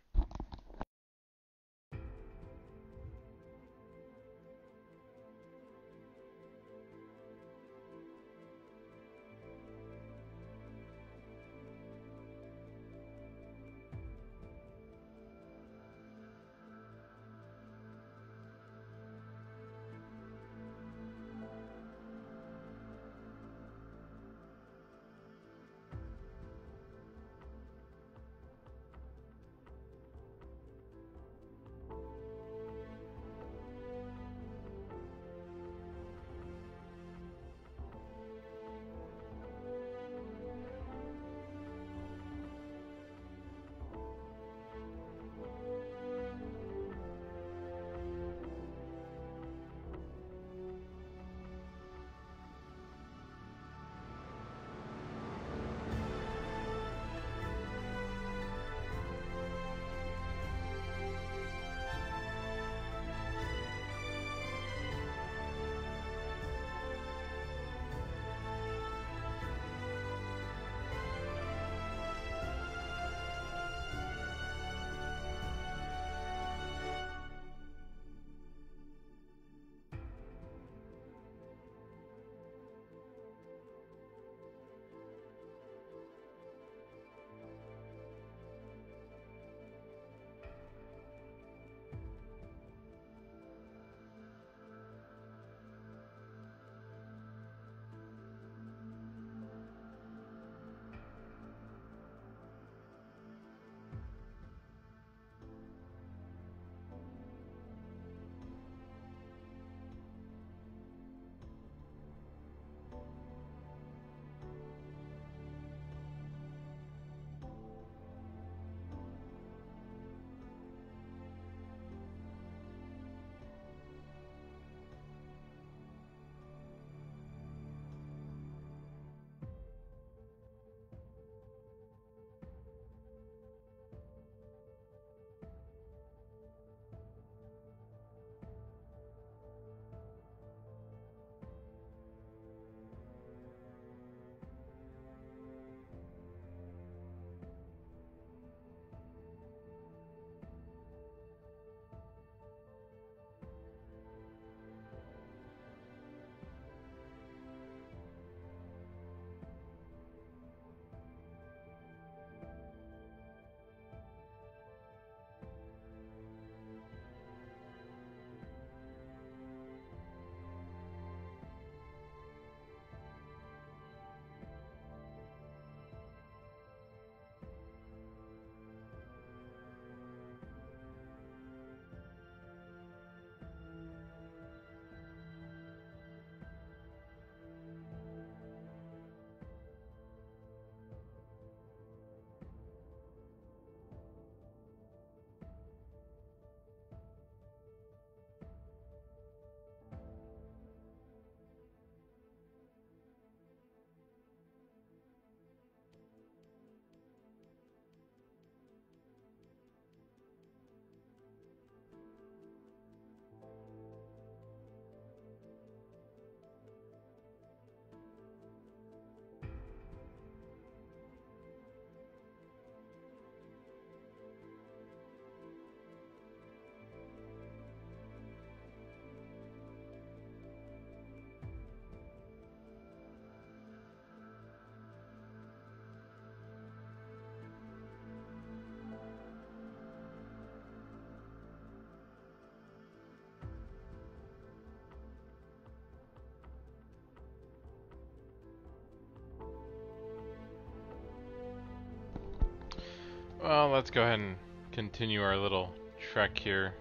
Well, let's go ahead and continue our little trek here.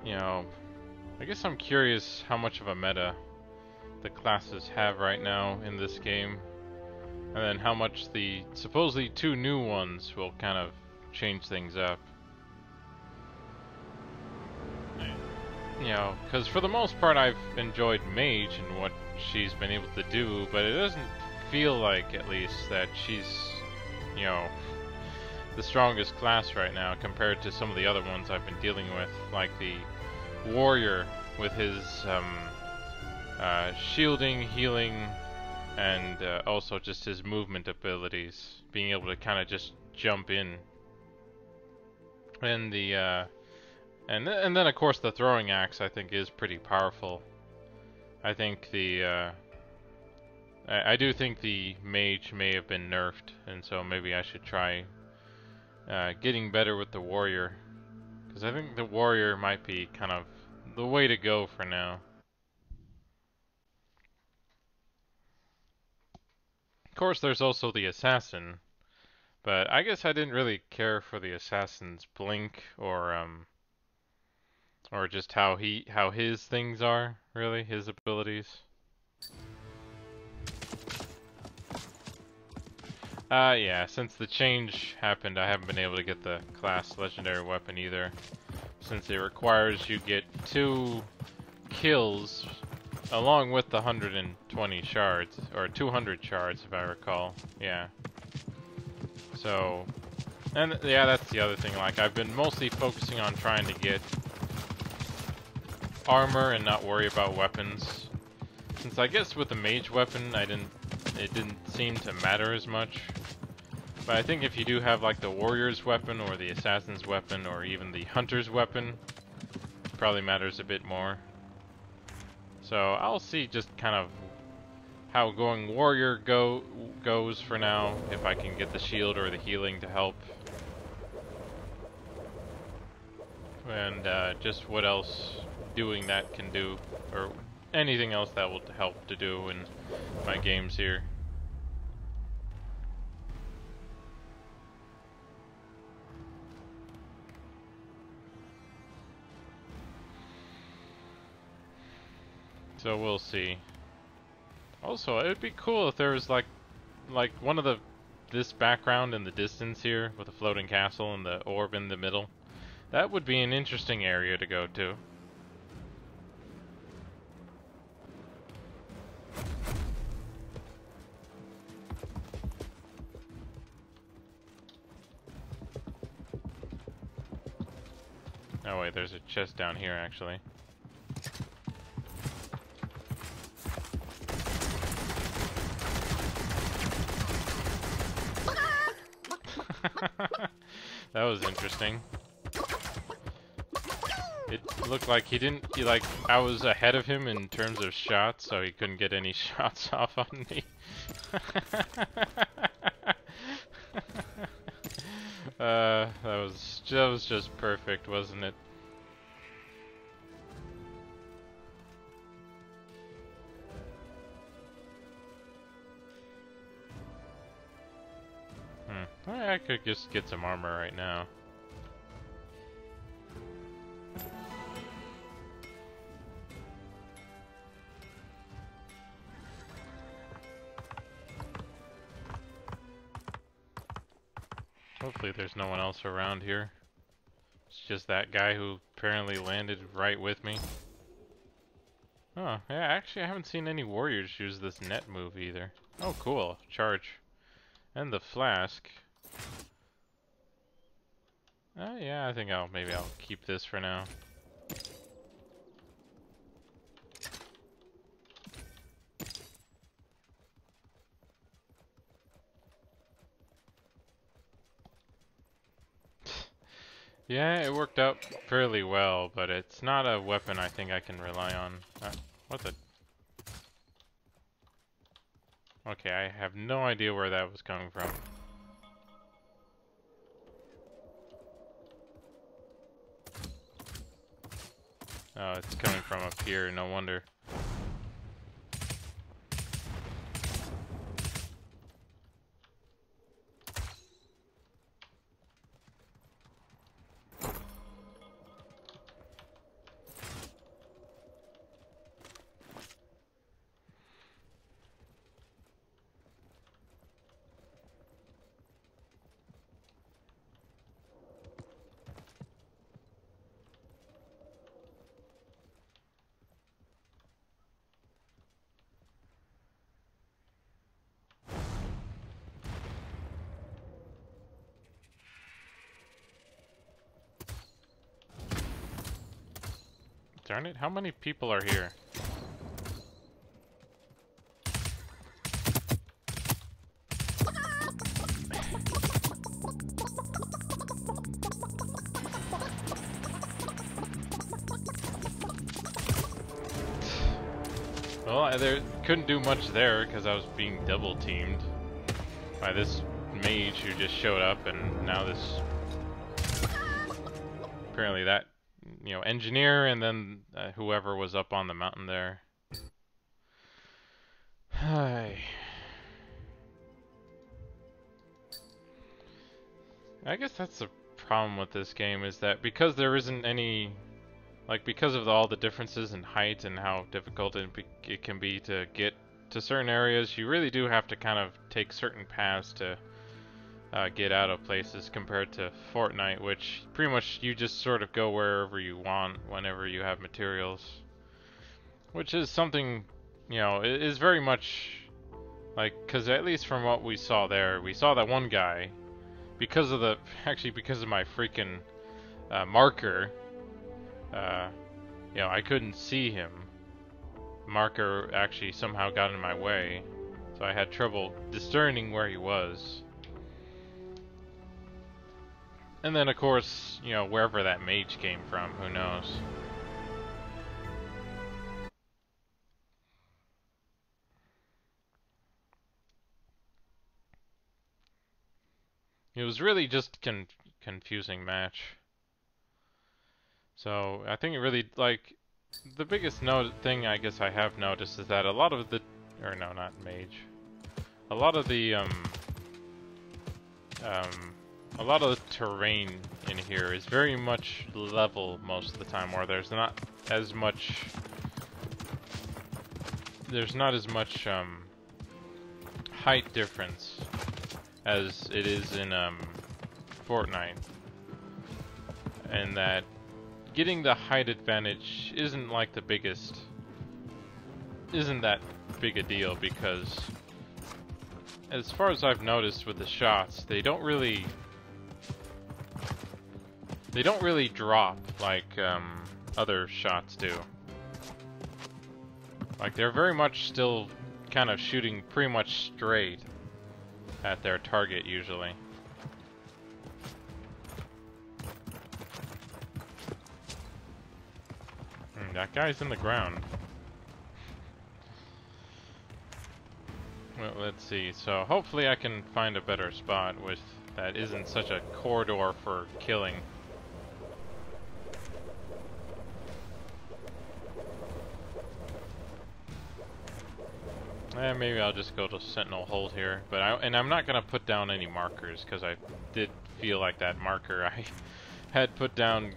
You know, I guess I'm curious how much of a meta the classes have right now in this game, and then how much the supposedly 2 new ones will kind of change things up. You know, because for the most part I've enjoyed Mage and what she's been able to do, but it doesn't feel like, at least, that she's, you know, the strongest class right now compared to some of the other ones I've been dealing with, like the Warrior with his shielding, healing, and also just his movement abilities, being able to kind of just jump in. And the and then of course the throwing axe I think is pretty powerful. I think the I do think the mage may have been nerfed, and so maybe I should try getting better with the warrior, because I think the warrior might be kind of the way to go for now. Of course, there's also the assassin, but I guess I didn't really care for the assassin's blink or just how his things are, really, his abilities. Yeah, since the change happened, I haven't been able to get the class legendary weapon either, since it requires you get 2 kills along with the 120 shards, or 200 shards if I recall. Yeah. So, and yeah, that's the other thing, like I've been mostly focusing on trying to get armor and not worry about weapons. Since I guess with the mage weapon, it didn't seem to matter as much. But I think if you do have like the warrior's weapon or the assassin's weapon or even the hunter's weapon, it probably matters a bit more. So I'll see just kind of how going warrior goes for now, if I can get the shield or the healing to help. And just what else doing that can do, or anything else that will help to do in my games here. So we'll see. Also, it would be cool if there was like one of this background in the distance here with a floating castle and the orb in the middle. That would be an interesting area to go to. Oh wait, there's a chest down here actually. That was interesting. It looked like I was ahead of him in terms of shots, so he couldn't get any shots off on me. That was just perfect, wasn't it? I could just get some armor right now. Hopefully there's no one else around here. It's just that guy who apparently landed right with me. Oh, yeah, actually I haven't seen any warriors use this net move either. Oh, cool. Charge. And the flask. Yeah, I think maybe I'll keep this for now. Yeah, it worked out fairly well, but it's not a weapon I think I can rely on. What the? Okay, I have no idea where that was coming from. Oh, it's coming from up here, no wonder. Darn it, how many people are here? Well, I couldn't do much there because I was being double teamed by this mage who just showed up, and now this apparently that engineer, and then whoever was up on the mountain there. Hi. I guess that's the problem with this game, is that because there isn't any, like, because of all the differences in height and how difficult it can be to get to certain areas, you really do have to kind of take certain paths to get out of places, compared to Fortnite, which pretty much you just sort of go wherever you want whenever you have materials. Which is something, is very much like, because at least from what we saw there, we saw that one guy, because of my freaking marker, I couldn't see him. Marker actually somehow got in my way, so I had trouble discerning where he was. And then, of course, wherever that mage came from, who knows? It was really just confusing match. So I think it really, like, the biggest thing I guess I have noticed is that a lot of the, or no, not mage. A lot of the terrain in here is very much level most of the time, where there's not as much height difference as it is in Fortnite, and that getting the height advantage isn't that big a deal, because as far as I've noticed with the shots, they don't really drop like other shots do. Like, they're very much still kind of shooting pretty much straight at their target usually. That guy's in the ground. Well, let's see. So hopefully I can find a better spot that isn't such a corridor for killing. Maybe I'll just go to Sentinel Hold here, but I'm not gonna put down any markers, because I did feel like that marker I had put down,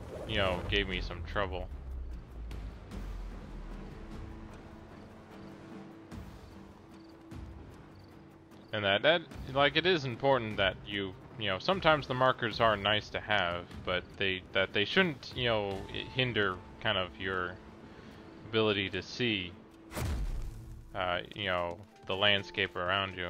gave me some trouble. And that like, it is important that sometimes the markers are nice to have, but they shouldn't, hinder kind of your ability to see the landscape around you.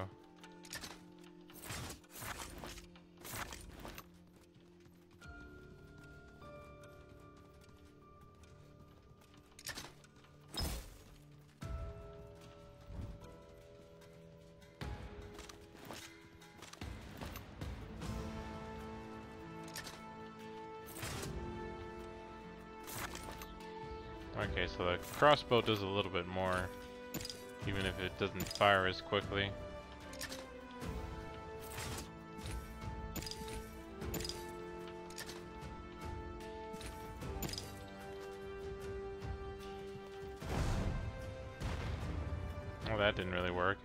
Okay, so the crossbow does a little bit more, even if it doesn't fire as quickly. Oh, that didn't really work.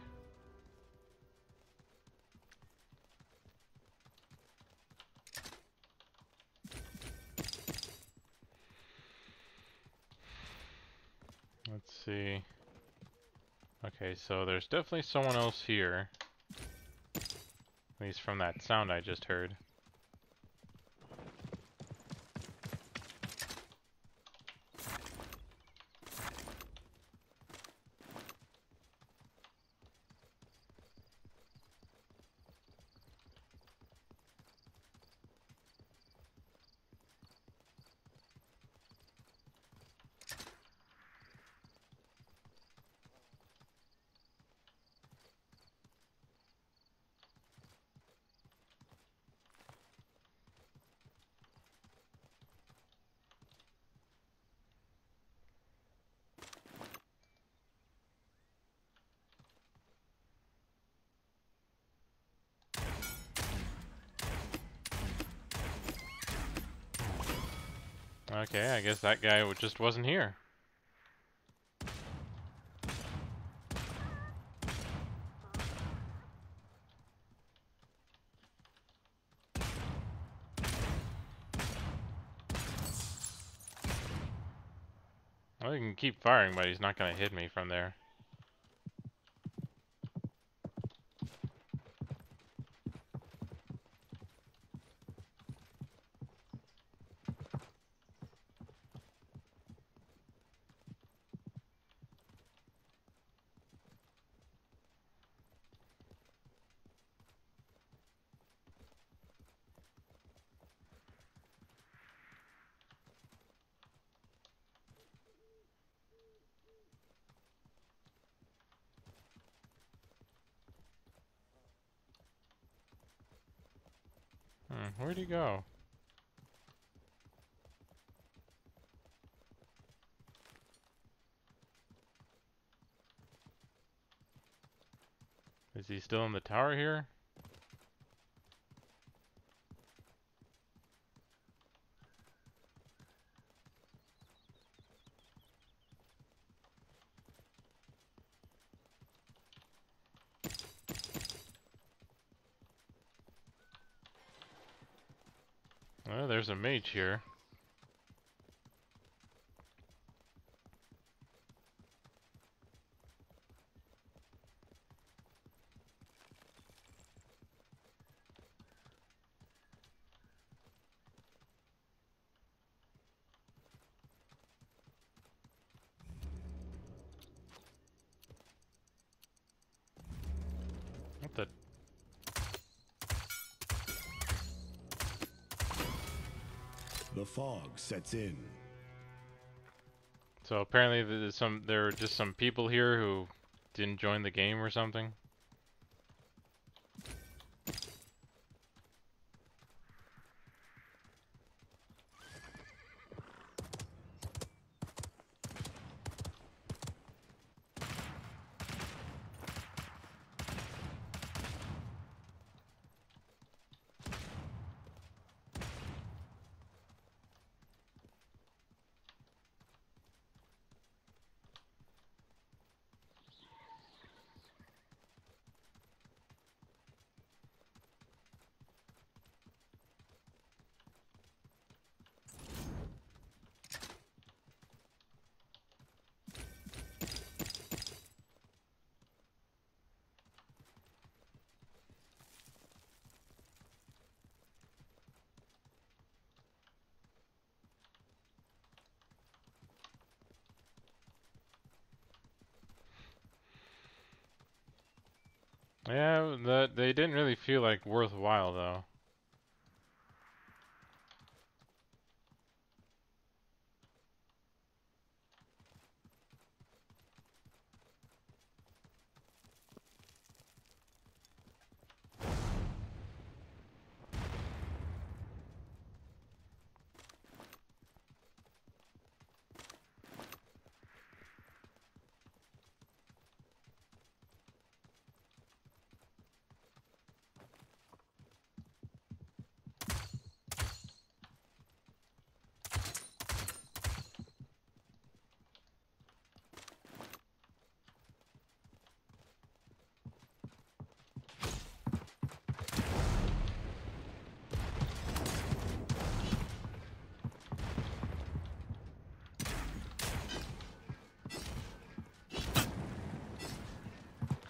Let's see. Okay, so there's definitely someone else here. At least from that sound I just heard. Okay, I guess that guy just wasn't here. Well, he can keep firing, but he's not gonna hit me from there. Where'd he go? Is he still in the tower here? Oh, there's a mage here. What the? The fog sets in. So apparently there are just some people here who didn't join the game or something. Yeah, they didn't really feel like worthwhile though.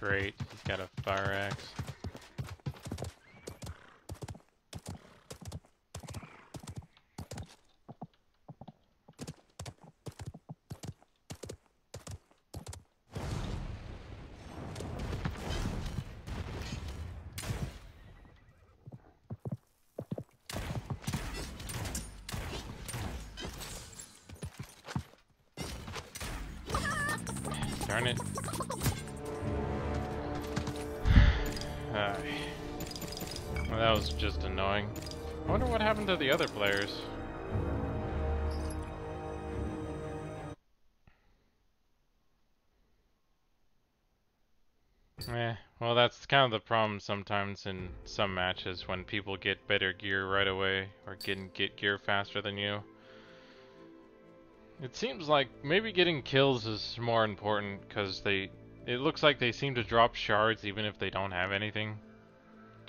Great, he's got a fire axe. Darn it. Well, that was just annoying. I wonder what happened to the other players. Well, that's kind of the problem sometimes in some matches when people get better gear right away or get gear faster than you. It seems like maybe getting kills is more important because it looks like they seem to drop shards even if they don't have anything.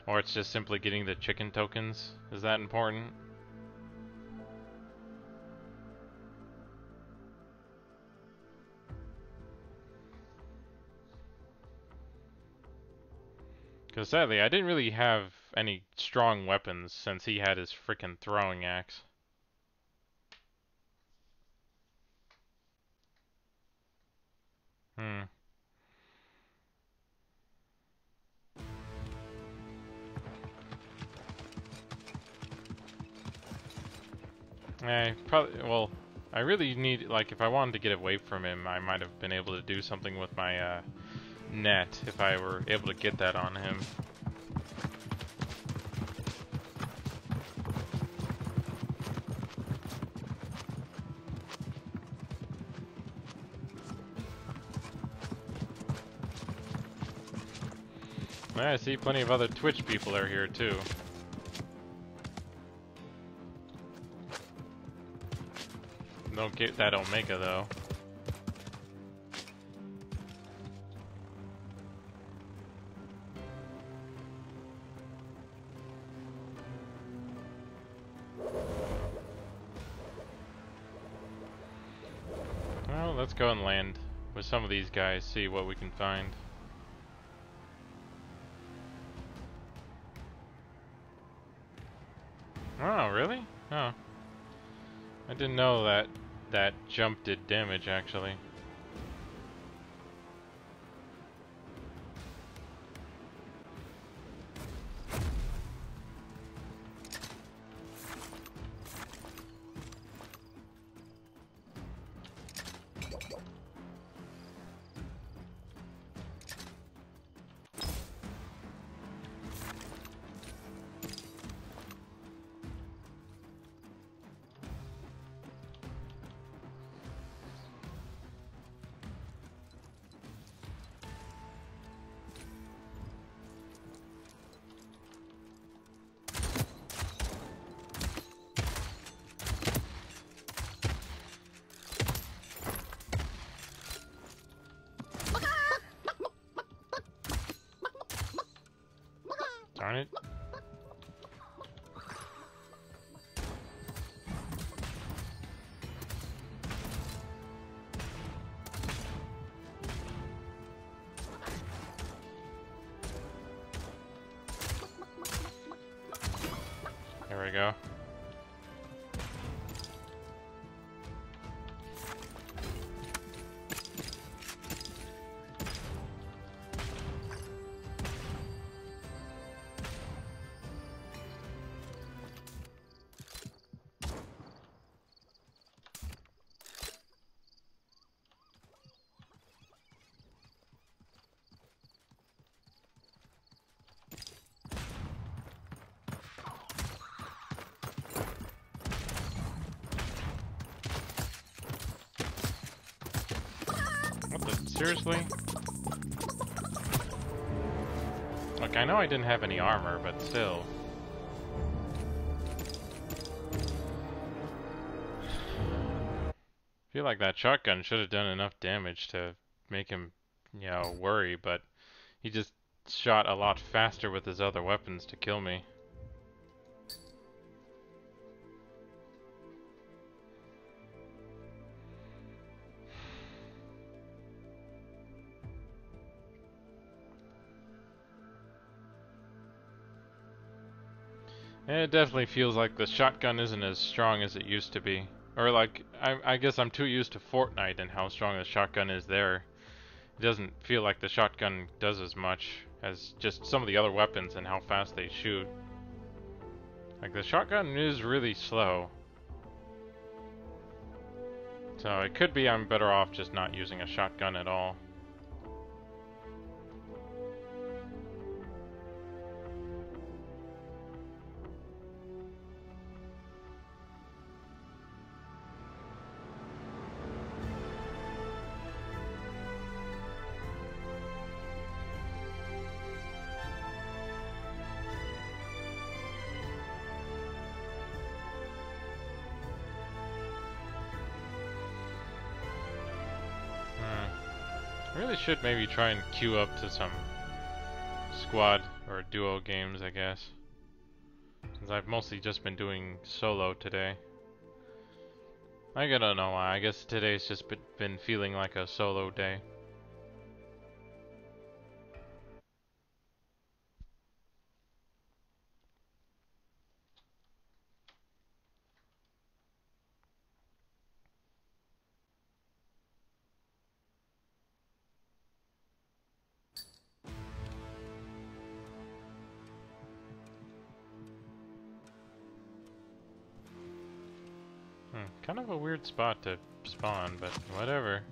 Or it's just simply getting the chicken tokens. Is that important? Because sadly, I didn't really have any strong weapons since he had his frickin' throwing axe. Hmm. Probably, well, I really need, like, if I wanted to get away from him, I might have been able to do something with my, net, if I were able to get that on him. Yeah, I see plenty of other Twitch people are here, too. Don't get that Omega, though. Well, let's go and land with some of these guys, see what we can find. Oh, really? Oh. I didn't know that that jump did damage, actually. Darn it. There we go. What the? Seriously? Look, I know I didn't have any armor, but still. I feel like that shotgun should have done enough damage to make him, you know, worry, but he just shot a lot faster with his other weapons to kill me. And it definitely feels like the shotgun isn't as strong as it used to be. Or like, I guess I'm too used to Fortnite and how strong the shotgun is there. It doesn't feel like the shotgun does as much as just some of the other weapons and how fast they shoot. Like, the shotgun is really slow. So it could be I'm better off just not using a shotgun at all. I really should maybe try and queue up to some squad or duo games, I guess. Since I've mostly just been doing solo today. I don't know why. I guess today's just been feeling like a solo day. Kind of a weird spot to spawn, but whatever.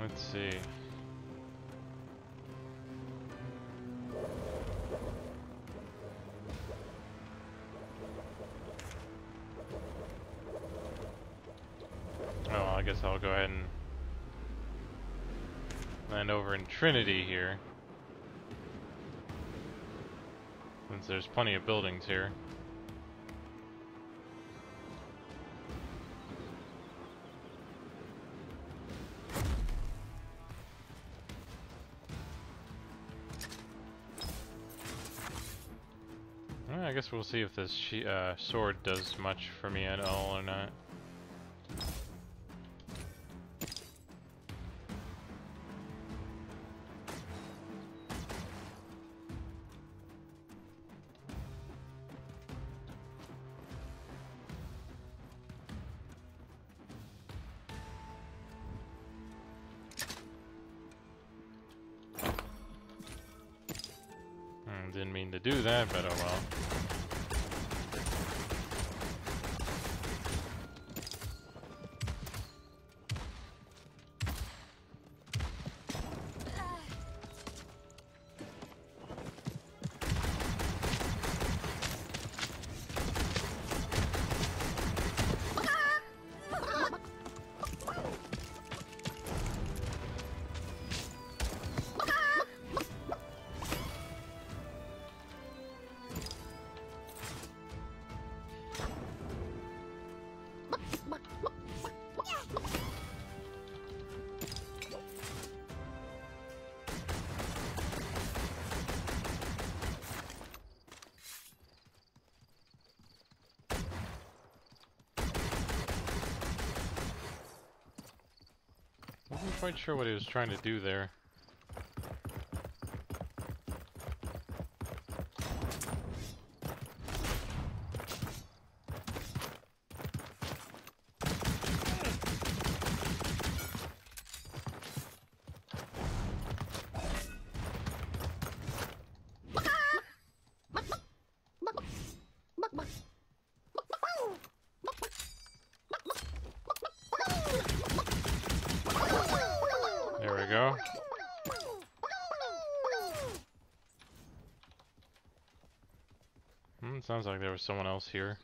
Let's see. Oh, well, I guess I'll go ahead and land over in Trinity here. Since there's plenty of buildings here. Well, I guess we'll see if this sword does much for me at all or not. Didn't mean to do that, but oh well. Wasn't quite sure what he was trying to do there. There we go. Sounds like there was someone else here.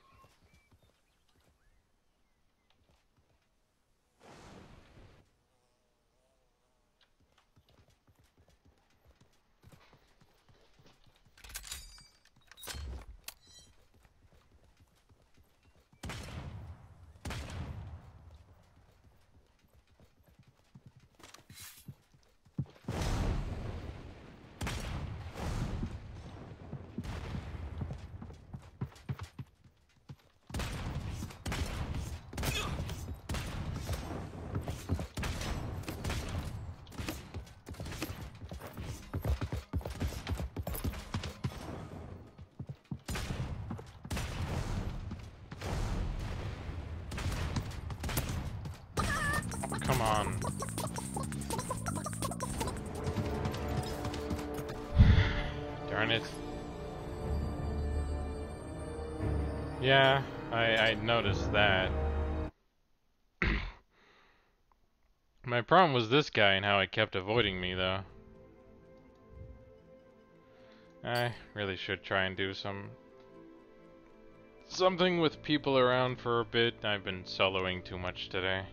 Come on. Darn it. Yeah, I noticed that. My problem was this guy and how he kept avoiding me, though. I really should try and do something with people around for a bit. I've been soloing too much today.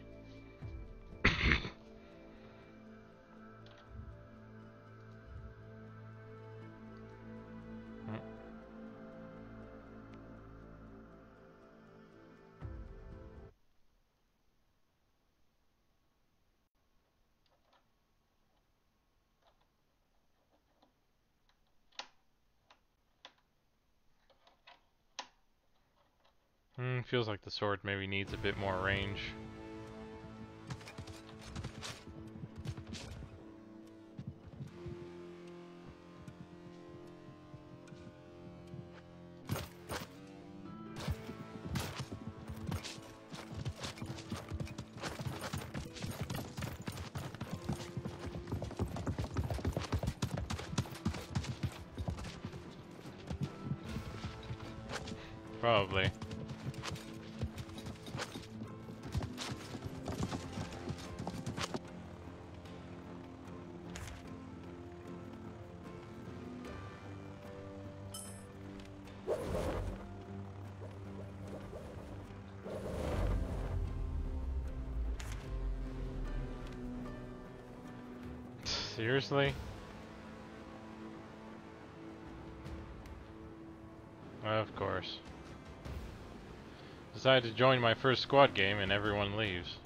Feels like the sword maybe needs a bit more range. Probably. Seriously? Of course. Decided to join my first squad game and everyone leaves.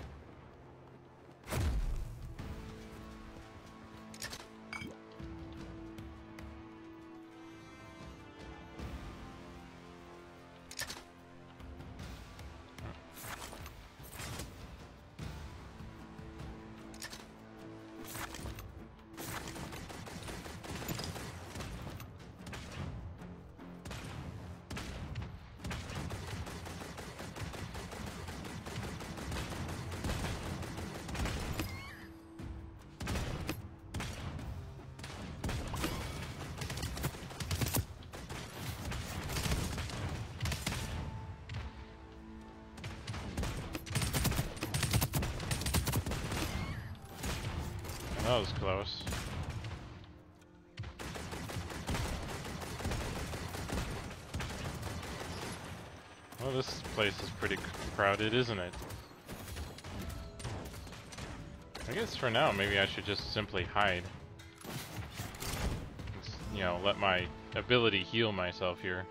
That was close. Well, this place is pretty crowded, isn't it? I guess for now, maybe I should just simply hide. Just, you know, let my ability heal myself here.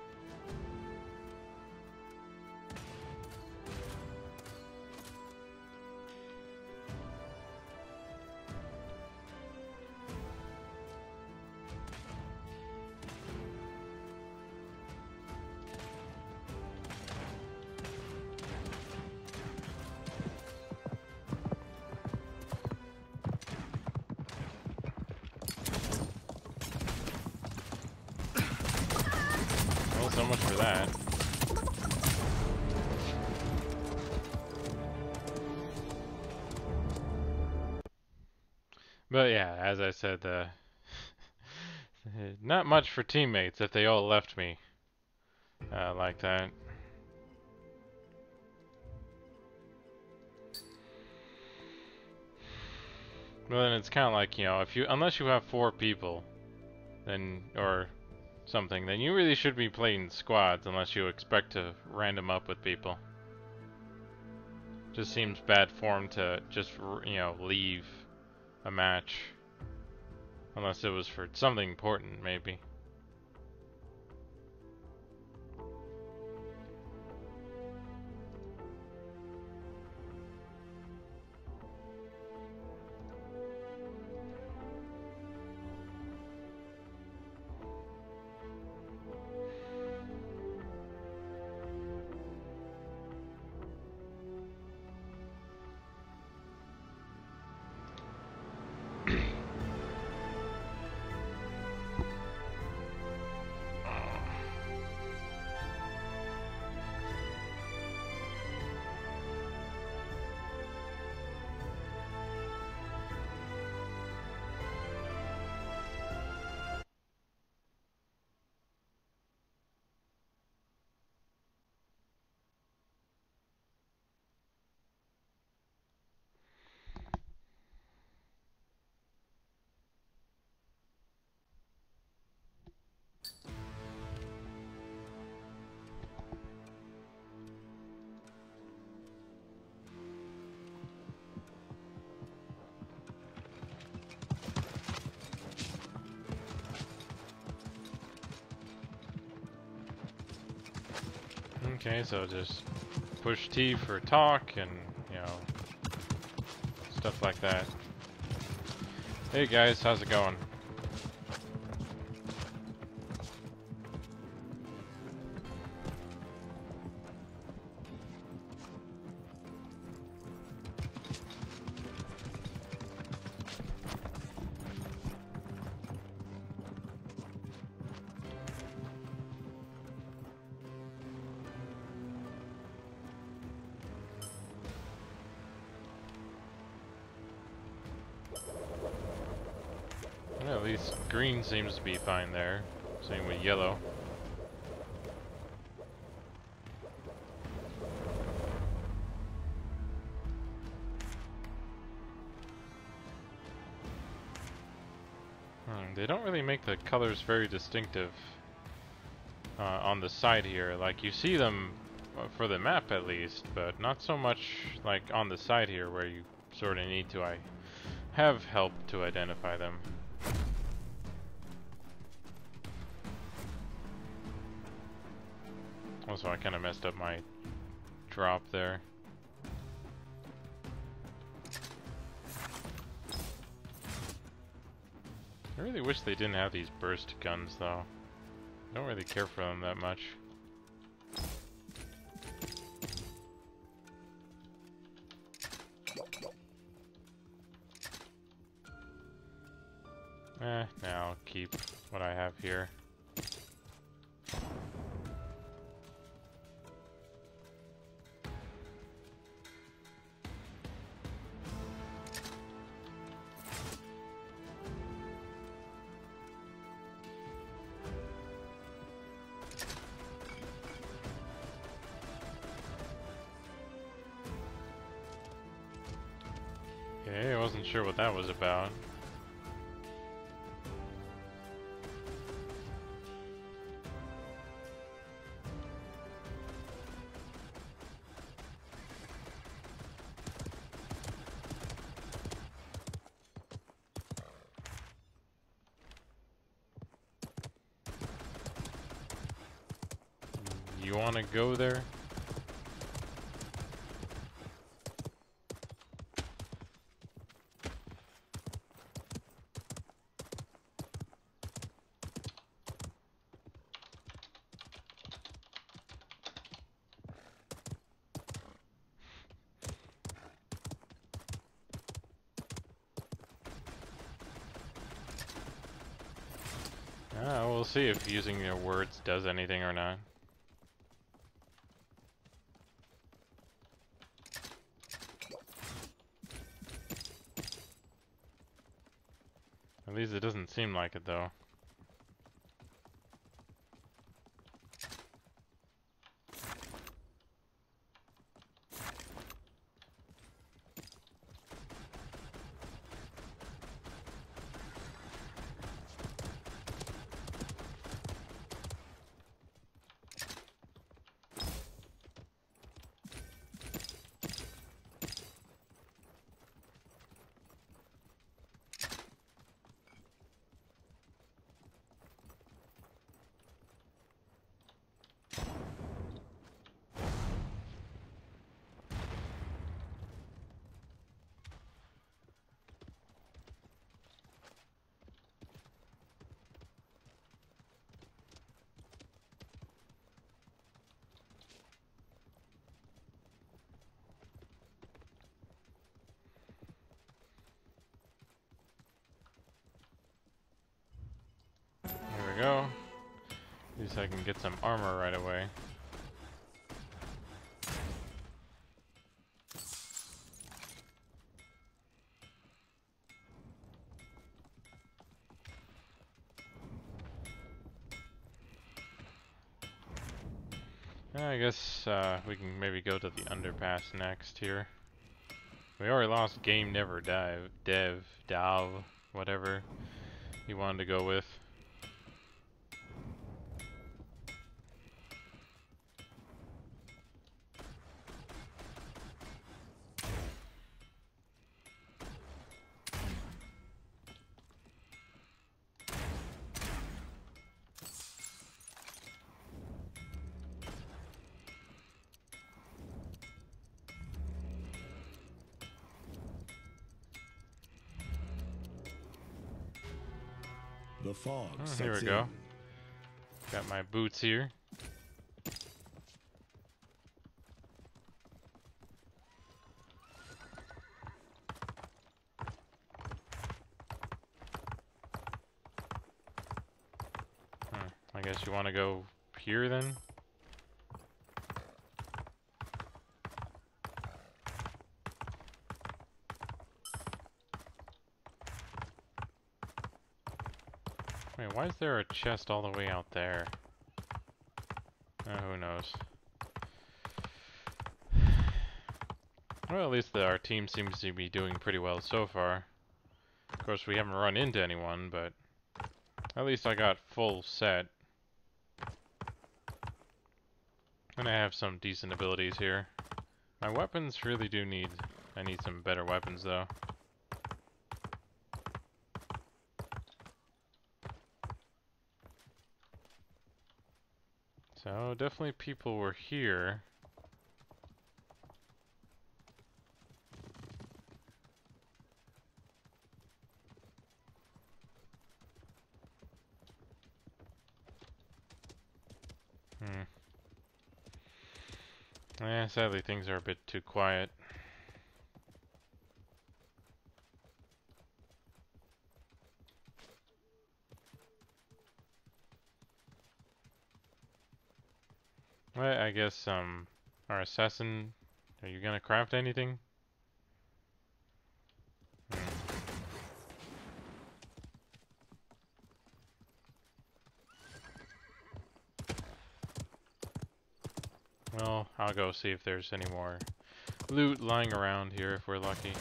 Well, so much for that. But yeah, as I said, not much for teammates if they all left me like that. Well, then it's kind of like, you know, unless you have 4 people, then, or something, then you really should be playing squads unless you expect to random up with people. Just seems bad form to just, you know, leave a match. Unless it was for something important, maybe. Okay, so just push T for talk and, you know, stuff like that. Hey guys, how's it going? Well, at least green seems to be fine there. Same with yellow. They don't really make the colors very distinctive on the side here. Like, you see them for the map at least, but not so much like on the side here where you sort of need to have help to identify them. Also, I kind of messed up my drop there. I really wish they didn't have these burst guns though. I don't really care for them that much. Now I'll keep what I have here. Okay, I wasn't sure what that was about. You want to go there? We'll see if using your words does anything or not. At least it doesn't seem like it though. There we go. At least I can get some armor right away. I guess we can maybe go to the underpass next here. We already lost game never dive, whatever you wanted to go with. The fog sets Here we in. go. Got my boots here. I guess you want to go here then? Wait, why is there a chest all the way out there? Who knows? Well, at least our team seems to be doing pretty well so far. Of course, we haven't run into anyone, but at least I got full set. And I have some decent abilities here. My weapons really do need... I need some better weapons, though. So, definitely people were here. Sadly things are a bit too quiet. Well, I guess, our assassin... Are you gonna craft anything? Well, I'll go see if there's any more loot lying around here if we're lucky.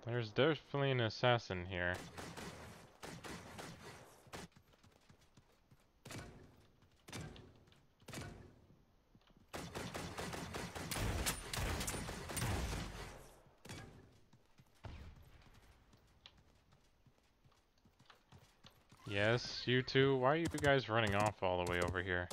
There's definitely an assassin here. Yes, you two. Why are you guys running off all the way over here?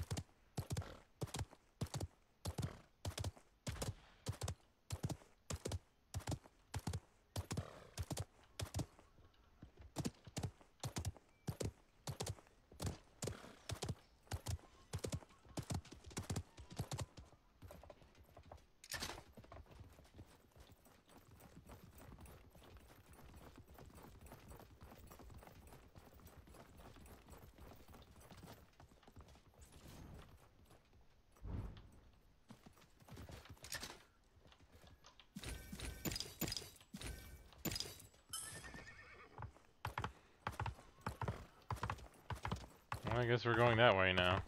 Well, I guess we're going that way now.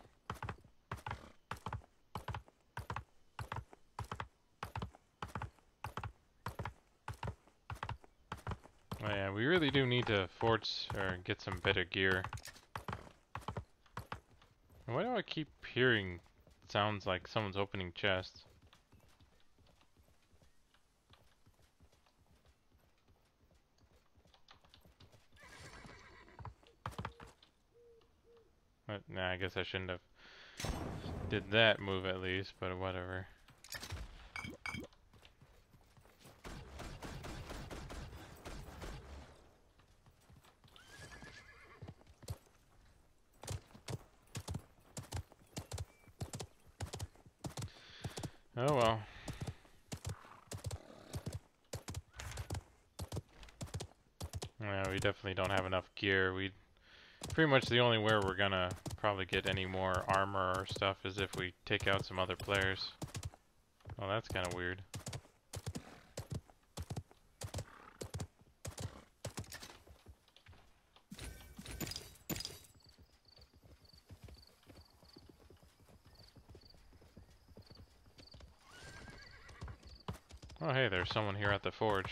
Oh yeah, we really do need to forge or get some better gear. And why do I keep hearing sounds like someone's opening chests? But, nah, I guess I shouldn't have did that move at least, but whatever. Oh well. Yeah, we definitely don't have enough gear. Pretty much the only where we're gonna probably get any more armor or stuff is if we take out some other players. Well, that's kind of weird. Oh hey, there's someone here at the forge.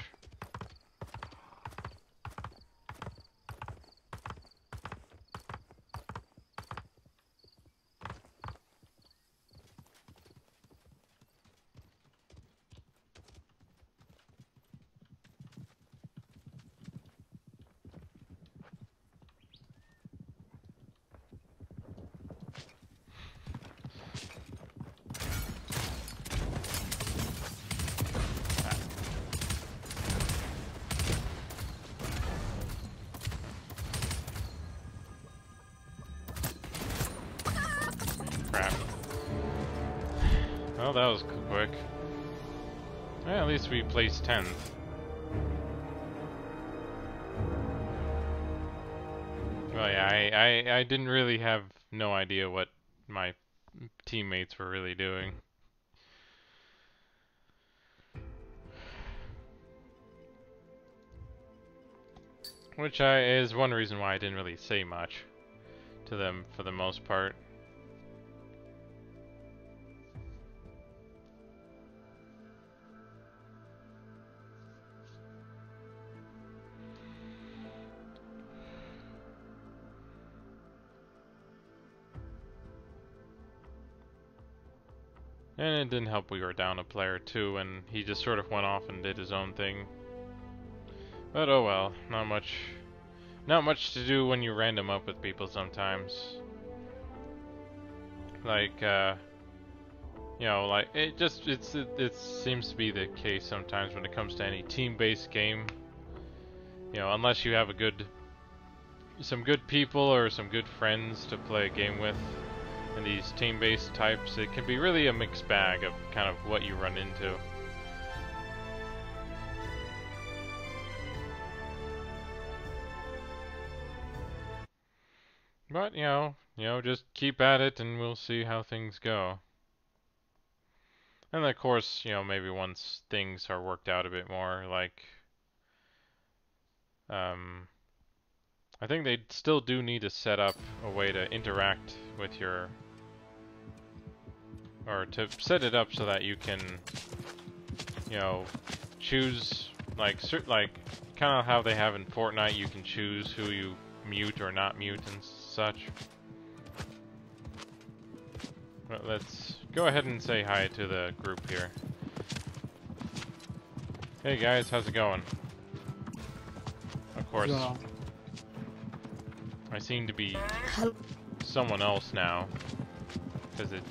Well, that was quick. Well, at least we placed 10th. Well, yeah, I didn't really have no idea what my teammates were really doing. Which is one reason why I didn't really say much to them for the most part. And it didn't help we were down a player too, and he just sort of went off and did his own thing. But oh well, not much to do when you random up with people sometimes. Like, you know, like it seems to be the case sometimes when it comes to any team-based game. You know, unless you have some good people or some good friends to play a game with. And these team-based types, it can be really a mixed bag of kind of what you run into. But you know, just keep at it, and we'll see how things go. And of course, you know, maybe once things are worked out a bit more, like, I think they still do need to set up a way to interact with your, or to set it up so that you can, you know, choose, like, kind of how they have in Fortnite, you can choose who you mute or not mute and such. Well, let's go ahead and say hi to the group here. Hey guys, how's it going? Of course, Yeah. I seem to be Hello. someone else now, because it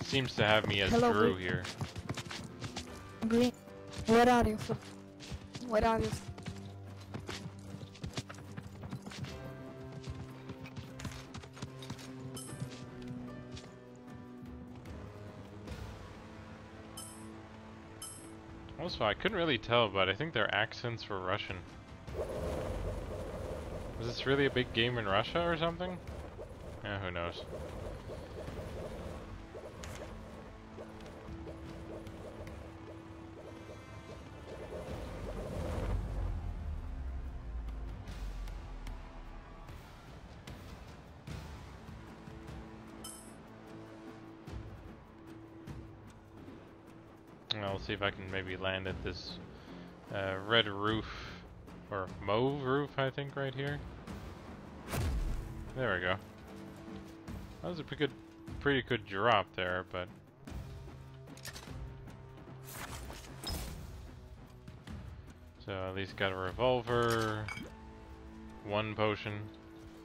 seems to have me as Hello, Drew here. Green. Where are you from? Where are you? Also, I couldn't really tell, but I think their accents were Russian. Is this really a big game in Russia or something? Yeah, who knows. I'll see if I can maybe land at this red roof, or mauve roof, I think, right here. There we go. That was a pretty good drop there, but so at least got a revolver, one potion.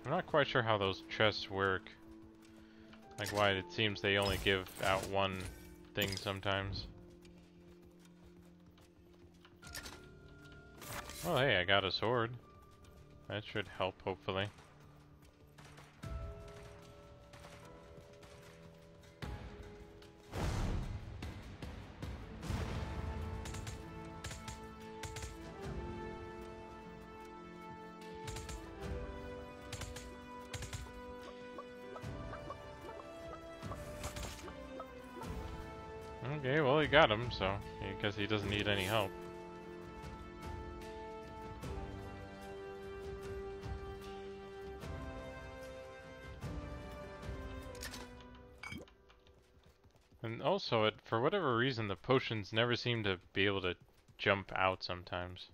I'm not quite sure how those chests work. Like why it seems they only give out one thing sometimes. Oh hey, I got a sword. That should help, hopefully. Okay, well he got him, so I guess he doesn't need any help. And also, for whatever reason, the potions never seem to be able to jump out sometimes.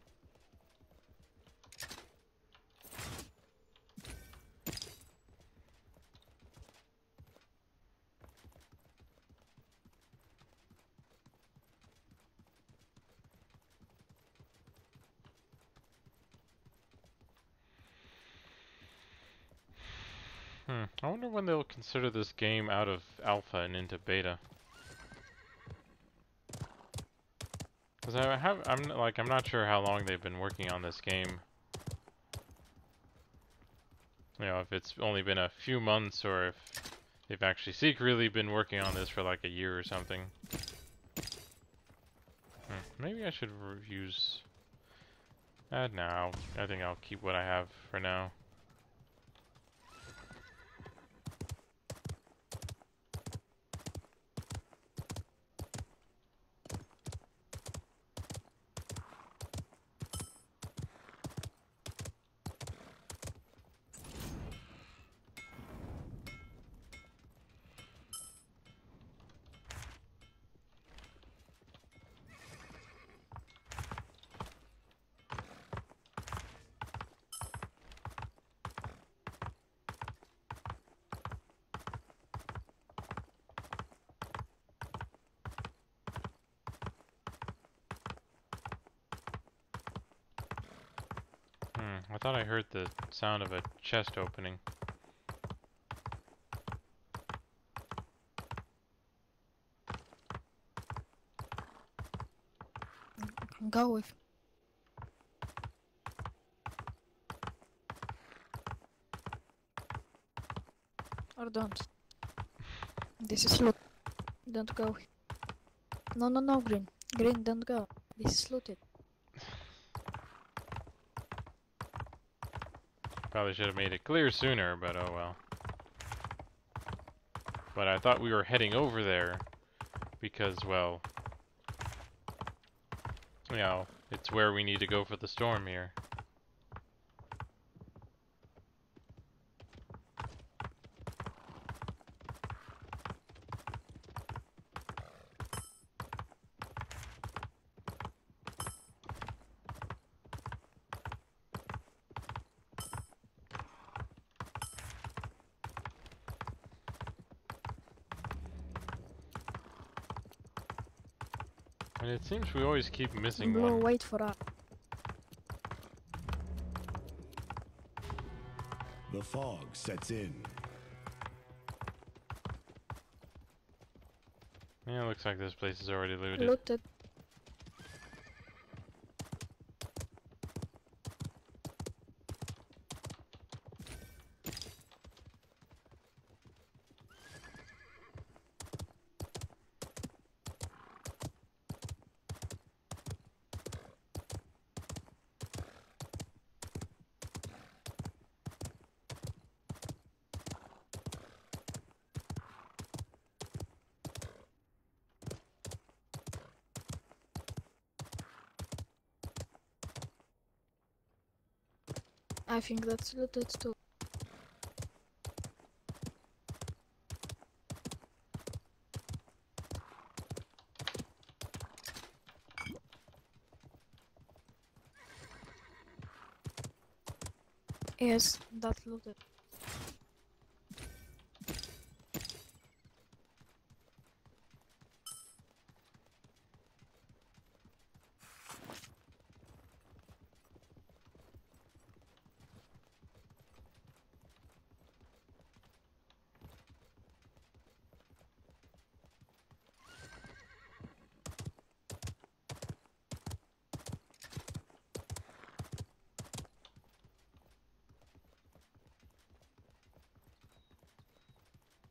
I wonder when they'll consider this game out of alpha and into beta. Because I'm not sure how long they've been working on this game. You know, if it's only been a few months or if They've actually secretly been working on this for like a year or something. Maybe I should use... no, I think I'll keep what I have for now. I thought I heard the sound of a chest opening. Go with. Or don't. This is loot. Don't go. No, no, no, Green. Green, don't go. This is looted. Probably should have made it clear sooner, but oh well. But I thought we were heading over there because, well, you know, it's where we need to go for the storm here. And it seems we always keep missing Blue, one. wait for us. The fog sets in. Yeah, looks like this place is already looted. Looted. I think that's looted too. Yes, that's looted.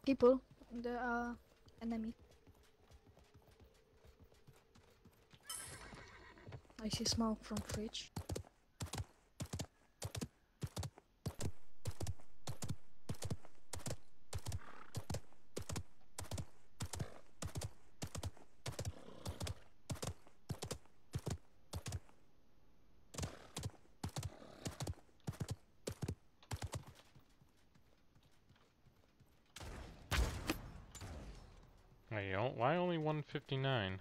People, the enemy. I see smoke from fridge. Wait, why only 159?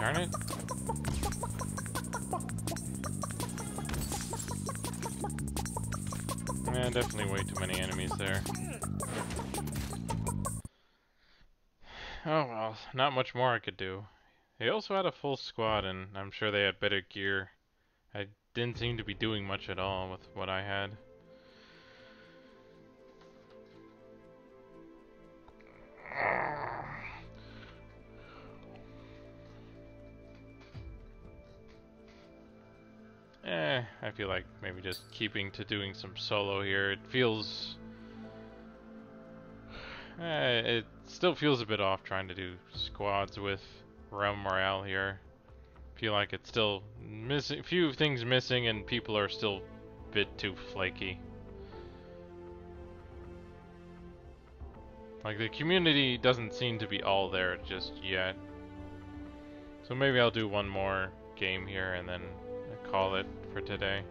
Darn it. Yeah, definitely way too many enemies there. Oh well, not much more I could do. They also had a full squad, and I'm sure they had better gear. I didn't seem to be doing much at all with what I had. I feel like maybe just keeping to doing some solo here. It feels... it still feels a bit off trying to do squads with Realm Royale here. Feel like it's still missing, few things missing, and people are still a bit too flaky. Like, the community doesn't seem to be all there just yet. So maybe I'll do one more game here and then call it for today.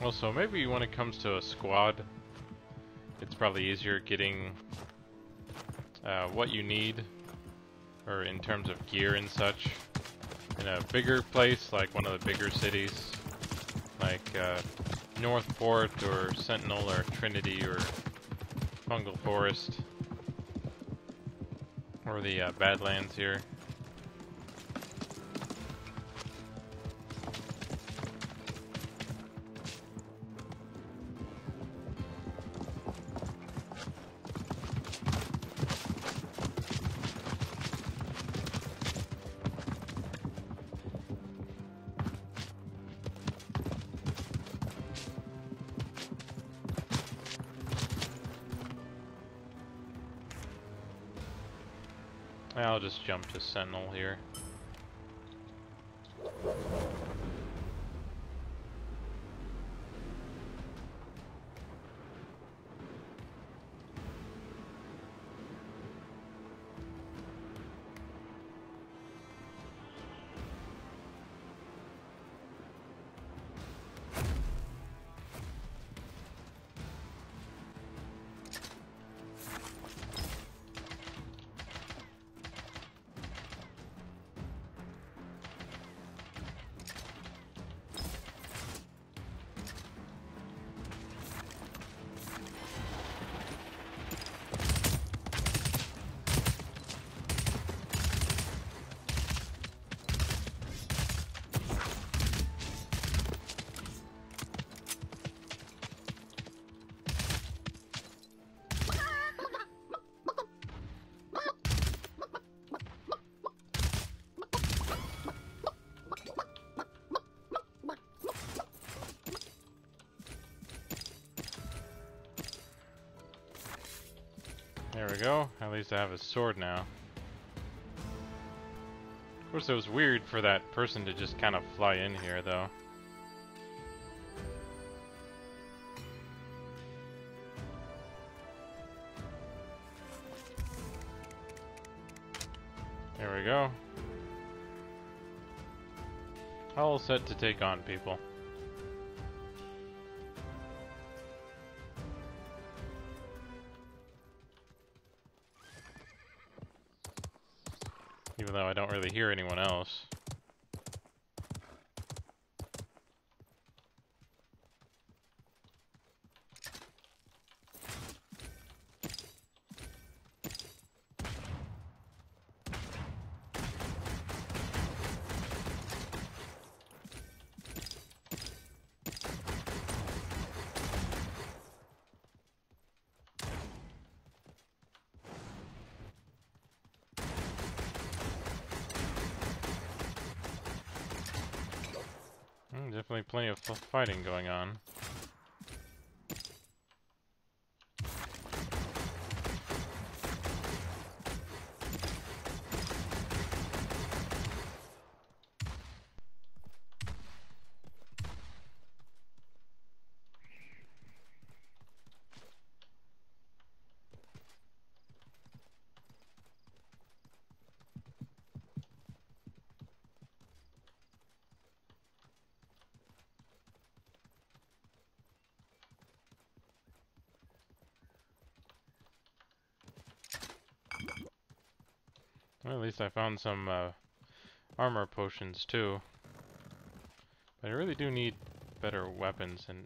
Also, maybe when it comes to a squad, it's probably easier getting what you need, or in terms of gear and such, in a bigger place, like one of the bigger cities, like Northport or Sentinel or Trinity or Fungal Forest, or the Badlands here. I'll just jump to Sentinel here. There we go. At least I have a sword now. Of course, it was weird for that person to just kind of fly in here, though. There we go. All set to take on people. Even though I don't really hear anyone else. definitely plenty of fighting going on. Well, at least I found some armor potions too. But I really do need better weapons and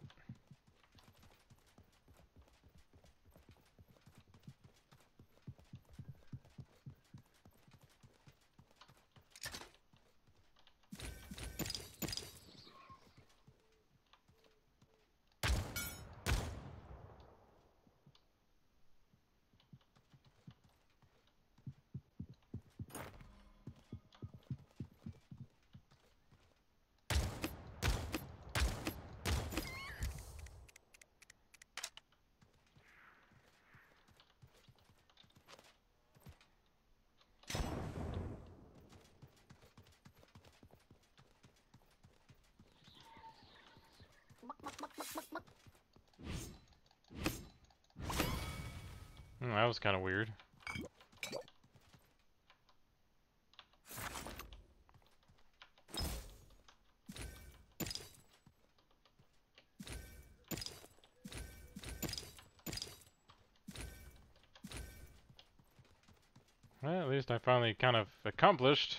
that was kind of weird. Well, at least I finally kind of accomplished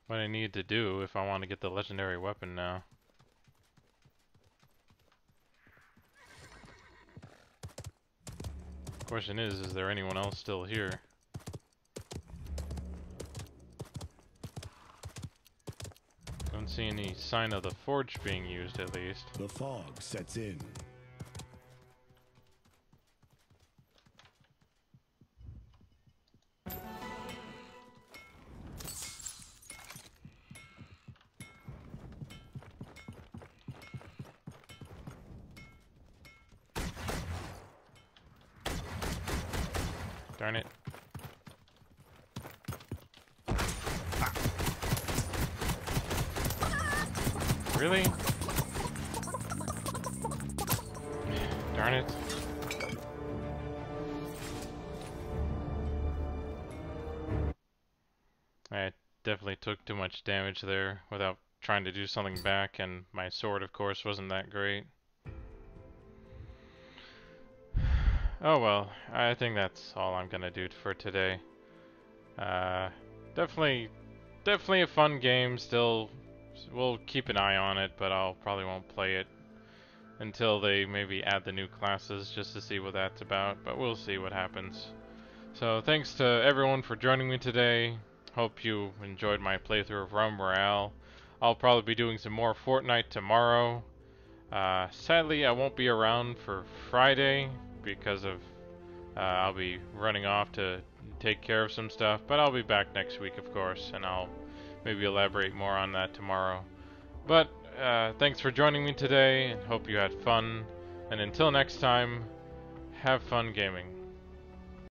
what I need to do if I want to get the legendary weapon now. Question is there anyone else still here? Don't see any sign of the forge being used, at least. The fog sets in. Darn it. Really? Darn it. I definitely took too much damage there without trying to do something back, and my sword, of course, wasn't that great. Oh well, I think that's all I'm gonna do for today. Uh, definitely a fun game. Still, we'll keep an eye on it, but I'll probably won't play it until they maybe add the new classes just to see what that's about. But we'll see what happens. So thanks to everyone for joining me today. Hope you enjoyed my playthrough of Realm Royale. I'll probably be doing some more Fortnite tomorrow. Sadly, I won't be around for Friday because of I'll be running off to take care of some stuff, but I'll be back next week, of course, and I'll maybe elaborate more on that tomorrow. But thanks for joining me today, and hope you had fun. And until next time, have fun gaming.